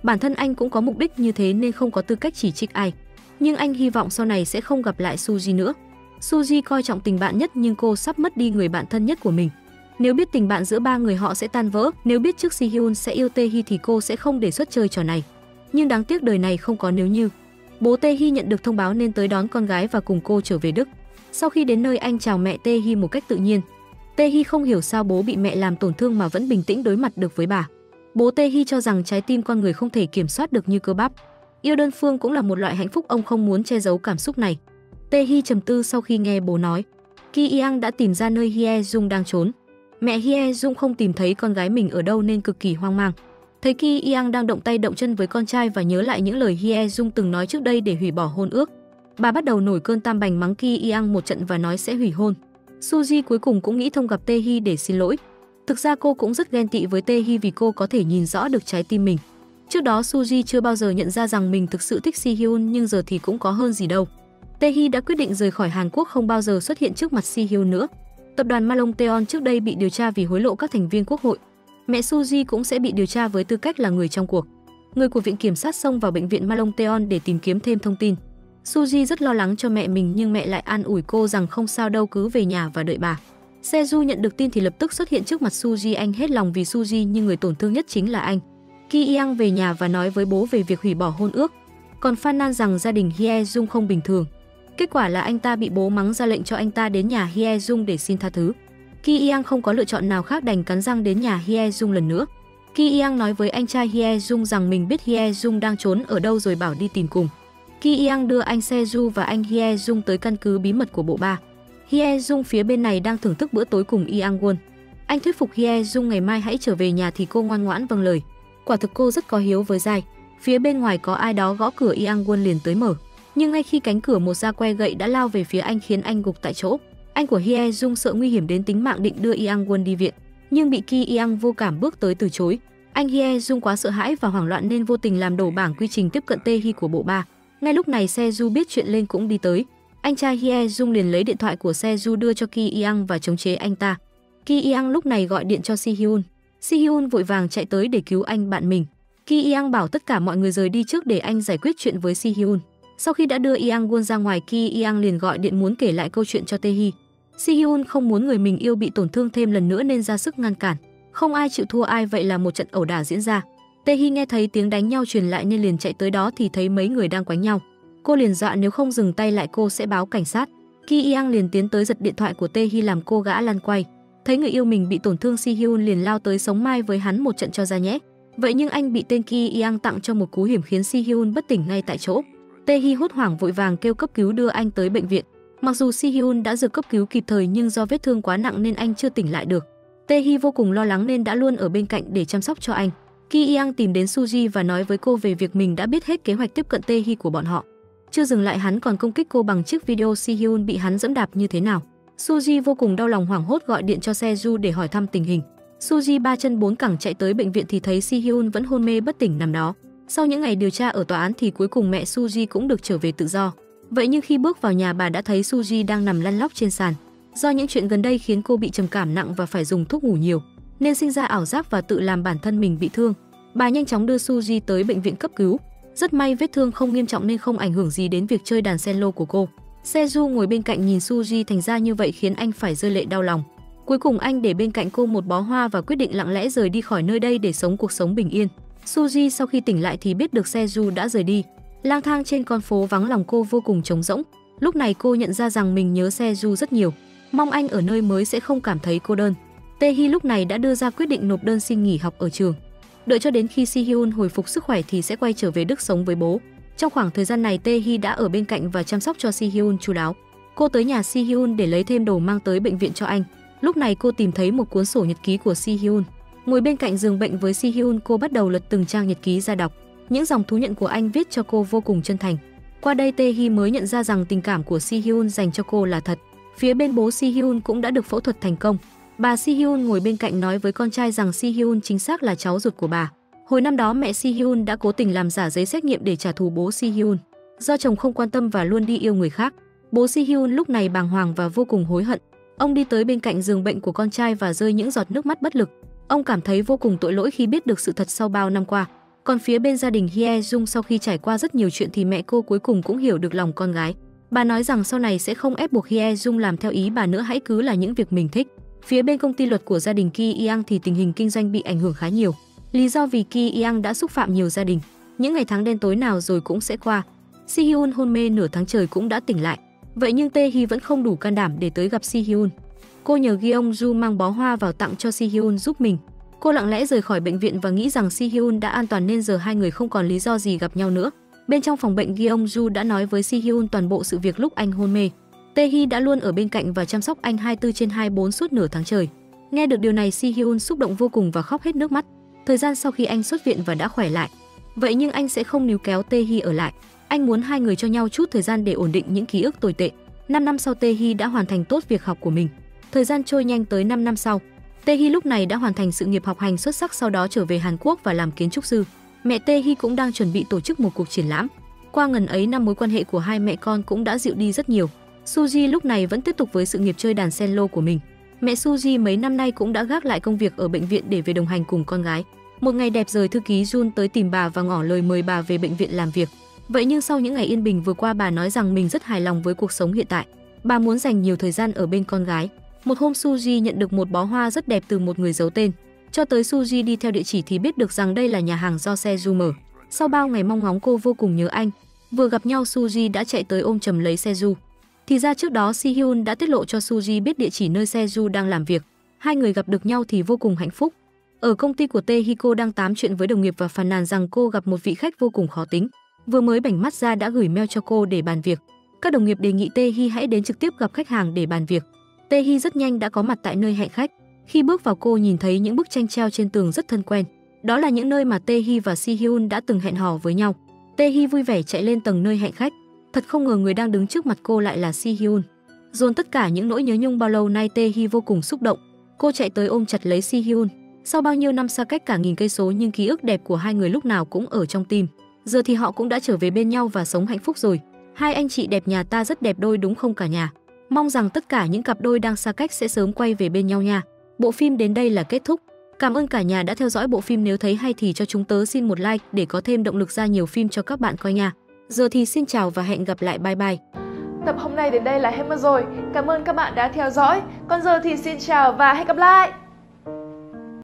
Bản thân anh cũng có mục đích như thế nên không có tư cách chỉ trích ai. Nhưng anh hy vọng sau này sẽ không gặp lại Suji nữa. Suji coi trọng tình bạn nhất nhưng cô sắp mất đi người bạn thân nhất của mình. Nếu biết tình bạn giữa ba người họ sẽ tan vỡ, nếu biết trước Si-hyun sẽ yêu Tae-hee thì cô sẽ không đề xuất chơi trò này. Nhưng đáng tiếc đời này không có nếu như. Bố Tae-hee nhận được thông báo nên tới đón con gái và cùng cô trở về Đức. Sau khi đến nơi, anh chào mẹ Tae-hee một cách tự nhiên. Tae-hee không hiểu sao bố bị mẹ làm tổn thương mà vẫn bình tĩnh đối mặt được với bà. Bố Tae-hee cho rằng trái tim con người không thể kiểm soát được như cơ bắp. Yêu đơn phương cũng là một loại hạnh phúc, ông không muốn che giấu cảm xúc này. Tae-hee trầm tư sau khi nghe bố nói. Ki Yang đã tìm ra nơi Hye-jung đang trốn. Mẹ Hye-jung không tìm thấy con gái mình ở đâu nên cực kỳ hoang mang. Thấy Ki Yang đang động tay động chân với con trai và nhớ lại những lời Hye-jung từng nói trước đây để hủy bỏ hôn ước, bà bắt đầu nổi cơn tam bành mắng Ki Yang một trận và nói sẽ hủy hôn. Suji cuối cùng cũng nghĩ thông gặp Tae-hee để xin lỗi. Thực ra cô cũng rất ghen tị với Tae-hee vì cô có thể nhìn rõ được trái tim mình. Trước đó Suji chưa bao giờ nhận ra rằng mình thực sự thích Si-hyun, nhưng giờ thì cũng có hơn gì đâu. Tae-hee đã quyết định rời khỏi Hàn Quốc, không bao giờ xuất hiện trước mặt Si-hyun nữa. Tập đoàn Malongteon trước đây bị điều tra vì hối lộ các thành viên quốc hội. Mẹ Suji cũng sẽ bị điều tra với tư cách là người trong cuộc. Người của viện kiểm sát xông vào bệnh viện Malongteon để tìm kiếm thêm thông tin. Suji rất lo lắng cho mẹ mình nhưng mẹ lại an ủi cô rằng không sao đâu, cứ về nhà và đợi bà. Seju nhận được tin thì lập tức xuất hiện trước mặt Suji, anh hết lòng vì Suji nhưng người tổn thương nhất chính là anh. Ki Yang về nhà và nói với bố về việc hủy bỏ hôn ước, còn phàn nàn rằng gia đình Hye-jung không bình thường. Kết quả là anh ta bị bố mắng ra lệnh cho anh ta đến nhà Hye-jung để xin tha thứ. Ki Yang không có lựa chọn nào khác đành cắn răng đến nhà Hye-jung lần nữa. Ki Yang nói với anh trai Hye-jung rằng mình biết Hye-jung đang trốn ở đâu rồi bảo đi tìm cùng. Ki Yang đưa anh Seju và anh Hye-jung tới căn cứ bí mật của bộ ba. Hye-jung phía bên này đang thưởng thức bữa tối cùng Yang-won. Anh thuyết phục Hye-jung ngày mai hãy trở về nhà thì cô ngoan ngoãn vâng lời. Quả thực cô rất có hiếu với Giai. Phía bên ngoài có ai đó gõ cửa, Yang-won liền tới mở. Nhưng ngay khi cánh cửa một ra que gậy đã lao về phía anh khiến anh gục tại chỗ. Anh của Hye-jung sợ nguy hiểm đến tính mạng định đưa Yang-won đi viện, nhưng bị Ki Yang vô cảm bước tới từ chối. Anh Hye-jung quá sợ hãi và hoảng loạn nên vô tình làm đổ bảng quy trình tiếp cận Tae-hee của bộ ba. Ngay lúc này Seju biết chuyện lên cũng đi tới. Anh trai Hye-jung liền lấy điện thoại của Seju đưa cho Ki Yang và chống chế anh ta. Ki Yang lúc này gọi điện cho Si-hyun. Si-hyun vội vàng chạy tới để cứu anh bạn mình. Ki Yang bảo tất cả mọi người rời đi trước để anh giải quyết chuyện với Si-hyun. Sau khi đã đưa Yang-won ra ngoài, Ki Yang liền gọi điện muốn kể lại câu chuyện cho Tae-hee. Si-hyun không muốn người mình yêu bị tổn thương thêm lần nữa nên ra sức ngăn cản. Không ai chịu thua ai, vậy là một trận ẩu đả diễn ra. Tae-hee nghe thấy tiếng đánh nhau truyền lại nên liền chạy tới đó thì thấy mấy người đang quánh nhau. Cô liền dọa nếu không dừng tay lại cô sẽ báo cảnh sát. Ki Yang liền tiến tới giật điện thoại của Tae-hee làm cô gã lăn quay. Thấy người yêu mình bị tổn thương, Si-hyun liền lao tới sống mai với hắn một trận cho ra nhẽ. Vậy nhưng anh bị tên Ki Yang tặng cho một cú hiểm khiến Si-hyun bất tỉnh ngay tại chỗ. Tae-hee hốt hoảng vội vàng kêu cấp cứu đưa anh tới bệnh viện. Mặc dù Si-hyun đã được cấp cứu kịp thời nhưng do vết thương quá nặng nên anh chưa tỉnh lại được. Tae-hee vô cùng lo lắng nên đã luôn ở bên cạnh để chăm sóc cho anh. Ki Yang tìm đến Suji và nói với cô về việc mình đã biết hết kế hoạch tiếp cận Tae-hee của bọn họ. Chưa dừng lại, hắn còn công kích cô bằng chiếc video Si-hyun bị hắn dẫm đạp như thế nào. Suji vô cùng đau lòng hoảng hốt gọi điện cho Seju để hỏi thăm tình hình. Suji ba chân bốn cẳng chạy tới bệnh viện thì thấy Si-hyun vẫn hôn mê bất tỉnh nằm đó. Sau những ngày điều tra ở tòa án thì cuối cùng mẹ Suji cũng được trở về tự do. Vậy nhưng khi bước vào nhà, bà đã thấy Suji đang nằm lăn lóc trên sàn. Do những chuyện gần đây khiến cô bị trầm cảm nặng và phải dùng thuốc ngủ nhiều, nên sinh ra ảo giác và tự làm bản thân mình bị thương. Bà nhanh chóng đưa Suji tới bệnh viện cấp cứu. Rất may vết thương không nghiêm trọng nên không ảnh hưởng gì đến việc chơi đàn cello của cô. Seju ngồi bên cạnh nhìn Suji thành ra như vậy khiến anh phải rơi lệ đau lòng. Cuối cùng anh để bên cạnh cô một bó hoa và quyết định lặng lẽ rời đi khỏi nơi đây để sống cuộc sống bình yên. Suji sau khi tỉnh lại thì biết được Seju đã rời đi. Lang thang trên con phố vắng lòng cô vô cùng trống rỗng. Lúc này cô nhận ra rằng mình nhớ Seju rất nhiều. Mong anh ở nơi mới sẽ không cảm thấy cô đơn. Tae-hee lúc này đã đưa ra quyết định nộp đơn xin nghỉ học ở trường. Đợi cho đến khi Si-hyun hồi phục sức khỏe thì sẽ quay trở về Đức sống với bố. Trong khoảng thời gian này, Tae-hee đã ở bên cạnh và chăm sóc cho Si-hyun chu đáo. Cô tới nhà Si-hyun để lấy thêm đồ mang tới bệnh viện cho anh. Lúc này cô tìm thấy một cuốn sổ nhật ký của Si-hyun. Ngồi bên cạnh giường bệnh với Si-hyun, cô bắt đầu lật từng trang nhật ký ra đọc. Những dòng thú nhận của anh viết cho cô vô cùng chân thành. Qua đây Tae-hee mới nhận ra rằng tình cảm của Si-hyun dành cho cô là thật. Phía bên bố Si-hyun cũng đã được phẫu thuật thành công. Bà Si-hyun ngồi bên cạnh nói với con trai rằng Si-hyun chính xác là cháu ruột của bà. Hồi năm đó mẹ Si-hyun đã cố tình làm giả giấy xét nghiệm để trả thù bố Si-hyun. Do chồng không quan tâm và luôn đi yêu người khác, bố Si-hyun lúc này bàng hoàng và vô cùng hối hận. Ông đi tới bên cạnh giường bệnh của con trai và rơi những giọt nước mắt bất lực. Ông cảm thấy vô cùng tội lỗi khi biết được sự thật sau bao năm qua. Còn phía bên gia đình Hye-jung, sau khi trải qua rất nhiều chuyện thì mẹ cô cuối cùng cũng hiểu được lòng con gái. Bà nói rằng sau này sẽ không ép buộc Hye-jung làm theo ý bà nữa, hãy cứ là những việc mình thích. Phía bên công ty luật của gia đình Ki Yang thì tình hình kinh doanh bị ảnh hưởng khá nhiều. Lý do vì Ki Yang đã xúc phạm nhiều gia đình. Những ngày tháng đen tối nào rồi cũng sẽ qua. Si Hyun hôn mê nửa tháng trời cũng đã tỉnh lại. Vậy nhưng Tae Hee vẫn không đủ can đảm để tới gặp Si Hyun. Cô nhờ Gyeong Ju mang bó hoa vào tặng cho Si Hyun giúp mình. Cô lặng lẽ rời khỏi bệnh viện và nghĩ rằng Si Hyun đã an toàn nên giờ hai người không còn lý do gì gặp nhau nữa. Bên trong phòng bệnh, Gyeong Ju đã nói với Si Hyun toàn bộ sự việc lúc anh hôn mê. Tae Hee đã luôn ở bên cạnh và chăm sóc anh 24/24 suốt nửa tháng trời. Nghe được điều này, Si Hyun xúc động vô cùng và khóc hết nước mắt. Thời gian sau khi anh xuất viện và đã khỏe lại. Vậy nhưng anh sẽ không níu kéo Tae Hee ở lại. Anh muốn hai người cho nhau chút thời gian để ổn định những ký ức tồi tệ. 5 năm sau, Tae Hee đã hoàn thành tốt việc học của mình. Thời gian trôi nhanh tới 5 năm sau. Tae Hee lúc này đã hoàn thành sự nghiệp học hành xuất sắc, sau đó trở về Hàn Quốc và làm kiến trúc sư. Mẹ Tae Hee cũng đang chuẩn bị tổ chức một cuộc triển lãm. Qua ngần ấy năm, mối quan hệ của hai mẹ con cũng đã dịu đi rất nhiều. Suji lúc này vẫn tiếp tục với sự nghiệp chơi đàn cello của mình. Mẹ Suji mấy năm nay cũng đã gác lại công việc ở bệnh viện để về đồng hành cùng con gái. Một ngày đẹp rồi, thư ký Jun tới tìm bà và ngỏ lời mời bà về bệnh viện làm việc. Vậy nhưng sau những ngày yên bình vừa qua, bà nói rằng mình rất hài lòng với cuộc sống hiện tại. Bà muốn dành nhiều thời gian ở bên con gái. Một hôm, Suji nhận được một bó hoa rất đẹp từ một người giấu tên. Cho tới Suji đi theo địa chỉ thì biết được rằng đây là nhà hàng do Seju mở. Sau bao ngày mong ngóng, cô vô cùng nhớ anh. Vừa gặp nhau, Suji đã chạy tới ôm chầm lấy Seju. Thì ra trước đó Si Hyun đã tiết lộ cho Suji biết địa chỉ nơi Seju đang làm việc. Hai người gặp được nhau thì vô cùng hạnh phúc. Ở công ty của Tae Hee, cô đang tám chuyện với đồng nghiệp và phàn nàn rằng cô gặp một vị khách vô cùng khó tính. Vừa mới bảnh mắt ra đã gửi mail cho cô để bàn việc. Các đồng nghiệp đề nghị Tae Hee hãy đến trực tiếp gặp khách hàng để bàn việc. Tae Hee rất nhanh đã có mặt tại nơi hẹn khách. Khi bước vào, cô nhìn thấy những bức tranh treo trên tường rất thân quen. Đó là những nơi mà Tae Hee và Si Hyun đã từng hẹn hò với nhau. Tae Hee vui vẻ chạy lên tầng nơi hẹn khách. Thật không ngờ người đang đứng trước mặt cô lại là Si Hyun. Dồn tất cả những nỗi nhớ nhung bao lâu nay, Tae Hee vô cùng xúc động. Cô chạy tới ôm chặt lấy Si Hyun. Sau bao nhiêu năm xa cách cả nghìn cây số, nhưng ký ức đẹp của hai người lúc nào cũng ở trong tim. Giờ thì họ cũng đã trở về bên nhau và sống hạnh phúc rồi. Hai anh chị đẹp nhà ta rất đẹp đôi đúng không cả nhà? Mong rằng tất cả những cặp đôi đang xa cách sẽ sớm quay về bên nhau nha. Bộ phim đến đây là kết thúc. Cảm ơn cả nhà đã theo dõi bộ phim. Nếu thấy hay thì cho chúng tớ xin một like để có thêm động lực ra nhiều phim cho các bạn coi nha. Giờ thì xin chào và hẹn gặp lại, bye bye. Tập hôm nay đến đây là hết mất rồi. Cảm ơn các bạn đã theo dõi. Còn giờ thì xin chào và hẹn gặp lại.